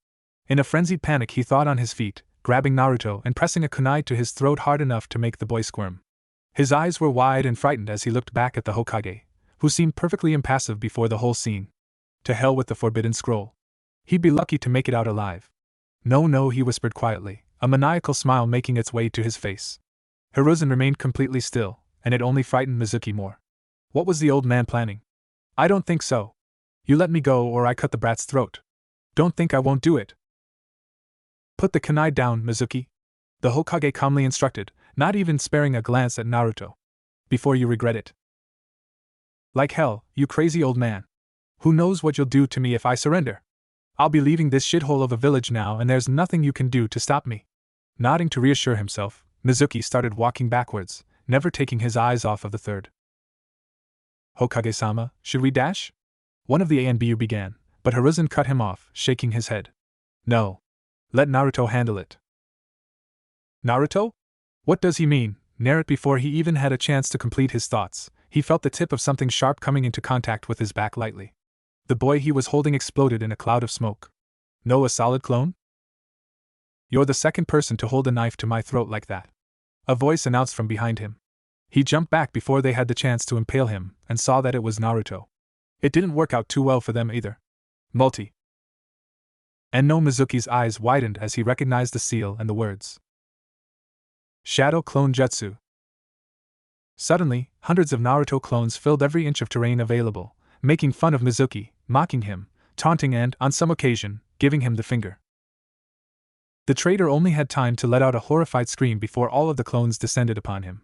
In a frenzied panic he thought on his feet, grabbing Naruto and pressing a kunai to his throat hard enough to make the boy squirm. His eyes were wide and frightened as he looked back at the Hokage, who seemed perfectly impassive before the whole scene. To hell with the forbidden scroll. He'd be lucky to make it out alive. No, he whispered quietly, a maniacal smile making its way to his face. Hiruzen remained completely still, and it only frightened Mizuki more. What was the old man planning? I don't think so. You let me go or I cut the brat's throat. Don't think I won't do it. Put the kunai down, Mizuki, the Hokage calmly instructed, not even sparing a glance at Naruto. Before you regret it. Like hell, you crazy old man. Who knows what you'll do to me if I surrender? I'll be leaving this shithole of a village now and there's nothing you can do to stop me. Nodding to reassure himself, Mizuki started walking backwards, never taking his eyes off of the third. Hokage-sama, should we dash? One of the ANBU began, but Hiruzen cut him off, shaking his head. No. Let Naruto handle it. Naruto? What does he mean? Narrate. Before he even had a chance to complete his thoughts, he felt the tip of something sharp coming into contact with his back lightly. The boy he was holding exploded in a cloud of smoke. No, a solid clone? You're the second person to hold a knife to my throat like that. A voice announced from behind him. He jumped back before they had the chance to impale him, and saw that it was Naruto. It didn't work out too well for them either. Multi. And no, Mizuki's eyes widened as he recognized the seal and the words. Shadow Clone Jutsu. Suddenly, hundreds of Naruto clones filled every inch of terrain available, making fun of Mizuki, mocking him, taunting and, on some occasion, giving him the finger. The traitor only had time to let out a horrified scream before all of the clones descended upon him.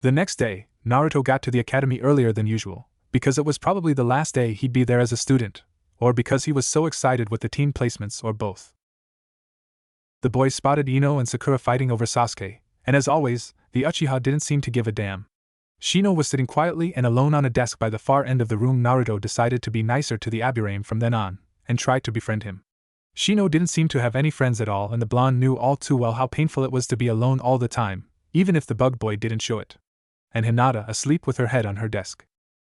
The next day, Naruto got to the academy earlier than usual, because it was probably the last day he'd be there as a student, or because he was so excited with the team placements, or both. The boy spotted Ino and Sakura fighting over Sasuke, and as always, the Uchiha didn't seem to give a damn. Shino was sitting quietly and alone on a desk by the far end of the room. Naruto decided to be nicer to the Aburame from then on, and tried to befriend him. Shino didn't seem to have any friends at all, and the blonde knew all too well how painful it was to be alone all the time, even if the bug boy didn't show it. And Hinata asleep with her head on her desk.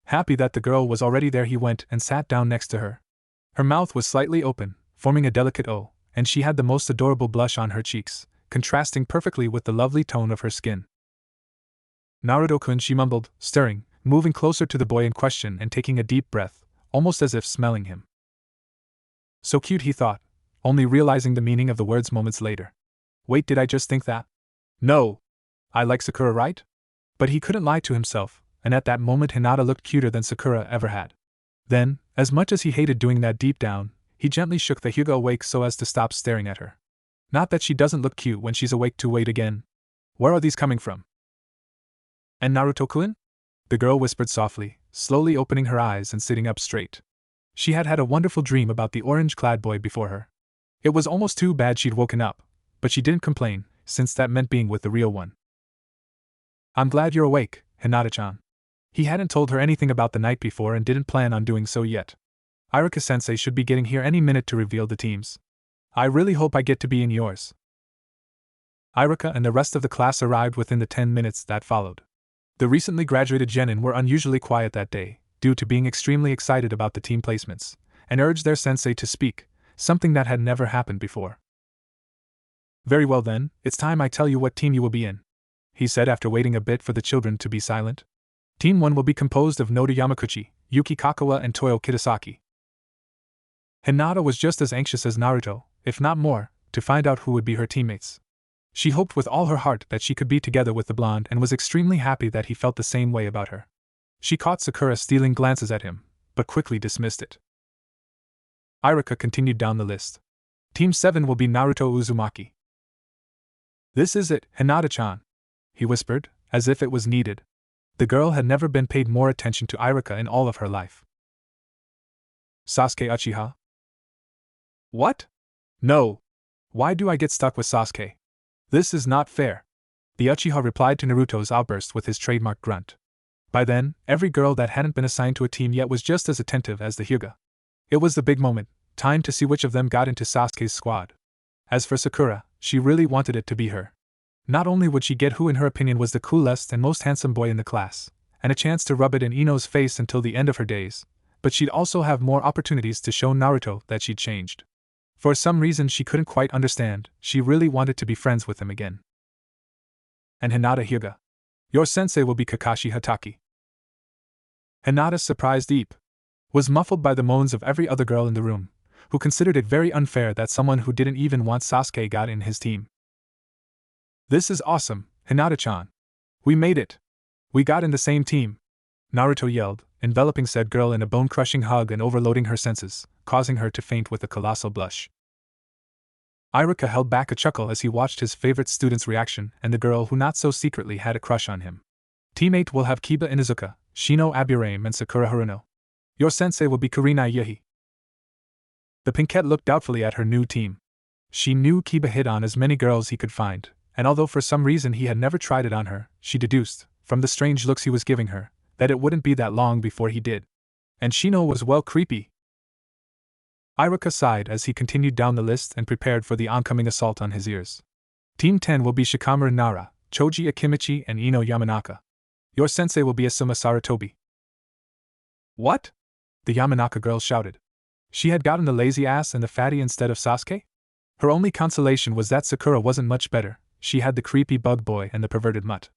Happy that the girl was already there, he went and sat down next to her. Her mouth was slightly open, forming a delicate O, and she had the most adorable blush on her cheeks, contrasting perfectly with the lovely tone of her skin. Naruto-kun, she mumbled, stirring, moving closer to the boy in question and taking a deep breath, almost as if smelling him. So cute, he thought, only realizing the meaning of the words moments later. Wait, did I just think that? No. I like Sakura, right? But he couldn't lie to himself, and at that moment Hinata looked cuter than Sakura ever had. Then, as much as he hated doing that deep down, he gently shook the Hyuga awake so as to stop staring at her. Not that she doesn't look cute when she's awake. To wait again. Where are these coming from? And Naruto-kun? The girl whispered softly, slowly opening her eyes and sitting up straight. She had had a wonderful dream about the orange-clad boy before her. It was almost too bad she'd woken up, but she didn't complain, since that meant being with the real one. I'm glad you're awake, Hinata-chan. He hadn't told her anything about the night before and didn't plan on doing so yet. Iruka-sensei should be getting here any minute to reveal the teams. I really hope I get to be in yours. Iruka and the rest of the class arrived within the 10 minutes that followed. The recently graduated genin were unusually quiet that day, due to being extremely excited about the team placements, and urged their sensei to speak, something that had never happened before. Very well then, it's time I tell you what team you will be in, he said after waiting a bit for the children to be silent. Team 1 will be composed of Noda Yamaguchi, Yuki Kakawa and Toyo Kitasaki. Hinata was just as anxious as Naruto, if not more, to find out who would be her teammates. She hoped with all her heart that she could be together with the blonde and was extremely happy that he felt the same way about her. She caught Sakura stealing glances at him, but quickly dismissed it. Iruka continued down the list. Team 7 will be Naruto Uzumaki. This is it, Hinata-chan, he whispered, as if it was needed. The girl had never been paid more attention to Iruka in all of her life. Sasuke Uchiha? What? No. Why do I get stuck with Sasuke? This is not fair. The Uchiha replied to Naruto's outburst with his trademark grunt. By then, every girl that hadn't been assigned to a team yet was just as attentive as the Hyuga. It was the big moment, time to see which of them got into Sasuke's squad. As for Sakura, she really wanted it to be her. Not only would she get who in her opinion was the coolest and most handsome boy in the class, and a chance to rub it in Ino's face until the end of her days, but she'd also have more opportunities to show Naruto that she'd changed. For some reason she couldn't quite understand, she really wanted to be friends with him again. And Hinata Hyuga. Your sensei will be Kakashi Hatake. Hinata's surprised deep was muffled by the moans of every other girl in the room, who considered it very unfair that someone who didn't even want Sasuke got in his team. This is awesome, Hinata-chan. We made it. We got in the same team. Naruto yelled, enveloping said girl in a bone-crushing hug and overloading her senses, causing her to faint with a colossal blush. Iruka held back a chuckle as he watched his favorite student's reaction and the girl who not so secretly had a crush on him. Teammate will have Kiba Inuzuka, Shino Aburame and Sakura Haruno. Your sensei will be Kurina Yahi. The pinkette looked doubtfully at her new team. She knew Kiba hit on as many girls he could find, and although for some reason he had never tried it on her, she deduced, from the strange looks he was giving her, that it wouldn't be that long before he did. And Shino was well creepy. Iruka sighed as he continued down the list and prepared for the oncoming assault on his ears. Team 10 will be Shikamaru Nara, Choji Akimichi, and Ino Yamanaka. Your sensei will be Asuma Sarutobi. What? The Yamanaka girl shouted. She had gotten the lazy ass and the fatty instead of Sasuke? Her only consolation was that Sakura wasn't much better. She had the creepy bug boy and the perverted mutt.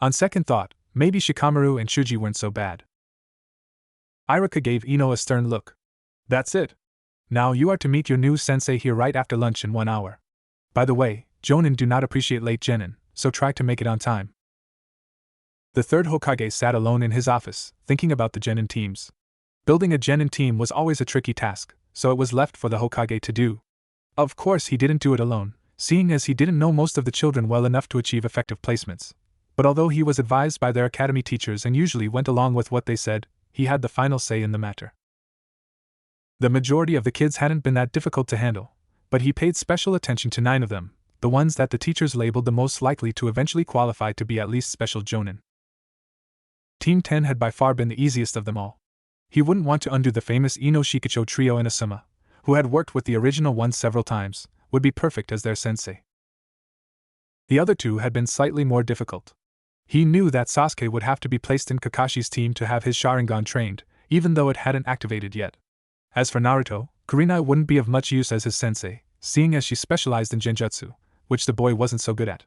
On second thought, maybe Shikamaru and Shuji weren't so bad. Iruka gave Ino a stern look. That's it. Now you are to meet your new sensei here right after lunch in 1 hour. By the way, Jonin do not appreciate late genin, so try to make it on time. The third Hokage sat alone in his office, thinking about the genin teams. Building a genin team was always a tricky task, so it was left for the Hokage to do. Of course he didn't do it alone, seeing as he didn't know most of the children well enough to achieve effective placements. But although he was advised by their academy teachers and usually went along with what they said, he had the final say in the matter. The majority of the kids hadn't been that difficult to handle, but he paid special attention to 9 of them, the ones that the teachers labeled the most likely to eventually qualify to be at least special jonin. Team 10 had by far been the easiest of them all. He wouldn't want to undo the famous Ino Shikicho trio, and Asuma, who had worked with the original ones several times, would be perfect as their sensei. The other 2 had been slightly more difficult. He knew that Sasuke would have to be placed in Kakashi's team to have his Sharingan trained, even though it hadn't activated yet. As for Naruto, Kurenai wouldn't be of much use as his sensei, seeing as she specialized in genjutsu, which the boy wasn't so good at.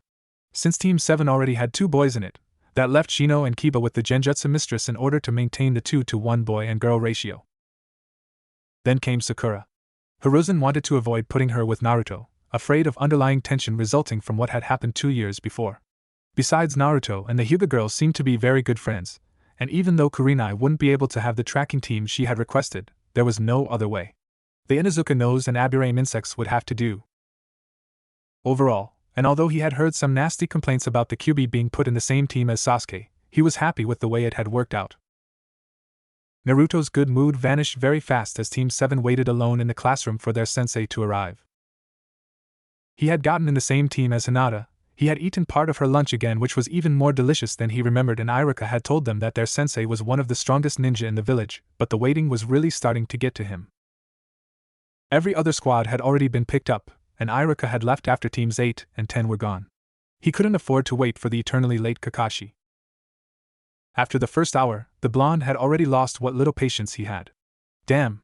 Since Team 7 already had 2 boys in it, that left Shino and Kiba with the genjutsu mistress in order to maintain the 2-to-1 boy and girl ratio. Then came Sakura. Hiruzen wanted to avoid putting her with Naruto, afraid of underlying tension resulting from what had happened 2 years before. Besides, Naruto and the Hyuga girls seemed to be very good friends, and even though Kurenai wouldn't be able to have the tracking team she had requested, there was no other way. The Inuzuka nose and Aburame insects would have to do. Overall, and although he had heard some nasty complaints about the Kyuubi being put in the same team as Sasuke, he was happy with the way it had worked out. Naruto's good mood vanished very fast as Team 7 waited alone in the classroom for their sensei to arrive. He had gotten in the same team as Hinata. He had eaten part of her lunch again, which was even more delicious than he remembered, and Iruka had told them that their sensei was one of the strongest ninja in the village, but the waiting was really starting to get to him. Every other squad had already been picked up, and Iruka had left after Teams 8 and 10 were gone. He couldn't afford to wait for the eternally late Kakashi. After the first hour, the blonde had already lost what little patience he had. Damn!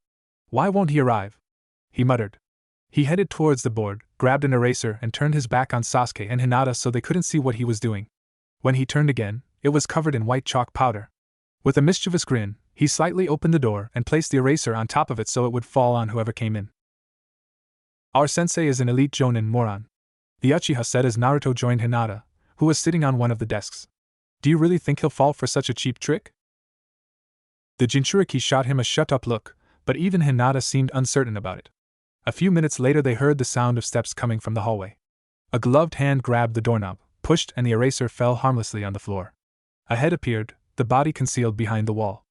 Why won't he arrive? He muttered. He headed towards the board, grabbed an eraser and turned his back on Sasuke and Hinata so they couldn't see what he was doing. When he turned again, it was covered in white chalk powder. With a mischievous grin, he slightly opened the door and placed the eraser on top of it so it would fall on whoever came in. Our sensei is an elite jonin, moron, the Uchiha said as Naruto joined Hinata, who was sitting on one of the desks. Do you really think he'll fall for such a cheap trick? The Jinchuriki shot him a shut-up look, but even Hinata seemed uncertain about it. A few minutes later they heard the sound of steps coming from the hallway. A gloved hand grabbed the doorknob, pushed, and the eraser fell harmlessly on the floor. A head appeared, the body concealed behind the wall.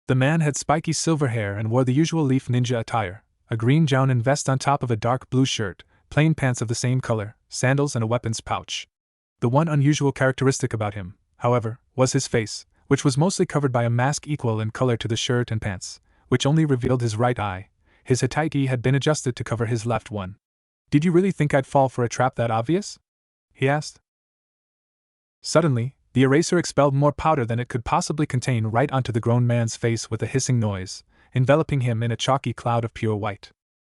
The man had spiky silver hair and wore the usual leaf ninja attire, a green jounin vest on top of a dark blue shirt, plain pants of the same color, sandals, and a weapons pouch. The one unusual characteristic about him, however, was his face, which was mostly covered by a mask equal in color to the shirt and pants, which only revealed his right eye. His hataiki had been adjusted to cover his left one. Did you really think I'd fall for a trap that obvious? He asked. Suddenly, the eraser expelled more powder than it could possibly contain right onto the grown man's face with a hissing noise, enveloping him in a chalky cloud of pure white.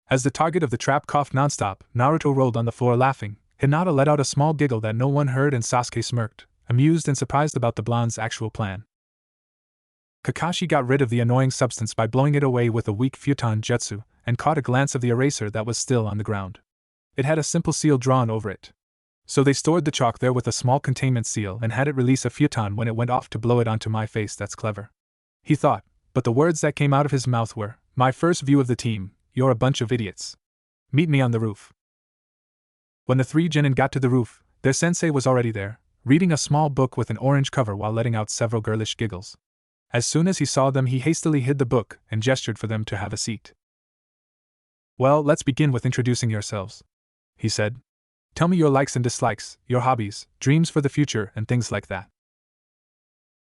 As the target of the trap coughed nonstop, Naruto rolled on the floor laughing. Hinata let out a small giggle that no one heard and Sasuke smirked, amused and surprised about the blonde's actual plan. Kakashi got rid of the annoying substance by blowing it away with a weak futon jutsu, and caught a glance of the eraser that was still on the ground. It had a simple seal drawn over it. So they stored the chalk there with a small containment seal and had it release a futon when it went off to blow it onto my face. That's clever, he thought, but the words that came out of his mouth were, "My first view of the team, you're a bunch of idiots. Meet me on the roof." When the 3 genin got to the roof, their sensei was already there, reading a small book with an orange cover while letting out several girlish giggles. As soon as he saw them, he hastily hid the book and gestured for them to have a seat. Well, let's begin with introducing yourselves, he said. Tell me your likes and dislikes, your hobbies, dreams for the future, and things like that.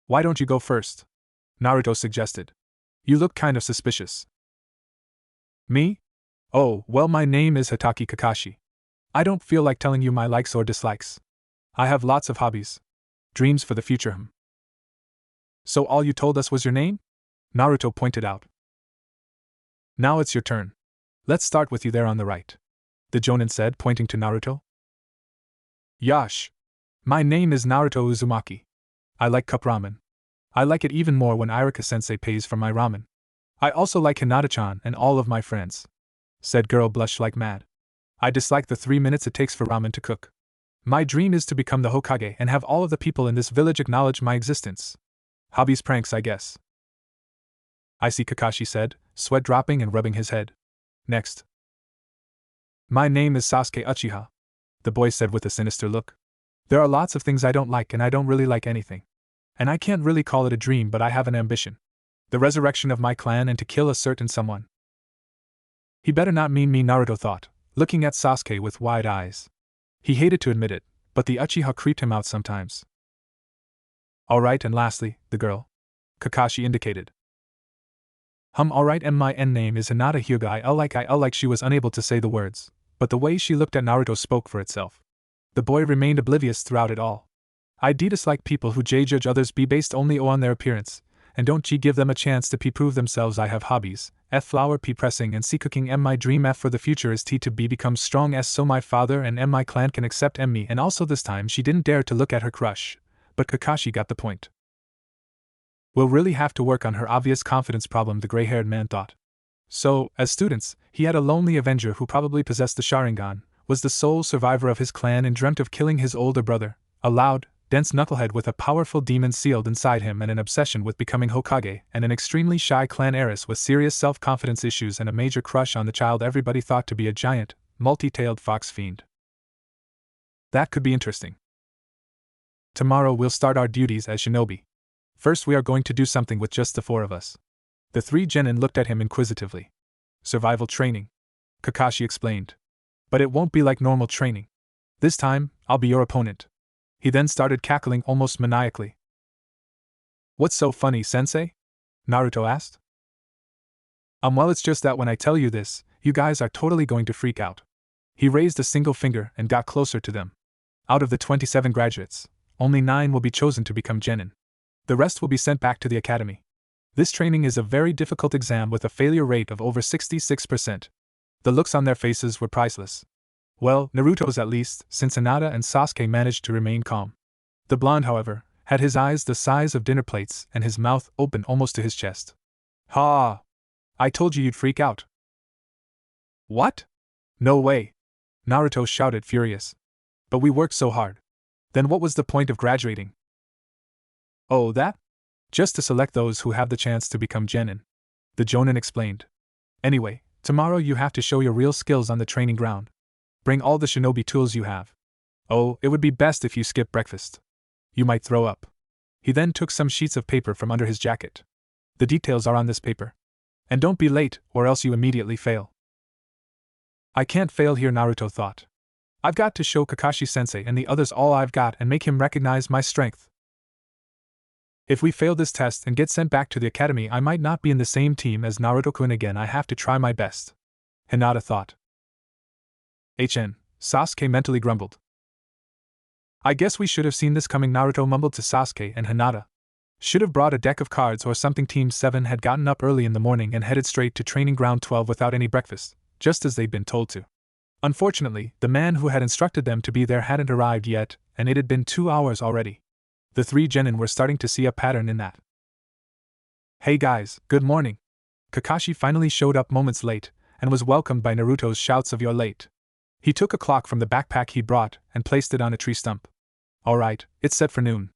Why don't you go first? Naruto suggested. You look kind of suspicious. Me? Oh, well, my name is Hitaki Kakashi. I don't feel like telling you my likes or dislikes. I have lots of hobbies. Dreams for the future. So all you told us was your name? Naruto pointed out. Now it's your turn. Let's start with you there on the right, the Jonin said, pointing to Naruto. Yash. My name is Naruto Uzumaki. I like cup ramen. I like it even more when Irika-sensei pays for my ramen. I also like Hinata-chan and all of my friends, said girl blush like mad. I dislike the 3 minutes it takes for ramen to cook. My dream is to become the Hokage and have all of the people in this village acknowledge my existence. Hobbies pranks, I guess. I see, Kakashi said, sweat dropping and rubbing his head. Next. My name is Sasuke Uchiha, the boy said with a sinister look. There are lots of things I don't like, and I don't really like anything. And I can't really call it a dream, but I have an ambition. The resurrection of my clan and to kill a certain someone. He better not mean me, Naruto thought, looking at Sasuke with wide eyes. He hated to admit it, but the Uchiha creeped him out sometimes. Alright, and lastly, the girl. Kakashi indicated. Alright, and my name is Hinata Hyuga. I like she was unable to say the words, but the way she looked at Naruto spoke for itself. The boy remained oblivious throughout it all. I dislike people who judge others based only on their appearance, and don't give them a chance to prove themselves. I have hobbies, flower pressing and pressing, and my dream for the future is to be become strong so my father and my clan can accept me. And also this time she didn't dare to look at her crush, but Kakashi got the point. We'll really have to work on her obvious confidence problem, the gray-haired man thought. So, as students, he had a lonely avenger who probably possessed the Sharingan, was the sole survivor of his clan and dreamt of killing his older brother, a loud, dense knucklehead with a powerful demon sealed inside him and an obsession with becoming Hokage, and an extremely shy clan heiress with serious self-confidence issues and a major crush on the child everybody thought to be a giant, multi-tailed fox fiend. That could be interesting. Tomorrow we'll start our duties as shinobi. First we are going to do something with just the 4 of us. The 3 genin looked at him inquisitively. Survival training, Kakashi explained. But it won't be like normal training. This time, I'll be your opponent. He then started cackling almost maniacally. What's so funny, sensei? Naruto asked. Well, it's just that when I tell you this, you guys are totally going to freak out. He raised a single finger and got closer to them. Out of the 27 graduates, only 9 will be chosen to become genin. The rest will be sent back to the academy. This training is a very difficult exam with a failure rate of over 66%. The looks on their faces were priceless. Well, Naruto's at least, since Hinata and Sasuke managed to remain calm. The blonde, however, had his eyes the size of dinner plates and his mouth open almost to his chest. Ha! I told you you'd freak out. What? No way! Naruto shouted, furious. But we worked so hard. Then what was the point of graduating? Oh, that? Just to select those who have the chance to become genin. The Jonin explained. Anyway, tomorrow you have to show your real skills on the training ground. Bring all the shinobi tools you have. Oh, it would be best if you skip breakfast. You might throw up. He then took some sheets of paper from under his jacket. The details are on this paper. And don't be late, or else you immediately fail. I can't fail here, Naruto thought. I've got to show Kakashi-sensei and the others all I've got and make him recognize my strength. If we fail this test and get sent back to the academy, I might not be in the same team as Naruto-kun again. I have to try my best. Hinata thought. Sasuke mentally grumbled. I guess we should have seen this coming, Naruto mumbled to Sasuke and Hinata. Should have brought a deck of cards or something. Team 7 had gotten up early in the morning and headed straight to training ground 12 without any breakfast, just as they'd been told to. Unfortunately, the man who had instructed them to be there hadn't arrived yet, and it had been 2 hours already. The 3 genin were starting to see a pattern in that. Hey guys, good morning. Kakashi finally showed up moments late, and was welcomed by Naruto's shouts of "You're late." He took a clock from the backpack he brought, and placed it on a tree stump. Alright, it's set for noon.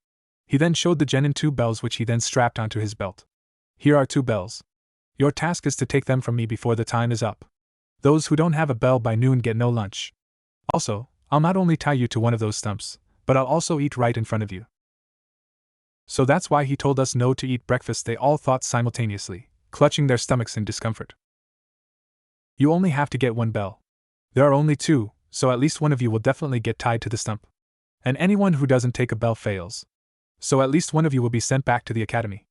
He then showed the genin 2 bells which he then strapped onto his belt. Here are 2 bells. Your task is to take them from me before the time is up. Those who don't have a bell by noon get no lunch. Also, I'll not only tie you to one of those stumps, but I'll also eat right in front of you. So that's why he told us no to eat breakfast, they all thought simultaneously, clutching their stomachs in discomfort. You only have to get one bell. There are only two, so at least one of you will definitely get tied to the stump. And anyone who doesn't take a bell fails. So at least one of you will be sent back to the academy.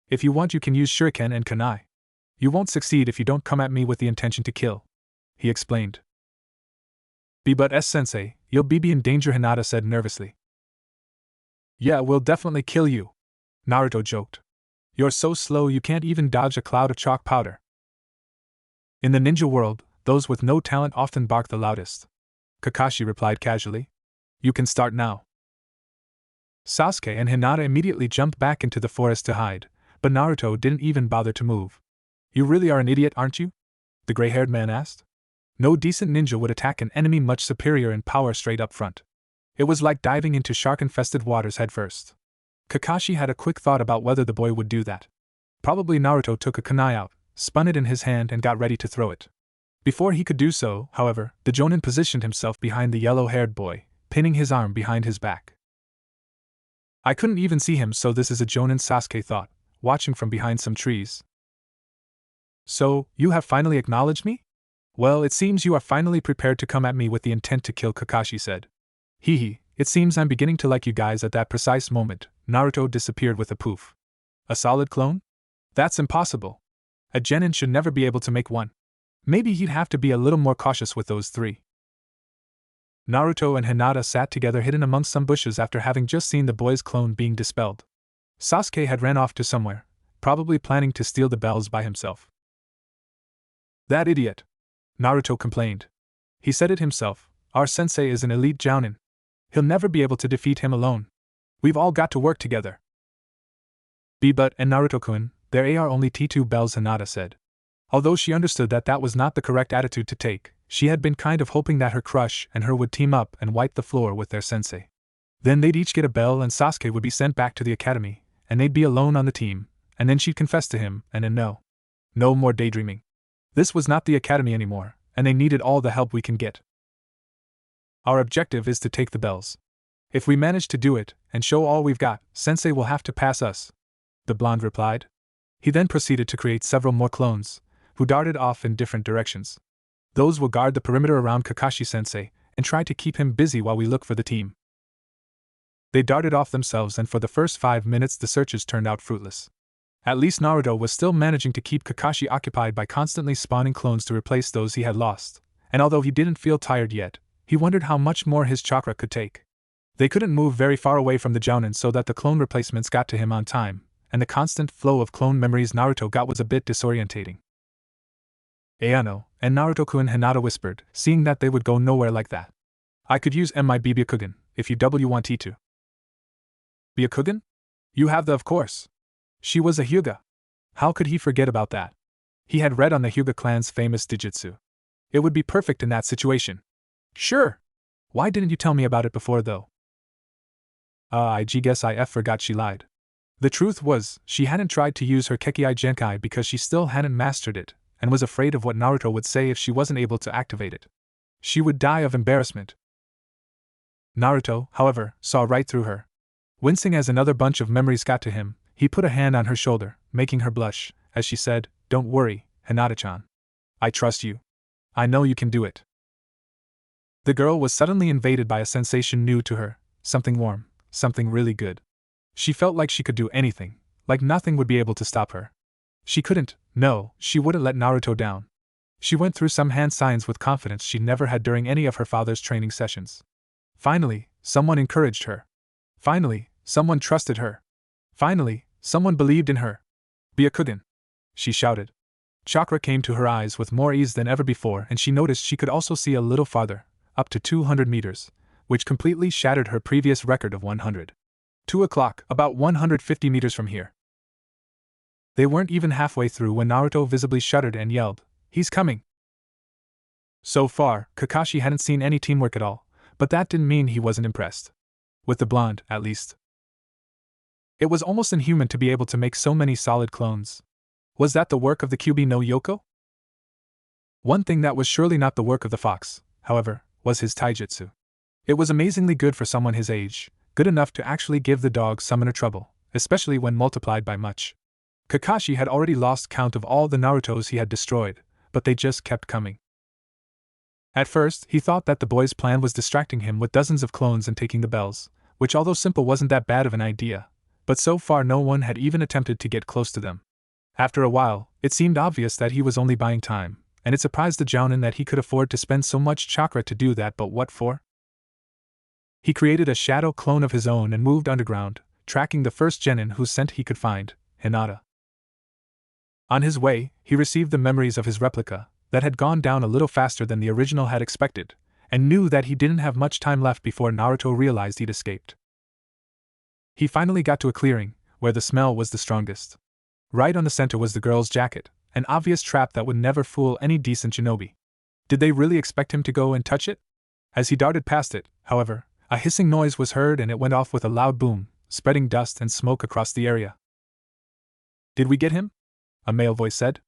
If you want, you can use Shuriken and Kunai. You won't succeed if you don't come at me with the intention to kill, he explained. But sensei, you'll be in danger, Hinata said nervously. Yeah, we'll definitely kill you, Naruto joked. You're so slow you can't even dodge a cloud of chalk powder. In the ninja world, those with no talent often bark the loudest, Kakashi replied casually. You can start now. Sasuke and Hinata immediately jumped back into the forest to hide, but Naruto didn't even bother to move. You really are an idiot, aren't you? The gray-haired man asked. No decent ninja would attack an enemy much superior in power straight up front. It was like diving into shark-infested waters headfirst. Kakashi had a quick thought about whether the boy would do that. Probably Naruto took a kunai out, spun it in his hand and got ready to throw it. Before he could do so, however, the Jonin positioned himself behind the yellow-haired boy, pinning his arm behind his back. I couldn't even see him, so this is a Jonin, Sasuke thought, watching from behind some trees. So, you have finally acknowledged me? Well, it seems you are finally prepared to come at me with the intent to kill, Kakashi said. Hee, it seems I'm beginning to like you guys. At that precise moment, Naruto disappeared with a poof. A solid clone? That's impossible. A genin should never be able to make one. Maybe he'd have to be a little more cautious with those three. Naruto and Hinata sat together hidden amongst some bushes after having just seen the boy's clone being dispelled. Sasuke had ran off to somewhere, probably planning to steal the bells by himself. That idiot! Naruto complained. He said it himself, our sensei is an elite jounin. He'll never be able to defeat him alone. We've all got to work together. But and Naruto-kun, there are only T2 bells, Hinata said. Although she understood that that was not the correct attitude to take, she had been kind of hoping that her crush and her would team up and wipe the floor with their sensei. Then they'd each get a bell and Sasuke would be sent back to the academy, and they'd be alone on the team, and then she'd confess to him, and then no more daydreaming. This was not the academy anymore, and they needed all the help we can get. Our objective is to take the bells. If we manage to do it, and show all we've got, Sensei will have to pass us, the blonde replied. He then proceeded to create several more clones, who darted off in different directions. Those will guard the perimeter around Kakashi-sensei, and try to keep him busy while we look for the team. They darted off themselves, and for the first 5 minutes the searches turned out fruitless. At least Naruto was still managing to keep Kakashi occupied by constantly spawning clones to replace those he had lost, and although he didn't feel tired yet, he wondered how much more his chakra could take. They couldn't move very far away from the Jounin so that the clone replacements got to him on time, and the constant flow of clone memories Naruto got was a bit disorientating. Ayano, and Naruto-kun, Hinata whispered, seeing that they would go nowhere like that. I could use my Byakugan, if you want to. Byakugan? You have the, of course. She was a Hyuga. How could he forget about that? He had read on the Hyuga clan's famous Dijutsu. It would be perfect in that situation. Sure. Why didn't you tell me about it before, though? I guess I forgot, she lied. The truth was, she hadn't tried to use her Kekkei Genkai because she still hadn't mastered it, and was afraid of what Naruto would say if she wasn't able to activate it. She would die of embarrassment. Naruto, however, saw right through her. Wincing as another bunch of memories got to him, he put a hand on her shoulder, making her blush, as she said, Don't worry, Hinata-chan. I trust you. I know you can do it. The girl was suddenly invaded by a sensation new to her, something warm, something really good. She felt like she could do anything, like nothing would be able to stop her. She couldn't, no, she wouldn't let Naruto down. She went through some hand signs with confidence she never had during any of her father's training sessions. Finally, someone encouraged her. Finally, someone trusted her. Finally, someone believed in her. Byakugan! She shouted. Chakra came to her eyes with more ease than ever before, and she noticed she could also see a little farther, up to 200 meters, which completely shattered her previous record of 100. 2 o'clock, about 150 meters from here. They weren't even halfway through when Naruto visibly shuddered and yelled, He's coming! So far, Kakashi hadn't seen any teamwork at all, but that didn't mean he wasn't impressed. With the blonde, at least. It was almost inhuman to be able to make so many solid clones. Was that the work of the Kyuubi no Yoko? One thing that was surely not the work of the fox, however, was his taijutsu. It was amazingly good for someone his age, good enough to actually give the dog summoner trouble, especially when multiplied by much. Kakashi had already lost count of all the Narutos he had destroyed, but they just kept coming. At first, he thought that the boy's plan was distracting him with dozens of clones and taking the bells, which although simple wasn't that bad of an idea, but so far no one had even attempted to get close to them. After a while, it seemed obvious that he was only buying time, and it surprised the Jounin that he could afford to spend so much chakra to do that, but what for? He created a shadow clone of his own and moved underground, tracking the first genin whose scent he could find, Hinata. On his way, he received the memories of his replica, that had gone down a little faster than the original had expected, and knew that he didn't have much time left before Naruto realized he'd escaped. He finally got to a clearing, where the smell was the strongest. Right on the center was the girl's jacket, an obvious trap that would never fool any decent shinobi. Did they really expect him to go and touch it? As he darted past it, however, a hissing noise was heard and it went off with a loud boom, spreading dust and smoke across the area. "Did we get him?" a male voice said.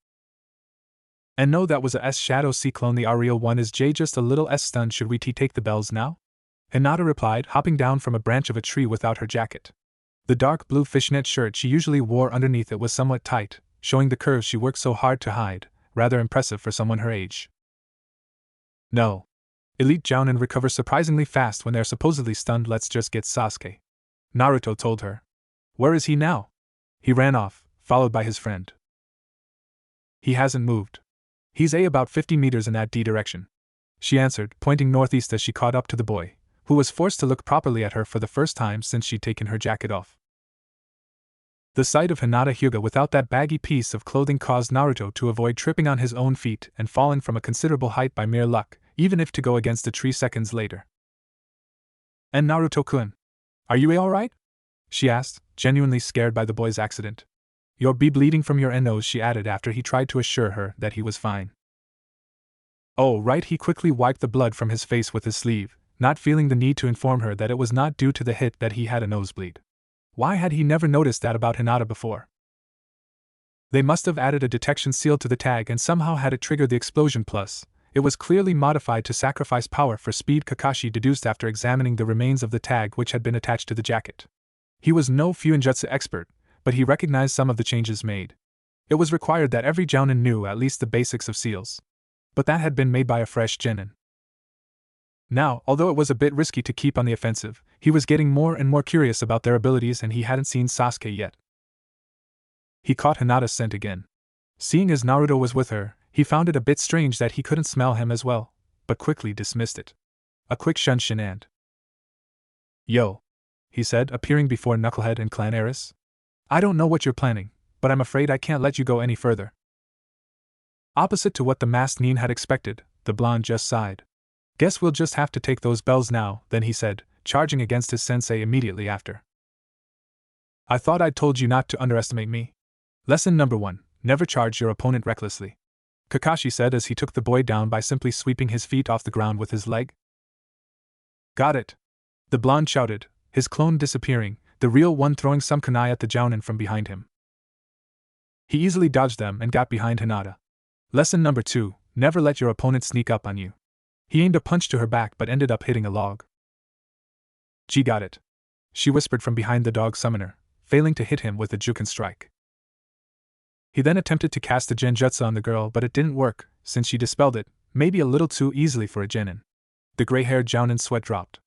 "And no, that was a S Shadow C clone, the real one is J just a little S stunned. Should we take the bells now?" Hinata replied, hopping down from a branch of a tree without her jacket. The dark blue fishnet shirt she usually wore underneath it was somewhat tight, showing the curves she worked so hard to hide, rather impressive for someone her age. "No. Elite Jounin recover surprisingly fast when they're supposedly stunned. Let's just get Sasuke," Naruto told her. "Where is he now?" "He ran off, followed by his friend." "He hasn't moved. He's about 50 meters in that D direction," she answered, pointing northeast as she caught up to the boy, who was forced to look properly at her for the first time since she'd taken her jacket off. The sight of Hinata Hyuga without that baggy piece of clothing caused Naruto to avoid tripping on his own feet and falling from a considerable height by mere luck, even if to go against a tree seconds later. "And Naruto-kun, are you alright?" she asked, genuinely scared by the boy's accident. "You'll be bleeding from your nose," she added after he tried to assure her that he was fine. "Oh, right," he quickly wiped the blood from his face with his sleeve, not feeling the need to inform her that it was not due to the hit that he had a nosebleed. Why had he never noticed that about Hinata before? They must have added a detection seal to the tag and somehow had it trigger the explosion. Plus, it was clearly modified to sacrifice power for speed, Kakashi deduced after examining the remains of the tag which had been attached to the jacket. He was no Fuinjutsu expert, but he recognized some of the changes made. It was required that every Jounin knew at least the basics of seals. But that had been made by a fresh genin. Now, although it was a bit risky to keep on the offensive, he was getting more and more curious about their abilities and he hadn't seen Sasuke yet. He caught Hinata's scent again. Seeing as Naruto was with her, he found it a bit strange that he couldn't smell him as well, but quickly dismissed it. A quick shunshin and "Yo," he said, appearing before Knucklehead and Clan Eris. "I don't know what you're planning, but I'm afraid I can't let you go any further." Opposite to what the masked Nin had expected, the blonde just sighed. "Guess we'll just have to take those bells now," then he said, charging against his sensei immediately after. "I thought I'd told you not to underestimate me. Lesson number 1, never charge your opponent recklessly," Kakashi said as he took the boy down by simply sweeping his feet off the ground with his leg. "Got it!" the blonde shouted, his clone disappearing, the real one throwing some kunai at the Jounin from behind him. He easily dodged them and got behind Hinata. Lesson number 2, never let your opponent sneak up on you. He aimed a punch to her back but ended up hitting a log. "Gee, got it," she whispered from behind the dog summoner, failing to hit him with a Juken strike. He then attempted to cast a genjutsu on the girl, but it didn't work, since she dispelled it, maybe a little too easily for a genin. The gray-haired Jounin's sweat dropped.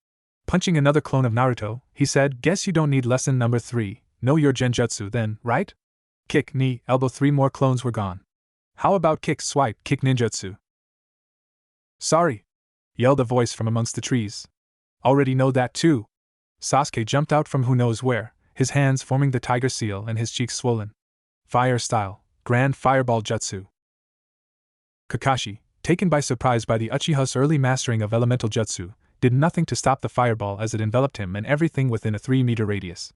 Punching another clone of Naruto, he said, "Guess you don't need lesson number 3, know your genjutsu then, right? Kick, knee, elbow." 3 more clones were gone. "How about kick, swipe, kick ninjutsu?" "Sorry," yelled a voice from amongst the trees. "Already know that too." Sasuke jumped out from who knows where, his hands forming the tiger seal and his cheeks swollen. "Fire style, grand fireball jutsu." Kakashi, taken by surprise by the Uchiha's early mastering of elemental jutsu, did nothing to stop the fireball as it enveloped him and everything within a 3-meter radius.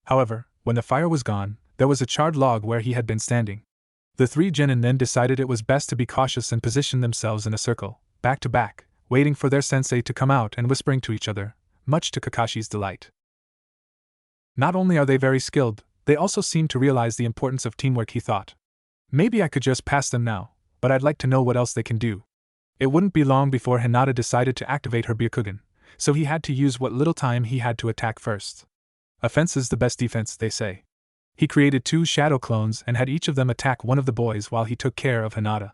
However, when the fire was gone, there was a charred log where he had been standing. The 3 genin then decided it was best to be cautious and positioned themselves in a circle, back to back, waiting for their sensei to come out and whispering to each other, much to Kakashi's delight. Not only are they very skilled, they also seem to realize the importance of teamwork, he thought. Maybe I could just pass them now, but I'd like to know what else they can do. It wouldn't be long before Hinata decided to activate her Byakugan, so he had to use what little time he had to attack first. Offense is the best defense, they say. He created 2 shadow clones and had each of them attack one of the boys while he took care of Hinata.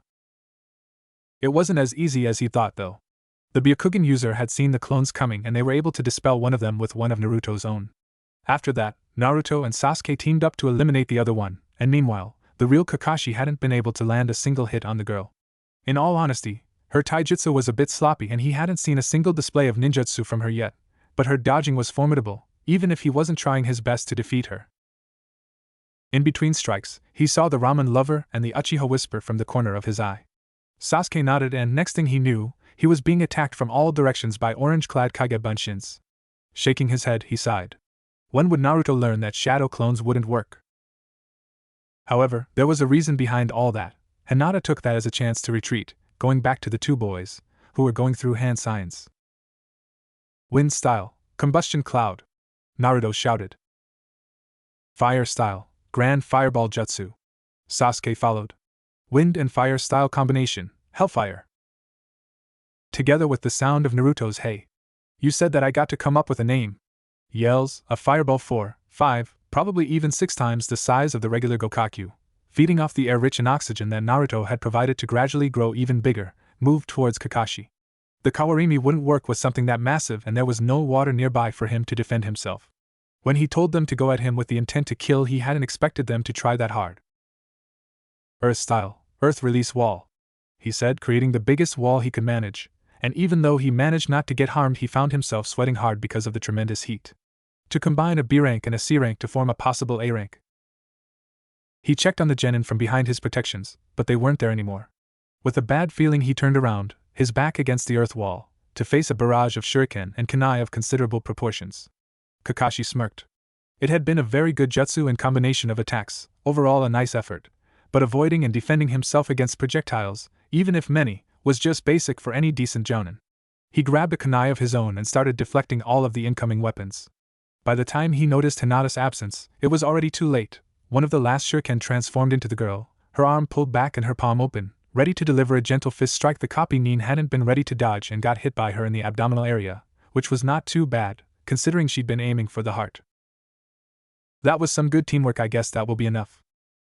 It wasn't as easy as he thought, though. The Byakugan user had seen the clones coming and they were able to dispel one of them with one of Naruto's own. After that, Naruto and Sasuke teamed up to eliminate the other one, and meanwhile, the real Kakashi hadn't been able to land a single hit on the girl. In all honesty, her taijutsu was a bit sloppy and he hadn't seen a single display of ninjutsu from her yet, but her dodging was formidable, even if he wasn't trying his best to defeat her. In between strikes, he saw the ramen lover and the Uchiha whisper from the corner of his eye. Sasuke nodded and next thing he knew, he was being attacked from all directions by orange-clad Kage Bunshins. Shaking his head, he sighed. When would Naruto learn that shadow clones wouldn't work? However, there was a reason behind all that. Hinata took that as a chance to retreat, going back to the two boys, who were going through hand signs. Wind style, combustion cloud, Naruto shouted. Fire style, grand fireball jutsu, Sasuke followed. Wind and fire style combination, hellfire. Together with the sound of Naruto's hey. You said that I got to come up with a name. Yells, a fireball 4, 5, probably even 6 times the size of the regular Gokaku, feeding off the air rich in oxygen that Naruto had provided to gradually grow even bigger, moved towards Kakashi. The Kawarimi wouldn't work with something that massive and there was no water nearby for him to defend himself. When he told them to go at him with the intent to kill, he hadn't expected them to try that hard. Earth style, earth release wall, he said, creating the biggest wall he could manage, and even though he managed not to get harmed, he found himself sweating hard because of the tremendous heat. To combine a B rank and a C rank to form a possible A rank. He checked on the genin from behind his protections, but they weren't there anymore. With a bad feeling he turned around, his back against the earth wall, to face a barrage of shuriken and kunai of considerable proportions. Kakashi smirked. It had been a very good jutsu and combination of attacks, overall a nice effort, but avoiding and defending himself against projectiles, even if many, was just basic for any decent jounin. He grabbed a kunai of his own and started deflecting all of the incoming weapons. By the time he noticed Hinata's absence, it was already too late. One of the last shuriken transformed into the girl, her arm pulled back and her palm open, ready to deliver a gentle fist strike. The copy Nin hadn't been ready to dodge and got hit by her in the abdominal area, which was not too bad, considering she'd been aiming for the heart. That was some good teamwork. I guess that will be enough.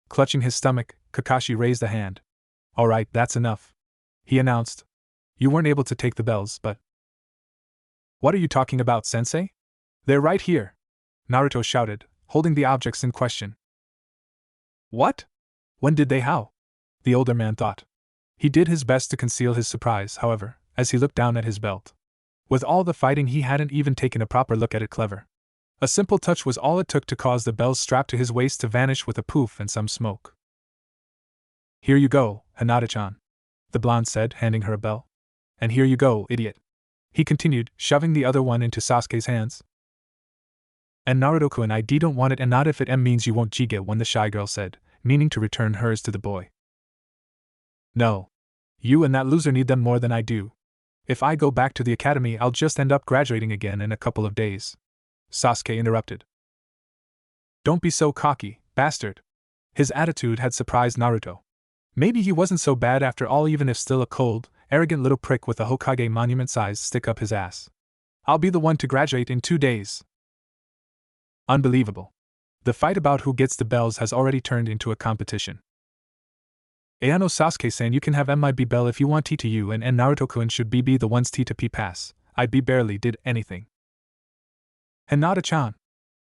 Clutching his stomach, Kakashi raised a hand. Alright, that's enough, he announced. You weren't able to take the bells, but... What are you talking about, sensei? They're right here, Naruto shouted, holding the objects in question. What? When did they how? The older man thought. He did his best to conceal his surprise, however, as he looked down at his belt. With all the fighting, he hadn't even taken a proper look at it. Clever. A simple touch was all it took to cause the bells strapped to his waist to vanish with a poof and some smoke. Here you go, Hinata-chan, the blonde said, handing her a bell. And here you go, idiot, he continued, shoving the other one into Sasuke's hands. And Naruto-kun, I don't want it, and not if it means you won't get one, the shy girl said, meaning to return hers to the boy. No. You and that loser need them more than I do. If I go back to the academy, I'll just end up graduating again in a couple of days, Sasuke interrupted. Don't be so cocky, bastard. His attitude had surprised Naruto. Maybe he wasn't so bad after all, even if still a cold, arrogant little prick with a Hokage monument-sized stick up his ass. I'll be the one to graduate in 2 days. Unbelievable. The fight about who gets the bells has already turned into a competition. Ayano Sasuke-san, you can have my B bell if you want to you, and Naruto-kun should be the ones to P pass. I barely did anything. Hinata-chan.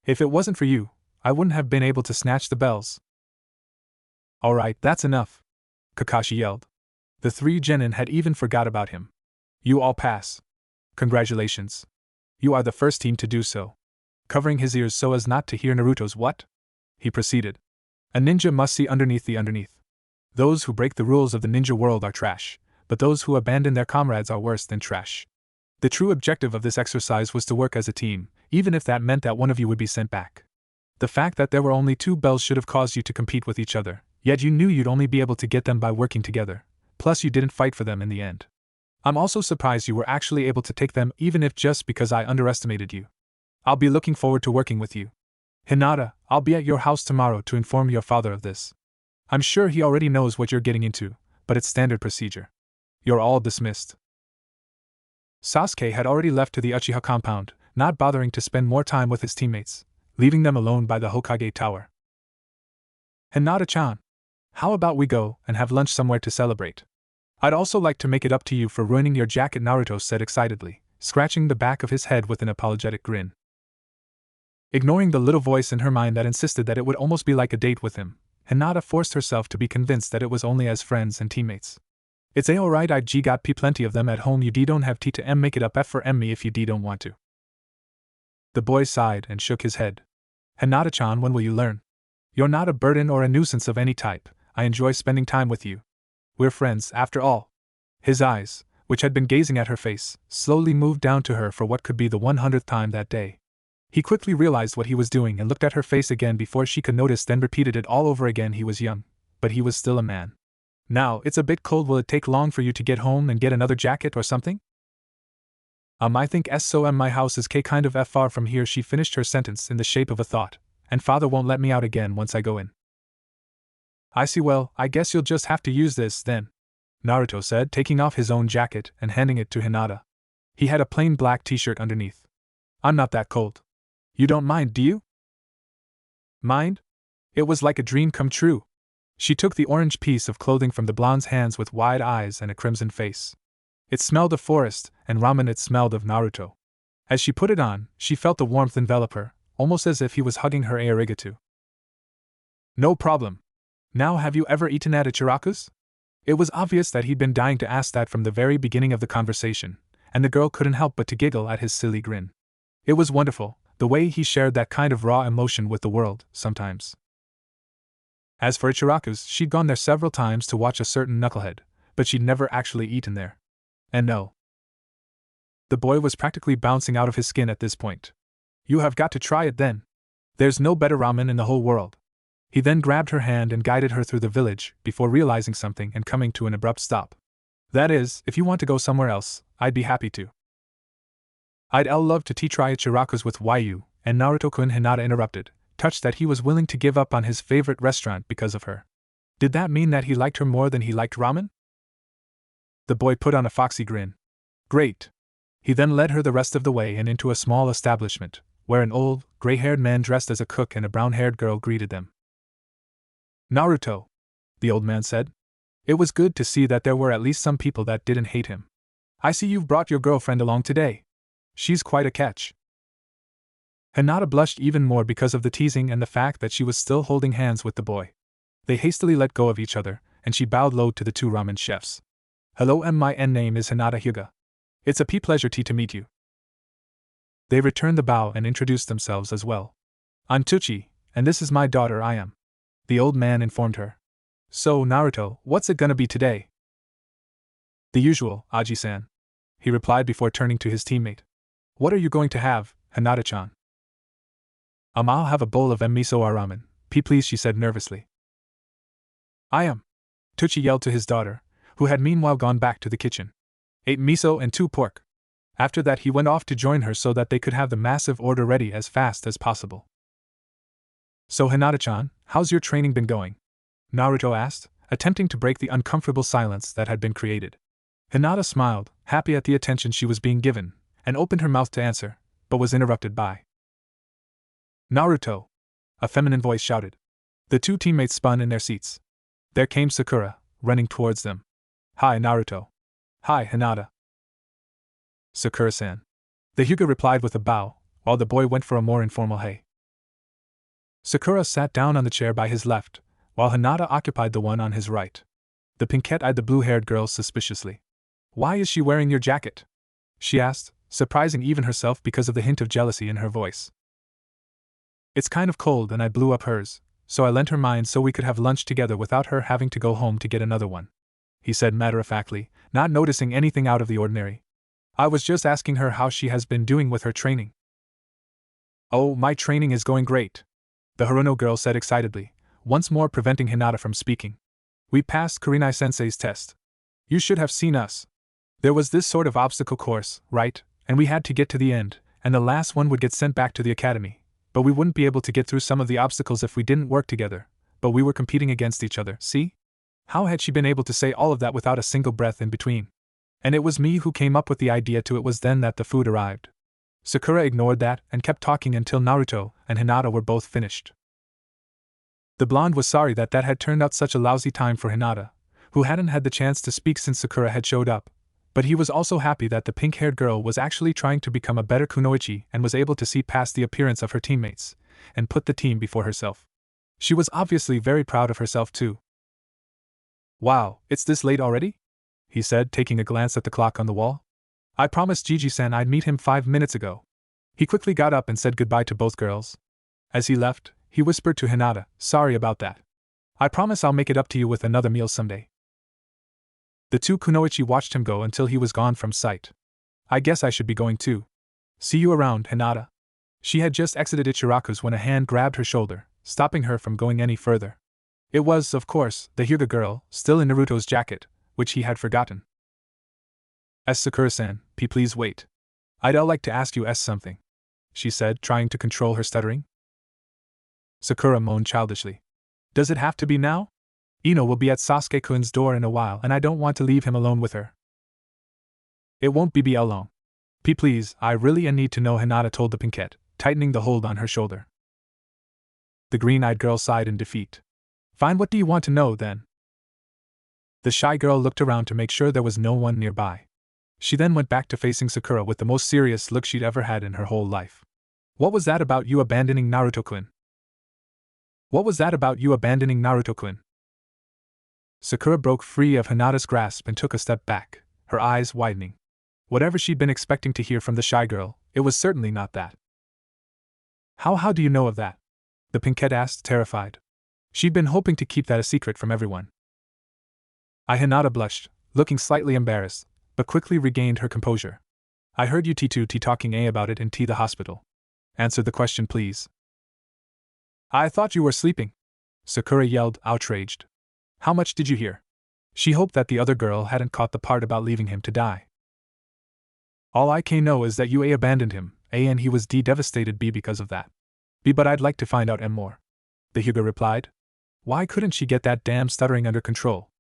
If it wasn't for you, I wouldn't have been able to snatch the bells. Alright, that's enough, Kakashi yelled. The 3 genin had even forgot about him. You all pass. Congratulations. You are the first team to do so. Covering his ears so as not to hear Naruto's what? He proceeded. A ninja must see underneath the underneath. Those who break the rules of the ninja world are trash, but those who abandon their comrades are worse than trash. The true objective of this exercise was to work as a team, even if that meant that one of you would be sent back. The fact that there were only 2 bells should have caused you to compete with each other, yet you knew you'd only be able to get them by working together, plus you didn't fight for them in the end. I'm also surprised you were actually able to take them, even if just because I underestimated you. I'll be looking forward to working with you. Hinata, I'll be at your house tomorrow to inform your father of this. I'm sure he already knows what you're getting into, but it's standard procedure. You're all dismissed. Sasuke had already left to the Uchiha compound, not bothering to spend more time with his teammates, leaving them alone by the Hokage tower. Hinata-chan, how about we go and have lunch somewhere to celebrate? I'd also like to make it up to you for ruining your jacket, Naruto said excitedly, scratching the back of his head with an apologetic grin. Ignoring the little voice in her mind that insisted that it would almost be like a date with him, Hinata forced herself to be convinced that it was only as friends and teammates. It's alright, I got plenty of them at home, you don't have to make it up F for me if you don't want to. The boy sighed and shook his head. Hinata-chan, when will you learn? You're not a burden or a nuisance of any type, I enjoy spending time with you. We're friends, after all. His eyes, which had been gazing at her face, slowly moved down to her for what could be the 100th time that day. He quickly realized what he was doing and looked at her face again before she could notice, then repeated it all over again. He was young, but he was still a man. Now, it's a bit cold, will it take long for you to get home and get another jacket or something? I think so, my house is kind of far from here. She finished her sentence in the shape of a thought, and father won't let me out again once I go in. I see, well, I guess you'll just have to use this then, Naruto said, taking off his own jacket and handing it to Hinata. He had a plain black t-shirt underneath. I'm not that cold. You don't mind, do you? Mind? It was like a dream come true. She took the orange piece of clothing from the blonde's hands with wide eyes and a crimson face. It smelled of forest, and ramen. It smelled of Naruto. As she put it on, she felt the warmth envelop her, almost as if he was hugging her. Arigato. No problem. Now, have you ever eaten at Ichiraku's? It was obvious that he'd been dying to ask that from the very beginning of the conversation, and the girl couldn't help but to giggle at his silly grin. It was wonderful, the way he shared that kind of raw emotion with the world, sometimes. As for Ichiraku's, she'd gone there several times to watch a certain knucklehead, but she'd never actually eaten there. And no. The boy was practically bouncing out of his skin at this point. You have got to try it then. There's no better ramen in the whole world. He then grabbed her hand and guided her through the village, before realizing something and coming to an abrupt stop. That is, if you want to go somewhere else, I'd be happy to. I'd love to try Ichiraku's with you, and Naruto-kun. Hinata interrupted, touched that he was willing to give up on his favorite restaurant because of her. Did that mean that he liked her more than he liked ramen? The boy put on a foxy grin. Great. He then led her the rest of the way and into a small establishment, where an old, gray-haired man dressed as a cook and a brown-haired girl greeted them. Naruto, the old man said. It was good to see that there were at least some people that didn't hate him. I see you've brought your girlfriend along today. She's quite a catch. Hinata blushed even more because of the teasing and the fact that she was still holding hands with the boy. They hastily let go of each other, and she bowed low to the two ramen chefs. Hello, my name is Hinata Hyuga. It's a pleasure to meet you. They returned the bow and introduced themselves as well. I'm Tucci, and this is my daughter Ayam. The old man informed her. So, Naruto, what's it gonna be today? The usual, Aji-san. He replied before turning to his teammate. What are you going to have, Hinata-chan? I'll have a bowl of miso ramen, please, she said nervously. Ayam! Tucci yelled to his daughter, who had meanwhile gone back to the kitchen. 8 miso and 2 pork. After that he went off to join her so that they could have the massive order ready as fast as possible. So Hinata-chan, how's your training been going? Naruto asked, attempting to break the uncomfortable silence that had been created. Hinata smiled, happy at the attention she was being given, and opened her mouth to answer, but was interrupted by Naruto! A feminine voice shouted. The two teammates spun in their seats. There came Sakura, running towards them. Hi, Naruto. Hi, Hinata. Sakura-san. The Hyuga replied with a bow, while the boy went for a more informal hey. Sakura sat down on the chair by his left, while Hinata occupied the one on his right. The pinkette eyed the blue-haired girl suspiciously. Why is she wearing your jacket? She asked, surprising even herself because of the hint of jealousy in her voice. It's kind of cold and I blew up hers, so I lent her mine so we could have lunch together without her having to go home to get another one, he said matter-of-factly, not noticing anything out of the ordinary. I was just asking her how she has been doing with her training. Oh, my training is going great, the Haruno girl said excitedly, once more preventing Hinata from speaking. We passed Kurenai-sensei's test. You should have seen us. There was this sort of obstacle course, right, and we had to get to the end, and the last one would get sent back to the academy. But we wouldn't be able to get through some of the obstacles if we didn't work together, but we were competing against each other, see? How had she been able to say all of that without a single breath in between? And it was me who came up with the idea to it. Was then that the food arrived. Sakura ignored that and kept talking until Naruto and Hinata were both finished. The blonde was sorry that had turned out such a lousy time for Hinata, who hadn't had the chance to speak since Sakura had showed up, but he was also happy that the pink-haired girl was actually trying to become a better kunoichi and was able to see past the appearance of her teammates and put the team before herself. She was obviously very proud of herself too. "Wow, it's this late already?" he said, taking a glance at the clock on the wall. "I promised Gigi-san I'd meet him 5 minutes ago." He quickly got up and said goodbye to both girls. As he left, he whispered to Hinata, "Sorry about that. I promise I'll make it up to you with another meal someday." The two kunoichi watched him go until he was gone from sight. "I guess I should be going too. See you around, Hinata." She had just exited Ichiraku's when a hand grabbed her shoulder, stopping her from going any further. It was, of course, the Hyuga girl, still in Naruto's jacket, which he had forgotten. "Sakura-san, please wait. I'd like to ask you something," she said, trying to control her stuttering. Sakura moaned childishly. "Does it have to be now? Ino will be at Sasuke-kun's door in a while and I don't want to leave him alone with her." "It won't be long. Please, I really need to know," Hinata told the pinkette, tightening the hold on her shoulder. The green-eyed girl sighed in defeat. "Fine, what do you want to know, then?" The shy girl looked around to make sure there was no one nearby. She then went back to facing Sakura with the most serious look she'd ever had in her whole life. "What was that about you abandoning Naruto-kun? What was that about you abandoning Naruto-kun?" Sakura broke free of Hinata's grasp and took a step back, her eyes widening. Whatever she'd been expecting to hear from the shy girl, it was certainly not that. How do you know of that?" the pinkette asked, terrified. She'd been hoping to keep that a secret from everyone. Hinata blushed, looking slightly embarrassed, but quickly regained her composure. "I heard you two talking about it in the hospital. Answer the question, please." "I thought you were sleeping," Sakura yelled, outraged. "How much did you hear?" She hoped that the other girl hadn't caught the part about leaving him to die. "All I can know is that you abandoned him, and he was devastated because of that. But I'd like to find out more," the Hyuga replied. Why couldn't she get that damn stuttering under control?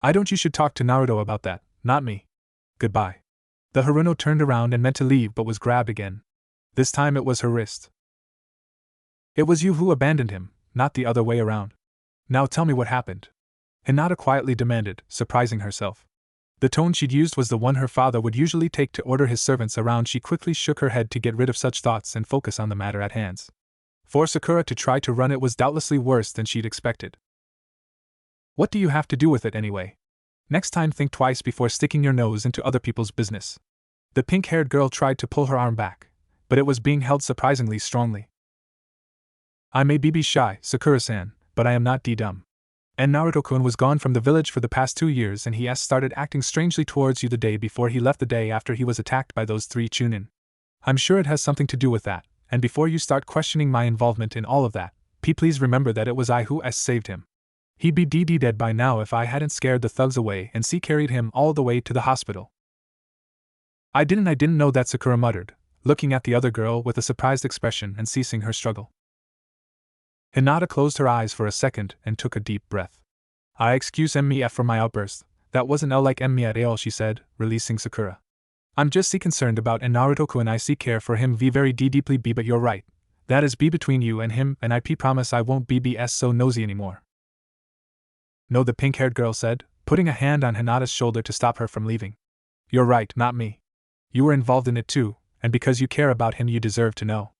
"I don't. You should talk to Naruto about that, not me. Goodbye." The Haruno turned around and meant to leave but was grabbed again. This time it was her wrist. "It was you who abandoned him, not the other way around. Now tell me what happened," Hinata quietly demanded, surprising herself. The tone she'd used was the one her father would usually take to order his servants around. She quickly shook her head to get rid of such thoughts and focus on the matter at hand. For Sakura to try to run it was doubtlessly worse than she'd expected. "What do you have to do with it anyway? Next time think twice before sticking your nose into other people's business." The pink-haired girl tried to pull her arm back, but it was being held surprisingly strongly. "I may be shy, Sakura-san, but I am not dumb. And Naruto-kun was gone from the village for the past 2 years and he has started acting strangely towards you the day before he left, the day after he was attacked by those 3 Chunin. I'm sure it has something to do with that, and before you start questioning my involvement in all of that, please remember that it was I who saved him. He'd be dead by now if I hadn't scared the thugs away and carried him all the way to the hospital." I didn't know that," Sakura muttered, looking at the other girl with a surprised expression and ceasing her struggle. Hinata closed her eyes for a second and took a deep breath. "I excuse me for my outburst, that wasn't like me at all," she said, releasing Sakura. "I'm just concerned about Naruto-kun. I care for him very deeply, but you're right. That is between you and him, and I promise I won't be so nosy anymore." "No," the pink-haired girl said, putting a hand on Hinata's shoulder to stop her from leaving. "You're right, not me. You were involved in it too, and because you care about him you deserve to know.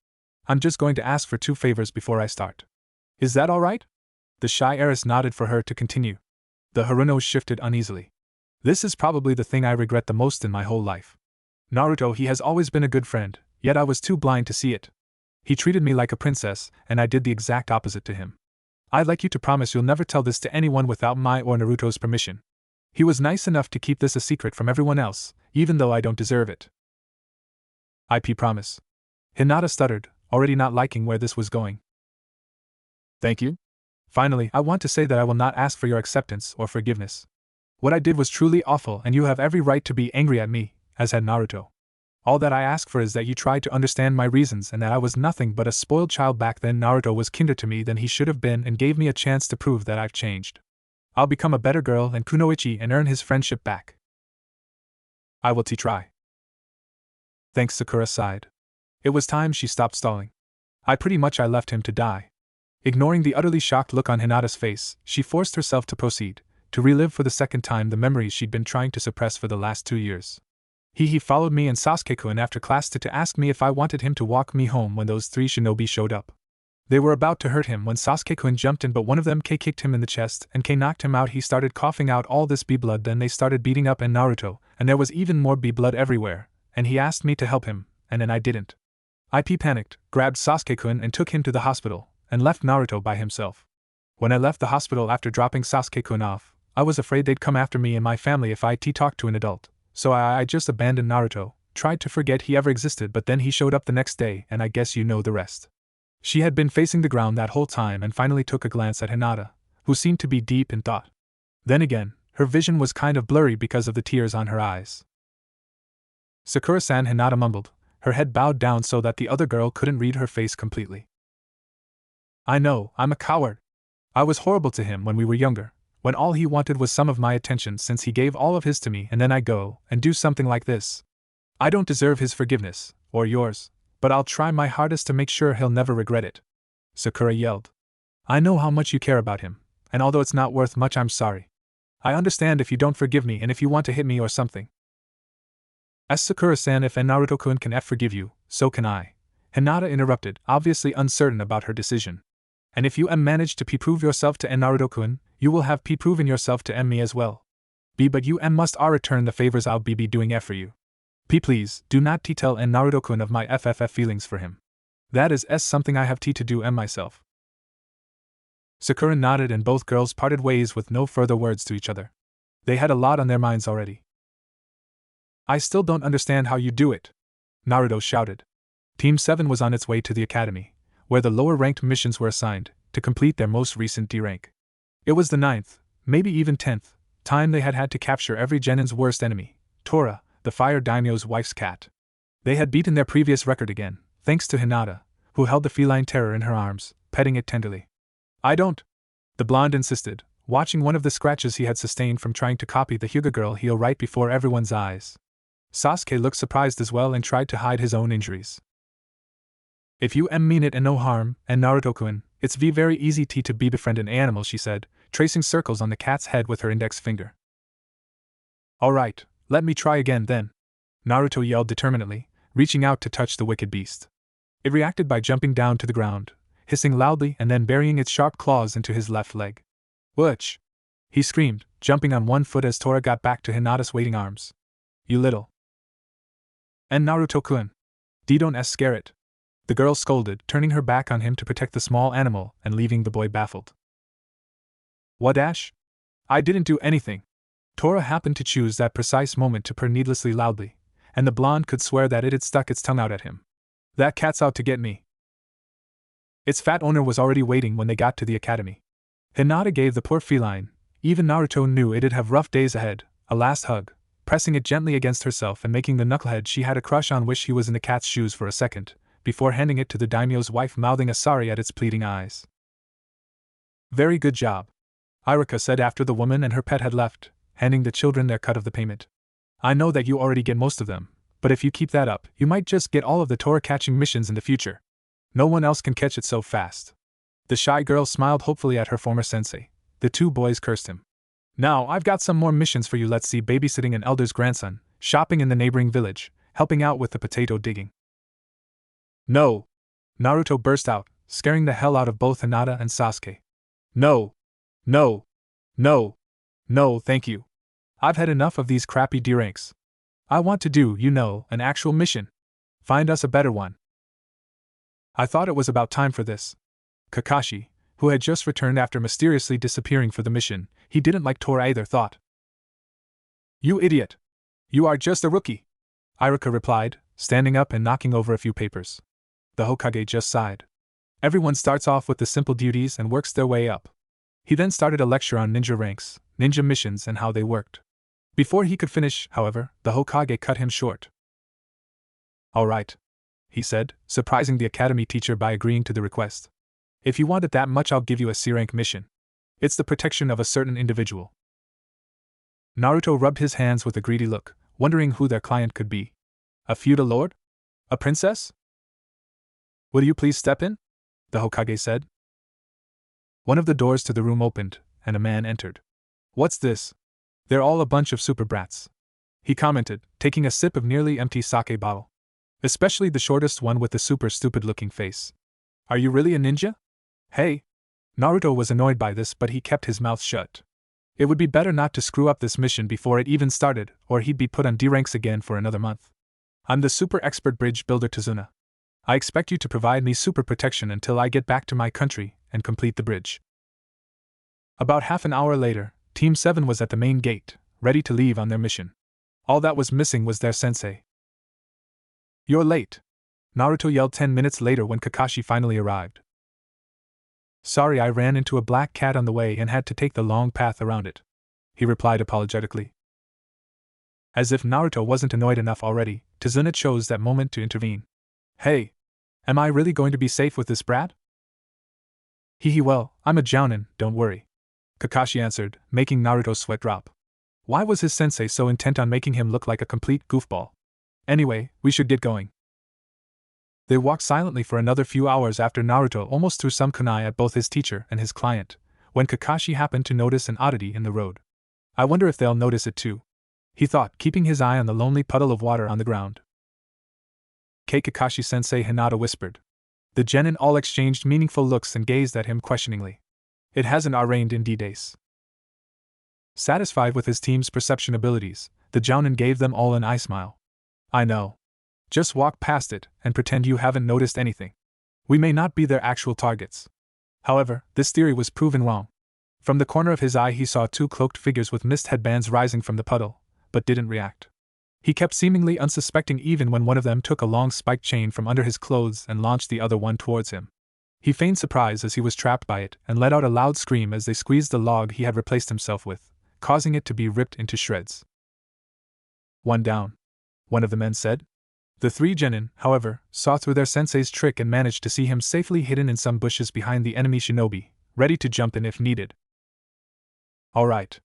I'm just going to ask for 2 favors before I start. Is that all right?" The shy heiress nodded for her to continue. The Haruno shifted uneasily. "This is probably the thing I regret the most in my whole life. Naruto, he has always been a good friend, yet I was too blind to see it. He treated me like a princess, and I did the exact opposite to him. I'd like you to promise you'll never tell this to anyone without my or Naruto's permission. He was nice enough to keep this a secret from everyone else, even though I don't deserve it." "I promise," Hinata stuttered, already not liking where this was going. "Thank you. Finally, I want to say that I will not ask for your acceptance or forgiveness. What I did was truly awful and you have every right to be angry at me, as had Naruto. All that I ask for is that you try to understand my reasons and that I was nothing but a spoiled child back then. Naruto was kinder to me than he should have been and gave me a chance to prove that I've changed. I'll become a better girl and kunoichi and earn his friendship back. I will try." Thanks, Sakura sighed. It was time she stopped stalling. I left him to die." Ignoring the utterly shocked look on Hinata's face, she forced herself to proceed, to relive for the second time the memories she'd been trying to suppress for the last 2 years. He followed me and Sasuke-kun after class to ask me if I wanted him to walk me home when those 3 shinobi showed up. They were about to hurt him when Sasuke-kun jumped in, but one of them kicked him in the chest and knocked him out. He started coughing out all this blood. Then they started beating up Naruto, and there was even more blood everywhere, and he asked me to help him, and then I didn't. I panicked, grabbed Sasuke-kun and took him to the hospital, and left Naruto by himself. When I left the hospital after dropping Sasuke-kun off, I was afraid they'd come after me and my family if I talked to an adult, so I just abandoned Naruto, tried to forget he ever existed, but then he showed up the next day, and I guess you know the rest. She had been facing the ground that whole time and finally took a glance at Hinata, who seemed to be deep in thought. Then again, her vision was kind of blurry because of the tears on her eyes. Sakura-san, Hinata mumbled, her head bowed down so that the other girl couldn't read her face completely. I know, I'm a coward. I was horrible to him when we were younger, when all he wanted was some of my attention since he gave all of his to me, and then I go and do something like this. I don't deserve his forgiveness, or yours, but I'll try my hardest to make sure he'll never regret it. Sakura yelled. I know how much you care about him, and although it's not worth much, I'm sorry. I understand if you don't forgive me and if you want to hit me or something. As Sakura-san, if Naruto-kun can forgive you, so can I. Hinata interrupted, obviously uncertain about her decision. And if you manage to prove yourself to Naruto-kun, you will have proven yourself to me as well. But you must return the favors I'll be doing for you. Please, do not tell Naruto-kun of my feelings for him. That is something I have to do myself. Sakura nodded and both girls parted ways with no further words to each other. They had a lot on their minds already. I still don't understand how you do it, Naruto shouted. Team 7 was on its way to the academy, where the lower-ranked missions were assigned, to complete their most recent D rank. It was the 9th, maybe even 10th, time they had to capture every genin's worst enemy, Tora, the Fire Daimyo's wife's cat. They had beaten their previous record again, thanks to Hinata, who held the feline terror in her arms, petting it tenderly. I don't, the blonde insisted, watching one of the scratches he had sustained from trying to copy the Hyuga girl heal right before everyone's eyes. Sasuke looked surprised as well and tried to hide his own injuries. If you mean it and no harm, and Naruto-kun, it's very easy to befriend an animal, she said, tracing circles on the cat's head with her index finger. Alright, let me try again then, Naruto yelled determinedly, reaching out to touch the wicked beast. It reacted by jumping down to the ground, hissing loudly and then burying its sharp claws into his left leg. Whoosh! He screamed, jumping on one foot as Tora got back to Hinata's waiting arms. You little. And Naruto-kun. Don't scare it. The girl scolded, turning her back on him to protect the small animal and leaving the boy baffled. What, Ash? I didn't do anything. Tora happened to choose that precise moment to purr needlessly loudly, and the blonde could swear that it had stuck its tongue out at him. That cat's out to get me. Its fat owner was already waiting when they got to the academy. Hinata gave the poor feline, even Naruto knew it'd have rough days ahead, a last hug, pressing it gently against herself and making the knucklehead she had a crush on wish he was in the cat's shoes for a second, before handing it to the daimyo's wife, mouthing a sorry at its pleading eyes. Very good job, Iruka said after the woman and her pet had left, handing the children their cut of the payment. I know that you already get most of them, but if you keep that up, you might just get all of the Tora catching missions in the future. No one else can catch it so fast. The shy girl smiled hopefully at her former sensei. The 2 boys cursed him. Now I've got some more missions for you. Let's see, babysitting an elder's grandson, shopping in the neighboring village, helping out with the potato digging. No! Naruto burst out, scaring the hell out of both Hinata and Sasuke. No! No! No! No, thank you. I've had enough of these crappy D ranks. I want to do, an actual mission. Find us a better one. I thought it was about time for this. Kakashi, who had just returned after mysteriously disappearing for the mission, he didn't like Tora either, thought. You idiot! You are just a rookie! Iruka replied, standing up and knocking over a few papers. The Hokage just sighed. Everyone starts off with the simple duties and works their way up. He then started a lecture on ninja ranks, ninja missions and how they worked. Before he could finish, however, the Hokage cut him short. All right, he said, surprising the academy teacher by agreeing to the request. If you want it that much, I'll give you a C-rank mission. It's the protection of a certain individual. Naruto rubbed his hands with a greedy look, wondering who their client could be. A feudal lord? A princess? Will you please step in? The Hokage said. One of the doors to the room opened, and a man entered. What's this? They're all a bunch of super brats, he commented, taking a sip of nearly empty sake bottle. Especially the shortest one with the super stupid looking face. Are you really a ninja? Hey! Naruto was annoyed by this, but he kept his mouth shut. It would be better not to screw up this mission before it even started, or he'd be put on D ranks again for another month. I'm the super expert bridge builder Tsuna. I expect you to provide me super protection until I get back to my country and complete the bridge. About half an hour later, Team 7 was at the main gate, ready to leave on their mission. All that was missing was their sensei. You're late, Naruto yelled 10 minutes later when Kakashi finally arrived. Sorry, I ran into a black cat on the way and had to take the long path around it, he replied apologetically. As if Naruto wasn't annoyed enough already, Tsuna chose that moment to intervene. Hey! Am I really going to be safe with this brat? Well, I'm a jounin, don't worry, Kakashi answered, making Naruto's sweat drop. Why was his sensei so intent on making him look like a complete goofball? Anyway, we should get going. They walked silently for another few hours after Naruto almost threw some kunai at both his teacher and his client, when Kakashi happened to notice an oddity in the road. I wonder if they'll notice it too, he thought, keeping his eye on the lonely puddle of water on the ground. Kakashi-sensei, Hinata whispered. The genin all exchanged meaningful looks and gazed at him questioningly. It hasn't rained in D-days. Satisfied with his team's perception abilities, the jounin gave them all an eye smile. I know. Just walk past it and pretend you haven't noticed anything. We may not be their actual targets. However, this theory was proven wrong. From the corner of his eye he saw two cloaked figures with mist headbands rising from the puddle, but didn't react. He kept seemingly unsuspecting even when one of them took a long spiked chain from under his clothes and launched the other one towards him. He feigned surprise as he was trapped by it and let out a loud scream as they squeezed the log he had replaced himself with, causing it to be ripped into shreds. One down, one of the men said. The three genin, however, saw through their sensei's trick and managed to see him safely hidden in some bushes behind the enemy shinobi, ready to jump in if needed. Alright,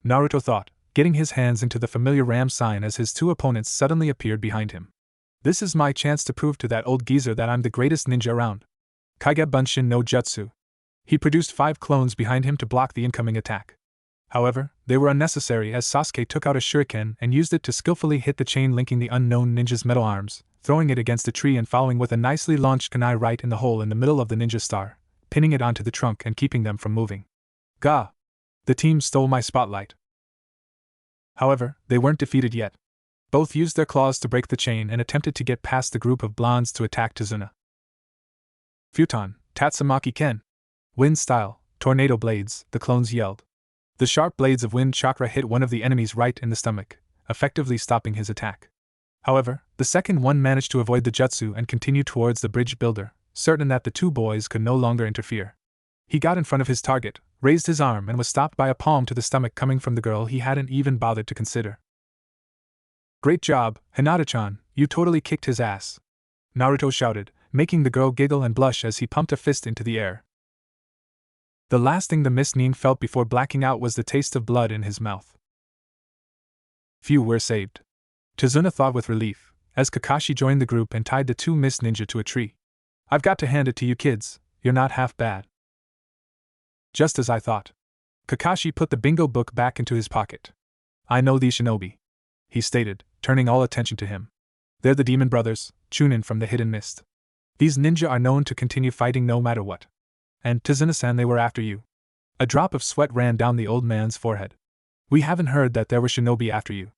Naruto thought, getting his hands into the familiar ram sign as his two opponents suddenly appeared behind him. This is my chance to prove to that old geezer that I'm the greatest ninja around. Kage Bunshin no Jutsu. He produced 5 clones behind him to block the incoming attack. However, they were unnecessary as Sasuke took out a shuriken and used it to skillfully hit the chain linking the unknown ninja's metal arms, throwing it against a tree and following with a nicely launched kunai right in the hole in the middle of the ninja star, pinning it onto the trunk and keeping them from moving. Gah! The team stole my spotlight. However, they weren't defeated yet. Both used their claws to break the chain and attempted to get past the group of blondes to attack Tsuna. Futon, Tatsumaki Ken. Wind style, tornado blades, the clones yelled. The sharp blades of wind chakra hit one of the enemies right in the stomach, effectively stopping his attack. However, the second one managed to avoid the jutsu and continue towards the bridge builder, certain that the two boys could no longer interfere. He got in front of his target, raised his arm and was stopped by a palm to the stomach coming from the girl he hadn't even bothered to consider. Great job, Hinata-chan, you totally kicked his ass, Naruto shouted, making the girl giggle and blush as he pumped a fist into the air. The last thing the Mist Nin felt before blacking out was the taste of blood in his mouth. Phew, we're saved, Tsuna thought with relief, as Kakashi joined the group and tied the two Mist Ninja to a tree. I've got to hand it to you kids, you're not half bad. Just as I thought. Kakashi put the bingo book back into his pocket. I know these shinobi, he stated, turning all attention to him. They're the demon brothers, Chunin from the Hidden Mist. These ninja are known to continue fighting no matter what. And, Tsuna-san, they were after you. A drop of sweat ran down the old man's forehead. We haven't heard that there were shinobi after you.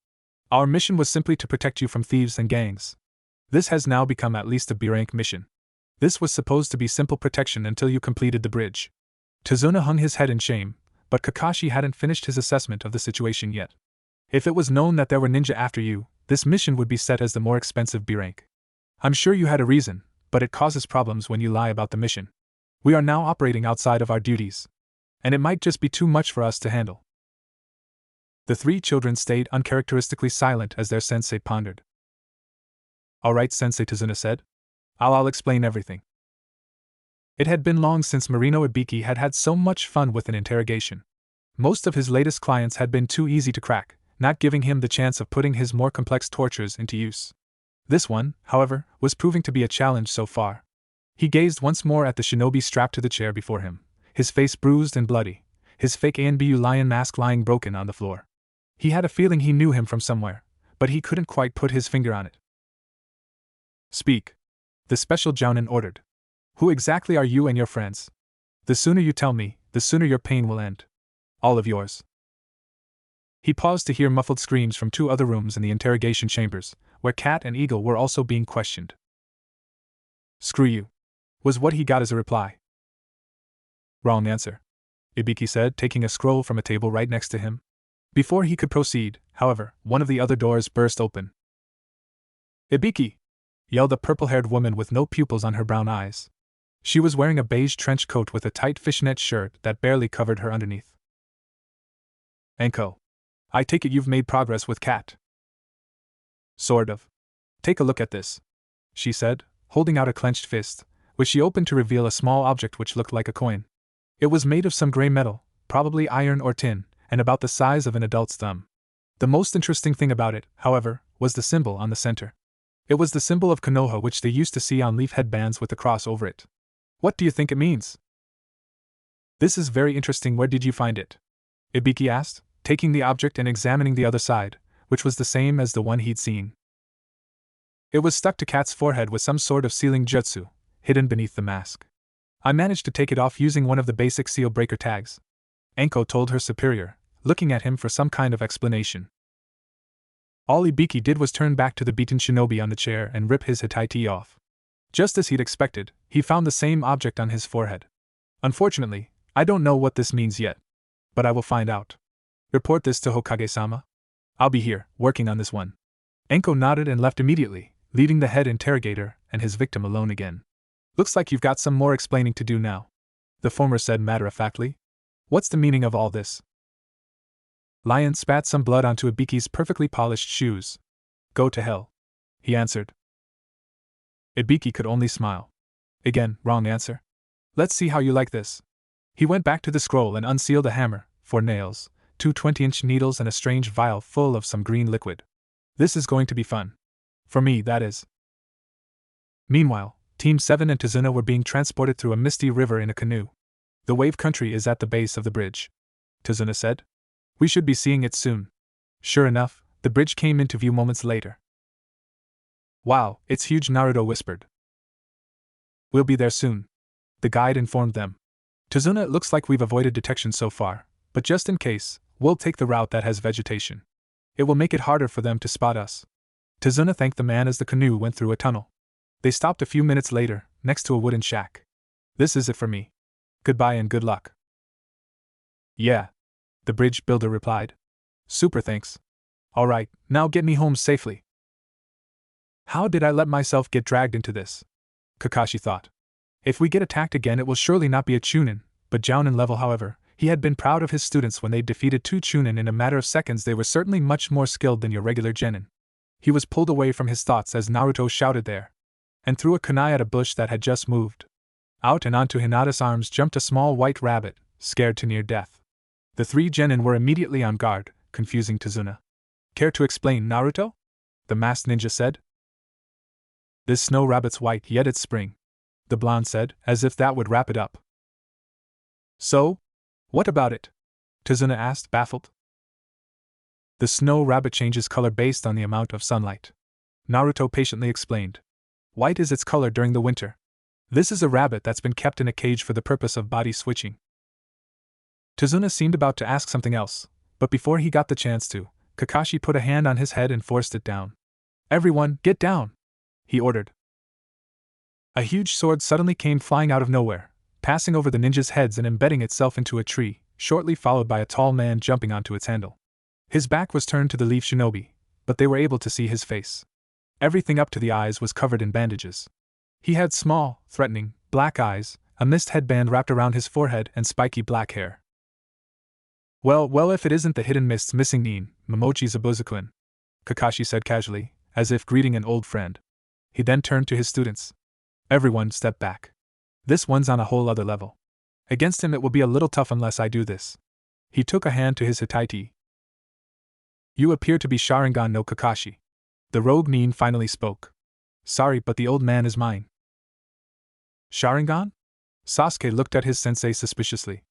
Our mission was simply to protect you from thieves and gangs. This has now become at least a B-rank mission. This was supposed to be simple protection until you completed the bridge. Tsuna hung his head in shame, but Kakashi hadn't finished his assessment of the situation yet. If it was known that there were ninja after you, this mission would be set as the more expensive B-rank. I'm sure you had a reason, but it causes problems when you lie about the mission. We are now operating outside of our duties. And it might just be too much for us to handle. The three children stayed uncharacteristically silent as their sensei pondered. Alright, Sensei, Tsuna said. I'll explain everything. It had been long since Marino Ibiki had had so much fun with an interrogation. Most of his latest clients had been too easy to crack, not giving him the chance of putting his more complex tortures into use. This one, however, was proving to be a challenge so far. He gazed once more at the shinobi strapped to the chair before him, his face bruised and bloody, his fake ANBU lion mask lying broken on the floor. He had a feeling he knew him from somewhere, but he couldn't quite put his finger on it. Speak. The special Jounin ordered. Who exactly are you and your friends? The sooner you tell me, the sooner your pain will end. All of yours. He paused to hear muffled screams from 2 other rooms in the interrogation chambers, where Cat and Eagle were also being questioned. Screw you, was what he got as a reply. Wrong answer, Ibiki said, taking a scroll from a table right next to him. Before he could proceed, however, one of the other doors burst open. Ibiki! Yelled a purple-haired woman with no pupils on her brown eyes. She was wearing a beige trench coat with a tight fishnet shirt that barely covered her underneath. Enko. I take it you've made progress with Cat. Sort of. Take a look at this, she said, holding out a clenched fist, which she opened to reveal a small object which looked like a coin. It was made of some gray metal, probably iron or tin, and about the size of an adult's thumb. The most interesting thing about it, however, was the symbol on the center. It was the symbol of Konoha which they used to see on leaf headbands with the cross over it. What do you think it means? This is very interesting. Where did you find it? Ibiki asked, taking the object and examining the other side, which was the same as the one he'd seen. It was stuck to Cat's forehead with some sort of sealing jutsu, hidden beneath the mask. I managed to take it off using one of the basic seal breaker tags. Enko told her superior, looking at him for some kind of explanation. All Ibiki did was turn back to the beaten shinobi on the chair and rip his Hitaiti off. Just as he'd expected, he found the same object on his forehead. Unfortunately, I don't know what this means yet. But I will find out. Report this to Hokage-sama? I'll be here, working on this one. Enko nodded and left immediately, leaving the head interrogator and his victim alone again. Looks like you've got some more explaining to do now, the former said matter-of-factly. What's the meaning of all this? Lion spat some blood onto Ibiki's perfectly polished shoes. Go to hell, he answered. Ibiki could only smile. Again, wrong answer. Let's see how you like this. He went back to the scroll and unsealed a hammer, 4 nails, 2 20-inch needles and a strange vial full of some green liquid. This is going to be fun. For me, that is. Meanwhile, Team 7 and Tsuna were being transported through a misty river in a canoe. The wave country is at the base of the bridge, Tsuna said. We should be seeing it soon. Sure enough, the bridge came into view moments later. Wow, it's huge, Naruto whispered. We'll be there soon, the guide informed them. Tsuna, it looks like we've avoided detection so far, but just in case, we'll take the route that has vegetation. It will make it harder for them to spot us. Tsuna thanked the man as the canoe went through a tunnel. They stopped a few minutes later, next to a wooden shack. This is it for me. Goodbye and good luck. Yeah, the bridge builder replied. Super thanks. Alright, now get me home safely. How did I let myself get dragged into this? Kakashi thought. If we get attacked again, it will surely not be a Chunin, but Jounin level. However, he had been proud of his students when they defeated 2 Chunin in a matter of seconds. They were certainly much more skilled than your regular genin. He was pulled away from his thoughts as Naruto shouted there, and threw a kunai at a bush that had just moved. Out and onto Hinata's arms jumped a small white rabbit, scared to near death. The 3 genin were immediately on guard, confusing Tsuna. Care to explain, Naruto? The masked ninja said. This snow rabbit's white, yet it's spring, the blonde said, as if that would wrap it up. So? What about it? Tsuna asked, baffled. The snow rabbit changes color based on the amount of sunlight, Naruto patiently explained. White is its color during the winter. This is a rabbit that's been kept in a cage for the purpose of body switching. Tsuna seemed about to ask something else, but before he got the chance to, Kakashi put a hand on his head and forced it down. Everyone, get down! He ordered. A huge sword suddenly came flying out of nowhere, passing over the ninjas' heads and embedding itself into a tree, shortly followed by a tall man jumping onto its handle. His back was turned to the leaf shinobi, but they were able to see his face. Everything up to the eyes was covered in bandages. He had small, threatening, black eyes, a mist headband wrapped around his forehead, and spiky black hair. Well, if it isn't the hidden mist's missing nin, Momochi Zabuza-kun, Kakashi said casually, as if greeting an old friend. He then turned to his students. Everyone step back. This one's on a whole other level. Against him it will be a little tough unless I do this. He took a hand to his Hitaiti. You appear to be Sharingan no Kakashi. The rogue nin finally spoke. Sorry, but the old man is mine. Sharingan? Sasuke looked at his sensei suspiciously.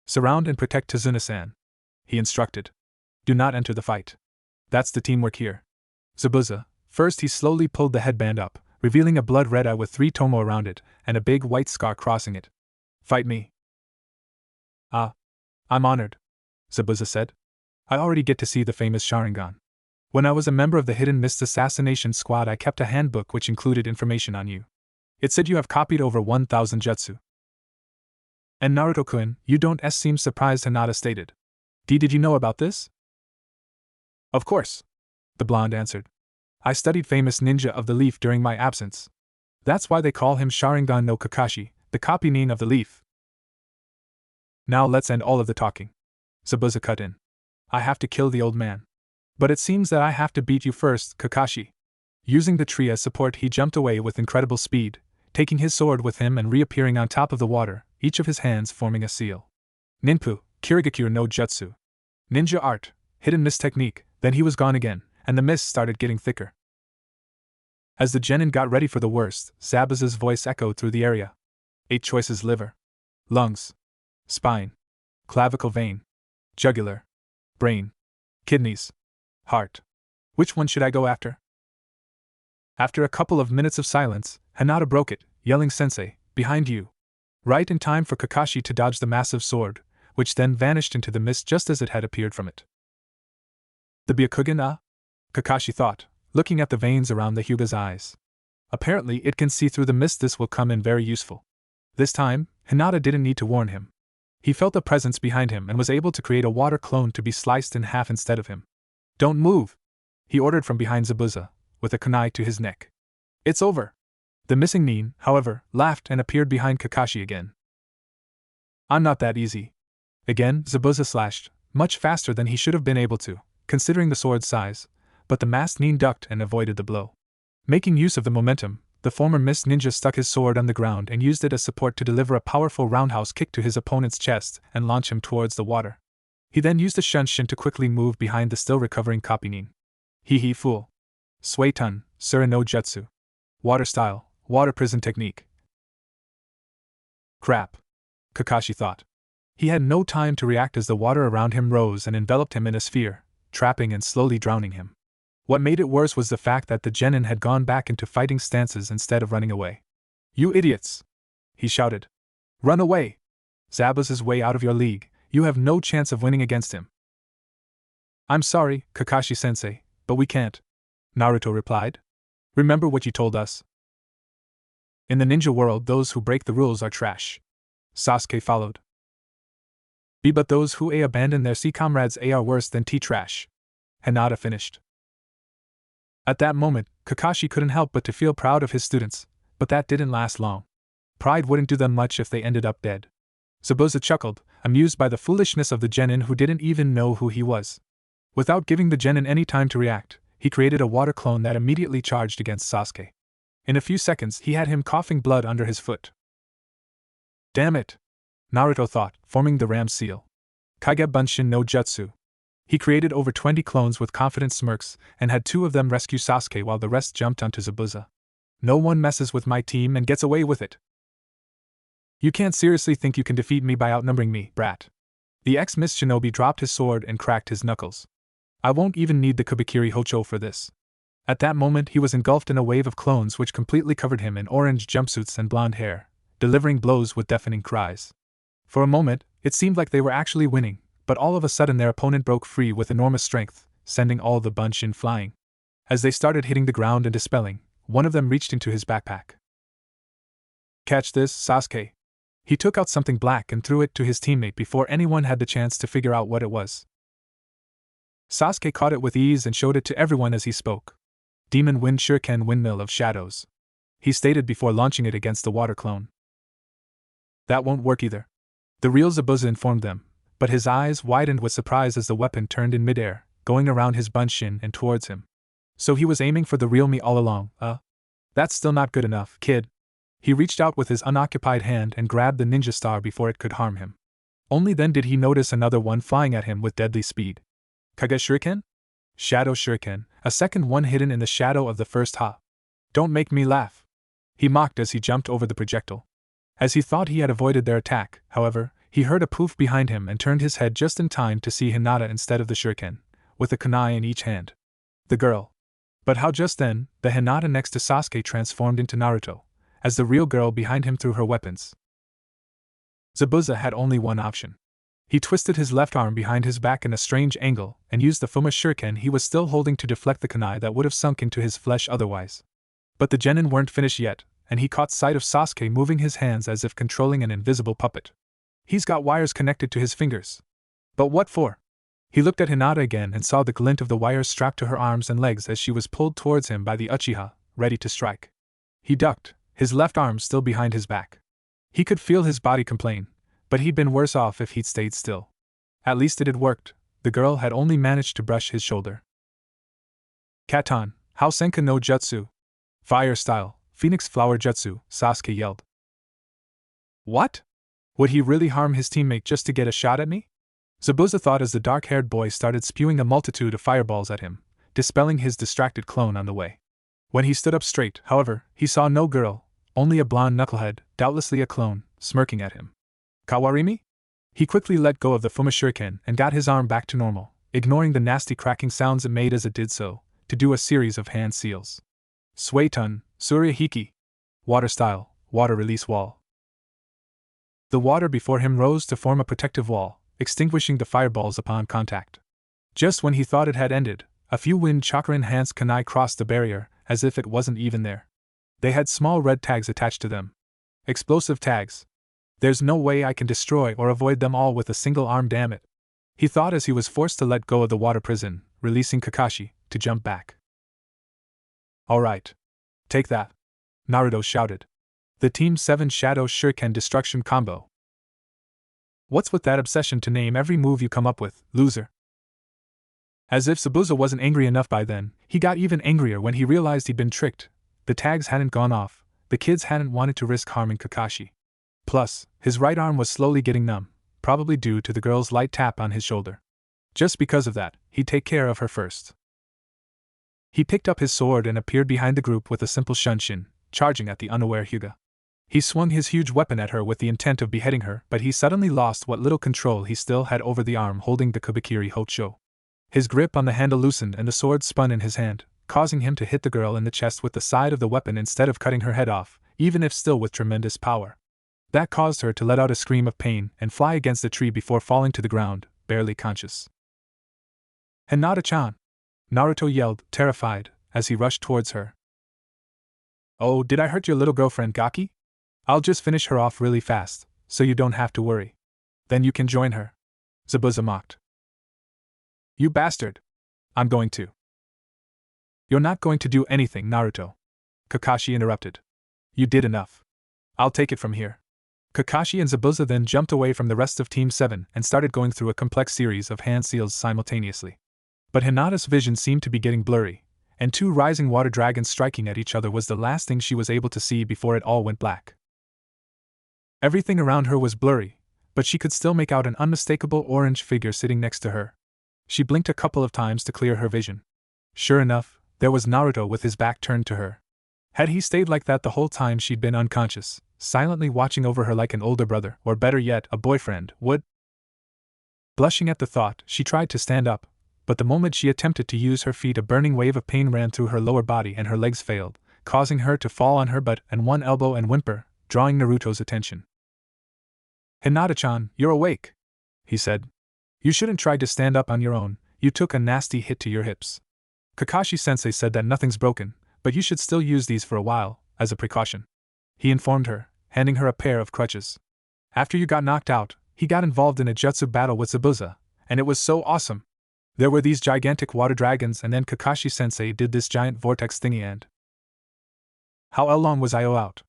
Surround and protect Tsunade-san, he instructed. Do not enter the fight. That's the teamwork here. Zabuza. First he slowly pulled the headband up, revealing a blood red eye with 3 tomo around it, and a big white scar crossing it. Fight me. Ah. I'm honored, Zabuza said. I already get to see the famous Sharingan. When I was a member of the Hidden Mist Assassination Squad, I kept a handbook which included information on you. It said you have copied over 1,000 jutsu. And Naruto-kun, you don't seem surprised, Hinata stated. Did you know about this? Of course, the blonde answered. I studied famous ninja of the leaf during my absence. That's why they call him Sharingan no Kakashi, the copy nin of the leaf. Now let's end all of the talking. Zabuza cut in. I have to kill the old man. But it seems that I have to beat you first, Kakashi. Using the tree as support, he jumped away with incredible speed, taking his sword with him and reappearing on top of the water, each of his hands forming a seal. Ninpu, Kirigakure no Jutsu. Ninja art, hidden mist technique. Then he was gone again, and the mist started getting thicker. As the genin got ready for the worst, Zabuza's voice echoed through the area. 8 choices: liver, lungs, spine, clavicle vein, jugular, brain, kidneys, heart. Which one should I go after? After a couple of minutes of silence, Hinata broke it, yelling, Sensei, behind you. Right in time for Kakashi to dodge the massive sword, which then vanished into the mist just as it had appeared from it. The Byakugan, Kakashi thought, looking at the veins around the Hyuga's eyes. Apparently it can see through the mist. This will come in very useful. This time, Hinata didn't need to warn him. He felt a presence behind him and was able to create a water clone to be sliced in half instead of him. Don't move, he ordered from behind Zabuza, with a kunai to his neck. It's over. The missing nin, however, laughed and appeared behind Kakashi again. I'm not that easy. Again, Zabuza slashed, much faster than he should have been able to, considering the sword's size, but the masked nin ducked and avoided the blow. Making use of the momentum, the former mist ninja stuck his sword on the ground and used it as support to deliver a powerful roundhouse kick to his opponent's chest and launch him towards the water. He then used a shunshin to quickly move behind the still recovering copy nin. Hee fool. Suetun, Sura no Jutsu. Water style, water prison technique. Crap, Kakashi thought. He had no time to react as the water around him rose and enveloped him in a sphere, trapping and slowly drowning him. What made it worse was the fact that the genin had gone back into fighting stances instead of running away. You idiots! He shouted. Run away! Zabuza's way out of your league. You have no chance of winning against him. I'm sorry, Kakashi-sensei, but we can't, Naruto replied. Remember what you told us. In the ninja world, those who break the rules are trash. Sasuke followed. But those who abandon their sea comrades are worse than trash. Hinata finished. At that moment, Kakashi couldn't help but to feel proud of his students, but that didn't last long. Pride wouldn't do them much if they ended up dead. Zabuza chuckled, amused by the foolishness of the genin who didn't even know who he was. Without giving the genin any time to react, he created a water clone that immediately charged against Sasuke. In a few seconds, he had him coughing blood under his foot. Damn it! Naruto thought, forming the ram seal. Kage Bunshin no Jutsu. He created over 20 clones with confident smirks, and had 2 of them rescue Sasuke while the rest jumped onto Zabuza. No one messes with my team and gets away with it. You can't seriously think you can defeat me by outnumbering me, brat. The ex-Mist Shinobi dropped his sword and cracked his knuckles. I won't even need the Kubikiri Hocho for this. At that moment he was engulfed in a wave of clones which completely covered him in orange jumpsuits and blonde hair, delivering blows with deafening cries. For a moment, it seemed like they were actually winning, but all of a sudden their opponent broke free with enormous strength, sending all the bunch in flying. As they started hitting the ground and dispelling, one of them reached into his backpack. Catch this, Sasuke. He took out something black and threw it to his teammate before anyone had the chance to figure out what it was. Sasuke caught it with ease and showed it to everyone as he spoke. Demon Wind Shuriken Windmill of Shadows, he stated before launching it against the water clone. That won't work either, the real Zabuza informed them, but his eyes widened with surprise as the weapon turned in midair, going around his bunshin and towards him. So he was aiming for the real me all along. That's still not good enough, kid. He reached out with his unoccupied hand and grabbed the ninja star before it could harm him. Only then did he notice another one flying at him with deadly speed. Kage Shuriken? Shadow Shuriken, a second one hidden in the shadow of the first ha. Don't make me laugh, he mocked as he jumped over the projectile. As he thought he had avoided their attack, however, he heard a poof behind him and turned his head just in time to see Hinata instead of the Shuriken, with a kunai in each hand. The girl. But how just then, the Hinata next to Sasuke transformed into Naruto, as the real girl behind him threw her weapons. Zabuza had only one option. He twisted his left arm behind his back in a strange angle and used the Fuma Shuriken he was still holding to deflect the kunai that would have sunk into his flesh otherwise. But the genin weren't finished yet, and he caught sight of Sasuke moving his hands as if controlling an invisible puppet. He's got wires connected to his fingers. But what for? He looked at Hinata again and saw the glint of the wires strapped to her arms and legs as she was pulled towards him by the Uchiha, ready to strike. He ducked, his left arm still behind his back. He could feel his body complain, but he'd been worse off if he'd stayed still. At least it had worked. The girl had only managed to brush his shoulder. Katan, Hao Senka no Jutsu. Fire style, Phoenix Flower Jutsu, Sasuke yelled. What? Would he really harm his teammate just to get a shot at me? Zabuza thought as the dark-haired boy started spewing a multitude of fireballs at him, dispelling his distracted clone on the way. When he stood up straight, however, he saw no girl, only a blonde knucklehead, doubtlessly a clone, smirking at him. Kawarimi? He quickly let go of the Fuma Shuriken and got his arm back to normal, ignoring the nasty cracking sounds it made as it did so, to do a series of hand seals. Suetun, Surya Hiki. Water style, water release wall. The water before him rose to form a protective wall, extinguishing the fireballs upon contact. Just when he thought it had ended, a few wind chakra-enhanced kunai crossed the barrier, as if it wasn't even there. They had small red tags attached to them. Explosive tags. There's no way I can destroy or avoid them all with a single arm, damn it. He thought as he was forced to let go of the water prison, releasing Kakashi, to jump back. Alright. Take that. Naruto shouted. The Team 7 Shadow Shuriken Destruction Combo. What's with that obsession to name every move you come up with, loser? As if Zabuza wasn't angry enough by then, he got even angrier when he realized he'd been tricked. The tags hadn't gone off, the kids hadn't wanted to risk harming Kakashi. Plus, his right arm was slowly getting numb, probably due to the girl's light tap on his shoulder. Just because of that, he'd take care of her first. He picked up his sword and appeared behind the group with a simple shunshin, charging at the unaware Hyuga. He swung his huge weapon at her with the intent of beheading her, but he suddenly lost what little control he still had over the arm holding the Kubikiri Hocho. His grip on the handle loosened and the sword spun in his hand, causing him to hit the girl in the chest with the side of the weapon instead of cutting her head off, even if still with tremendous power. That caused her to let out a scream of pain and fly against the tree before falling to the ground, barely conscious. Hinata-chan! Naruto yelled, terrified, as he rushed towards her. Oh, did I hurt your little girlfriend Gaki? I'll just finish her off really fast, so you don't have to worry. Then you can join her. Zabuza mocked. You bastard! I'm going to. You're not going to do anything, Naruto. Kakashi interrupted. You did enough. I'll take it from here. Kakashi and Zabuza then jumped away from the rest of Team 7 and started going through a complex series of hand seals simultaneously. But Hinata's vision seemed to be getting blurry, and two rising water dragons striking at each other was the last thing she was able to see before it all went black. Everything around her was blurry, but she could still make out an unmistakable orange figure sitting next to her. She blinked a couple of times to clear her vision. Sure enough, there was Naruto with his back turned to her. Had he stayed like that the whole time she'd been unconscious, silently watching over her like an older brother, or better yet, a boyfriend, would? Blushing at the thought, she tried to stand up, but the moment she attempted to use her feet a burning wave of pain ran through her lower body and her legs failed, causing her to fall on her butt and one elbow and whimper, drawing Naruto's attention. Hinata-chan, you're awake, he said. You shouldn't try to stand up on your own, you took a nasty hit to your hips. Kakashi-sensei said that nothing's broken, but you should still use these for a while, as a precaution. He informed her, handing her a pair of crutches. After you got knocked out, he got involved in a jutsu battle with Zabuza, and it was so awesome. There were these gigantic water dragons and then Kakashi-sensei did this giant vortex thingy and… How long was I out?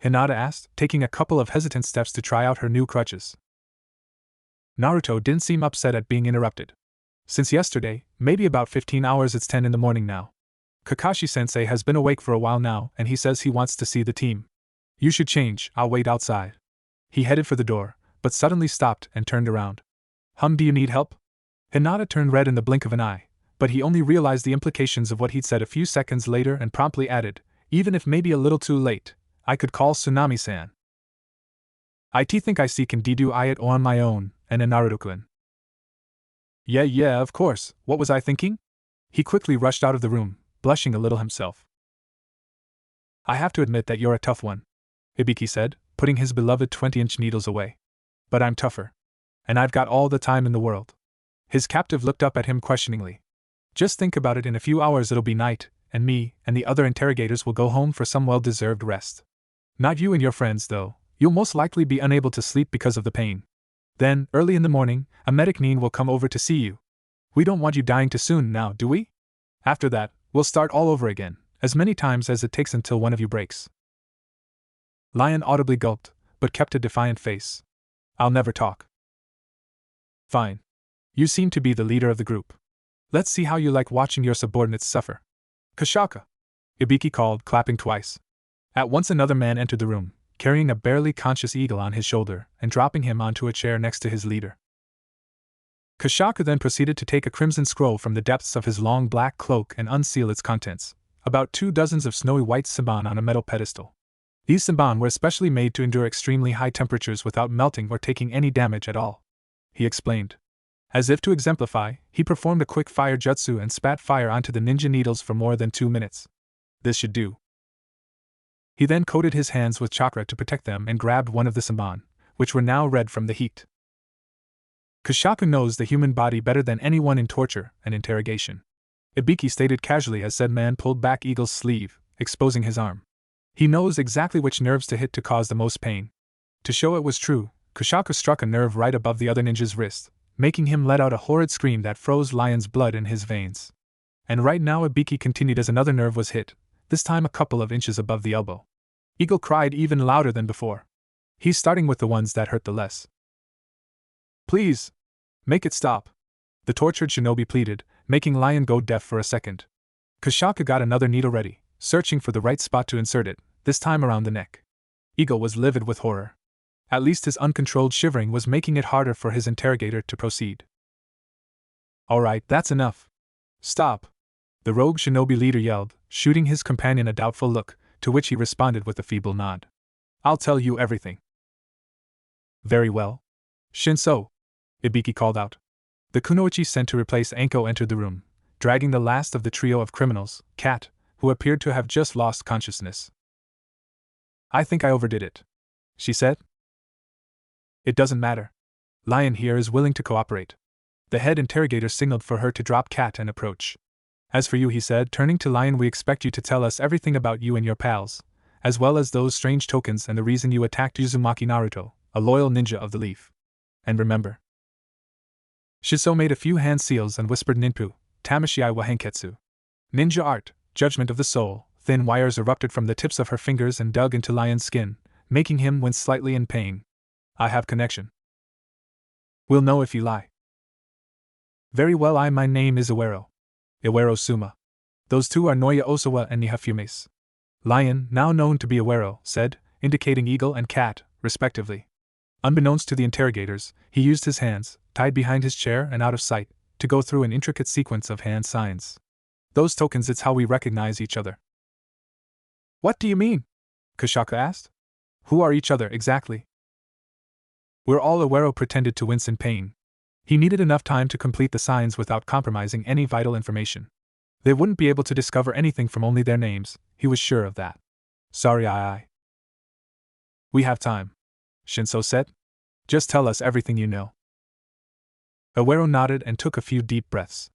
Hinata asked, taking a couple of hesitant steps to try out her new crutches. Naruto didn't seem upset at being interrupted. Since yesterday, maybe about 15 hours. It's 10 in the morning now. Kakashi-sensei has been awake for a while now and he says he wants to see the team. You should change, I'll wait outside. He headed for the door, but suddenly stopped and turned around. Do you need help? Hinata turned red in the blink of an eye, but he only realized the implications of what he'd said a few seconds later and promptly added, even if maybe a little too late, I could call Tsunami-san. I think I see can do it on my own, and a Naruto-kun. Yeah, of course, what was I thinking? He quickly rushed out of the room, blushing a little himself. I have to admit that you're a tough one, Ibiki said, putting his beloved 20-inch needles away. But I'm tougher. And I've got all the time in the world. His captive looked up at him questioningly. Just think about it, in a few hours it'll be night, and me and the other interrogators will go home for some well-deserved rest. Not you and your friends, though. You'll most likely be unable to sleep because of the pain. Then, early in the morning, a medic will come over to see you. We don't want you dying too soon now, do we? After that, we'll start all over again, as many times as it takes until one of you breaks. Lion audibly gulped, but kept a defiant face. I'll never talk. Fine. You seem to be the leader of the group. Let's see how you like watching your subordinates suffer. Kashaka! Ibiki called, clapping twice. At once another man entered the room, carrying a barely conscious eagle on his shoulder and dropping him onto a chair next to his leader. Kashaka then proceeded to take a crimson scroll from the depths of his long black cloak and unseal its contents, about 2 dozen of snowy white simban on a metal pedestal. These simban were especially made to endure extremely high temperatures without melting or taking any damage at all. He explained. As if to exemplify, he performed a quick fire jutsu and spat fire onto the ninja needles for more than 2 minutes. This should do. He then coated his hands with chakra to protect them and grabbed one of the simban, which were now red from the heat. Kashaku knows the human body better than anyone in torture and interrogation. Ibiki stated casually as said man pulled back Eagle's sleeve, exposing his arm. He knows exactly which nerves to hit to cause the most pain. To show it was true, Kashaku struck a nerve right above the other ninja's wrist, making him let out a horrid scream that froze Lion's blood in his veins. And right now Ibiki continued as another nerve was hit, this time a couple of inches above the elbow. Eagle cried even louder than before. He's starting with the ones that hurt the less. Please! Make it stop! The tortured shinobi pleaded, making Lion go deaf for a second. Kashaka got another needle ready, searching for the right spot to insert it, this time around the neck. Eagle was livid with horror. At least his uncontrolled shivering was making it harder for his interrogator to proceed. Alright, that's enough. Stop! The rogue shinobi leader yelled, shooting his companion a doubtful look, to which he responded with a feeble nod. I'll tell you everything. Very well. Shinso! Ibiki called out. The kunoichi sent to replace Anko entered the room, dragging the last of the trio of criminals, Kat, who appeared to have just lost consciousness. I think I overdid it, she said. It doesn't matter. Lion here is willing to cooperate. The head interrogator signaled for her to drop Kat and approach. As for you, he said, turning to Lion, we expect you to tell us everything about you and your pals, as well as those strange tokens and the reason you attacked Uzumaki Naruto, a loyal ninja of the leaf. And remember. Shiso made a few hand seals and whispered Ninpu, Tamashii wa Henketsu. Ninja art, judgment of the soul. Thin wires erupted from the tips of her fingers and dug into Lion's skin, making him wince slightly in pain. I have connection. We'll know if you lie. Very well, my name is Iwero. Iwero Suma. Those two are Noya Osawa and Nihafumes. Lion, now known to be Iwero, said, indicating Eagle and Cat, respectively. Unbeknownst to the interrogators, he used his hands, tied behind his chair and out of sight, to go through an intricate sequence of hand signs. Those tokens, it's how we recognize each other. What do you mean? Kashaka asked. Who are each other exactly? We're all Iwero pretended to wince in pain. He needed enough time to complete the signs without compromising any vital information. They wouldn't be able to discover anything from only their names, he was sure of that. Sorry, I. We have time, Shinso said. Just tell us everything you know. Iwero nodded and took a few deep breaths.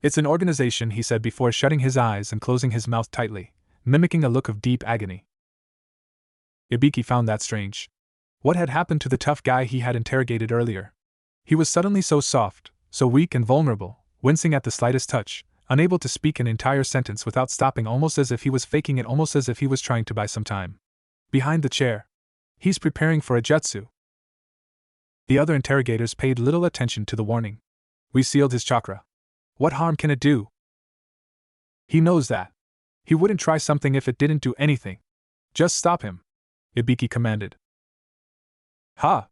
It's an organization, he said before shutting his eyes and closing his mouth tightly, mimicking a look of deep agony. Ibiki found that strange. What had happened to the tough guy he had interrogated earlier? He was suddenly so soft, so weak and vulnerable, wincing at the slightest touch, unable to speak an entire sentence without stopping, almost as if he was faking it, almost as if he was trying to buy some time. Behind the chair. He's preparing for a jutsu. The other interrogators paid little attention to the warning. We sealed his chakra. What harm can it do? He knows that. He wouldn't try something if it didn't do anything. Just stop him, Ibiki commanded. Ha!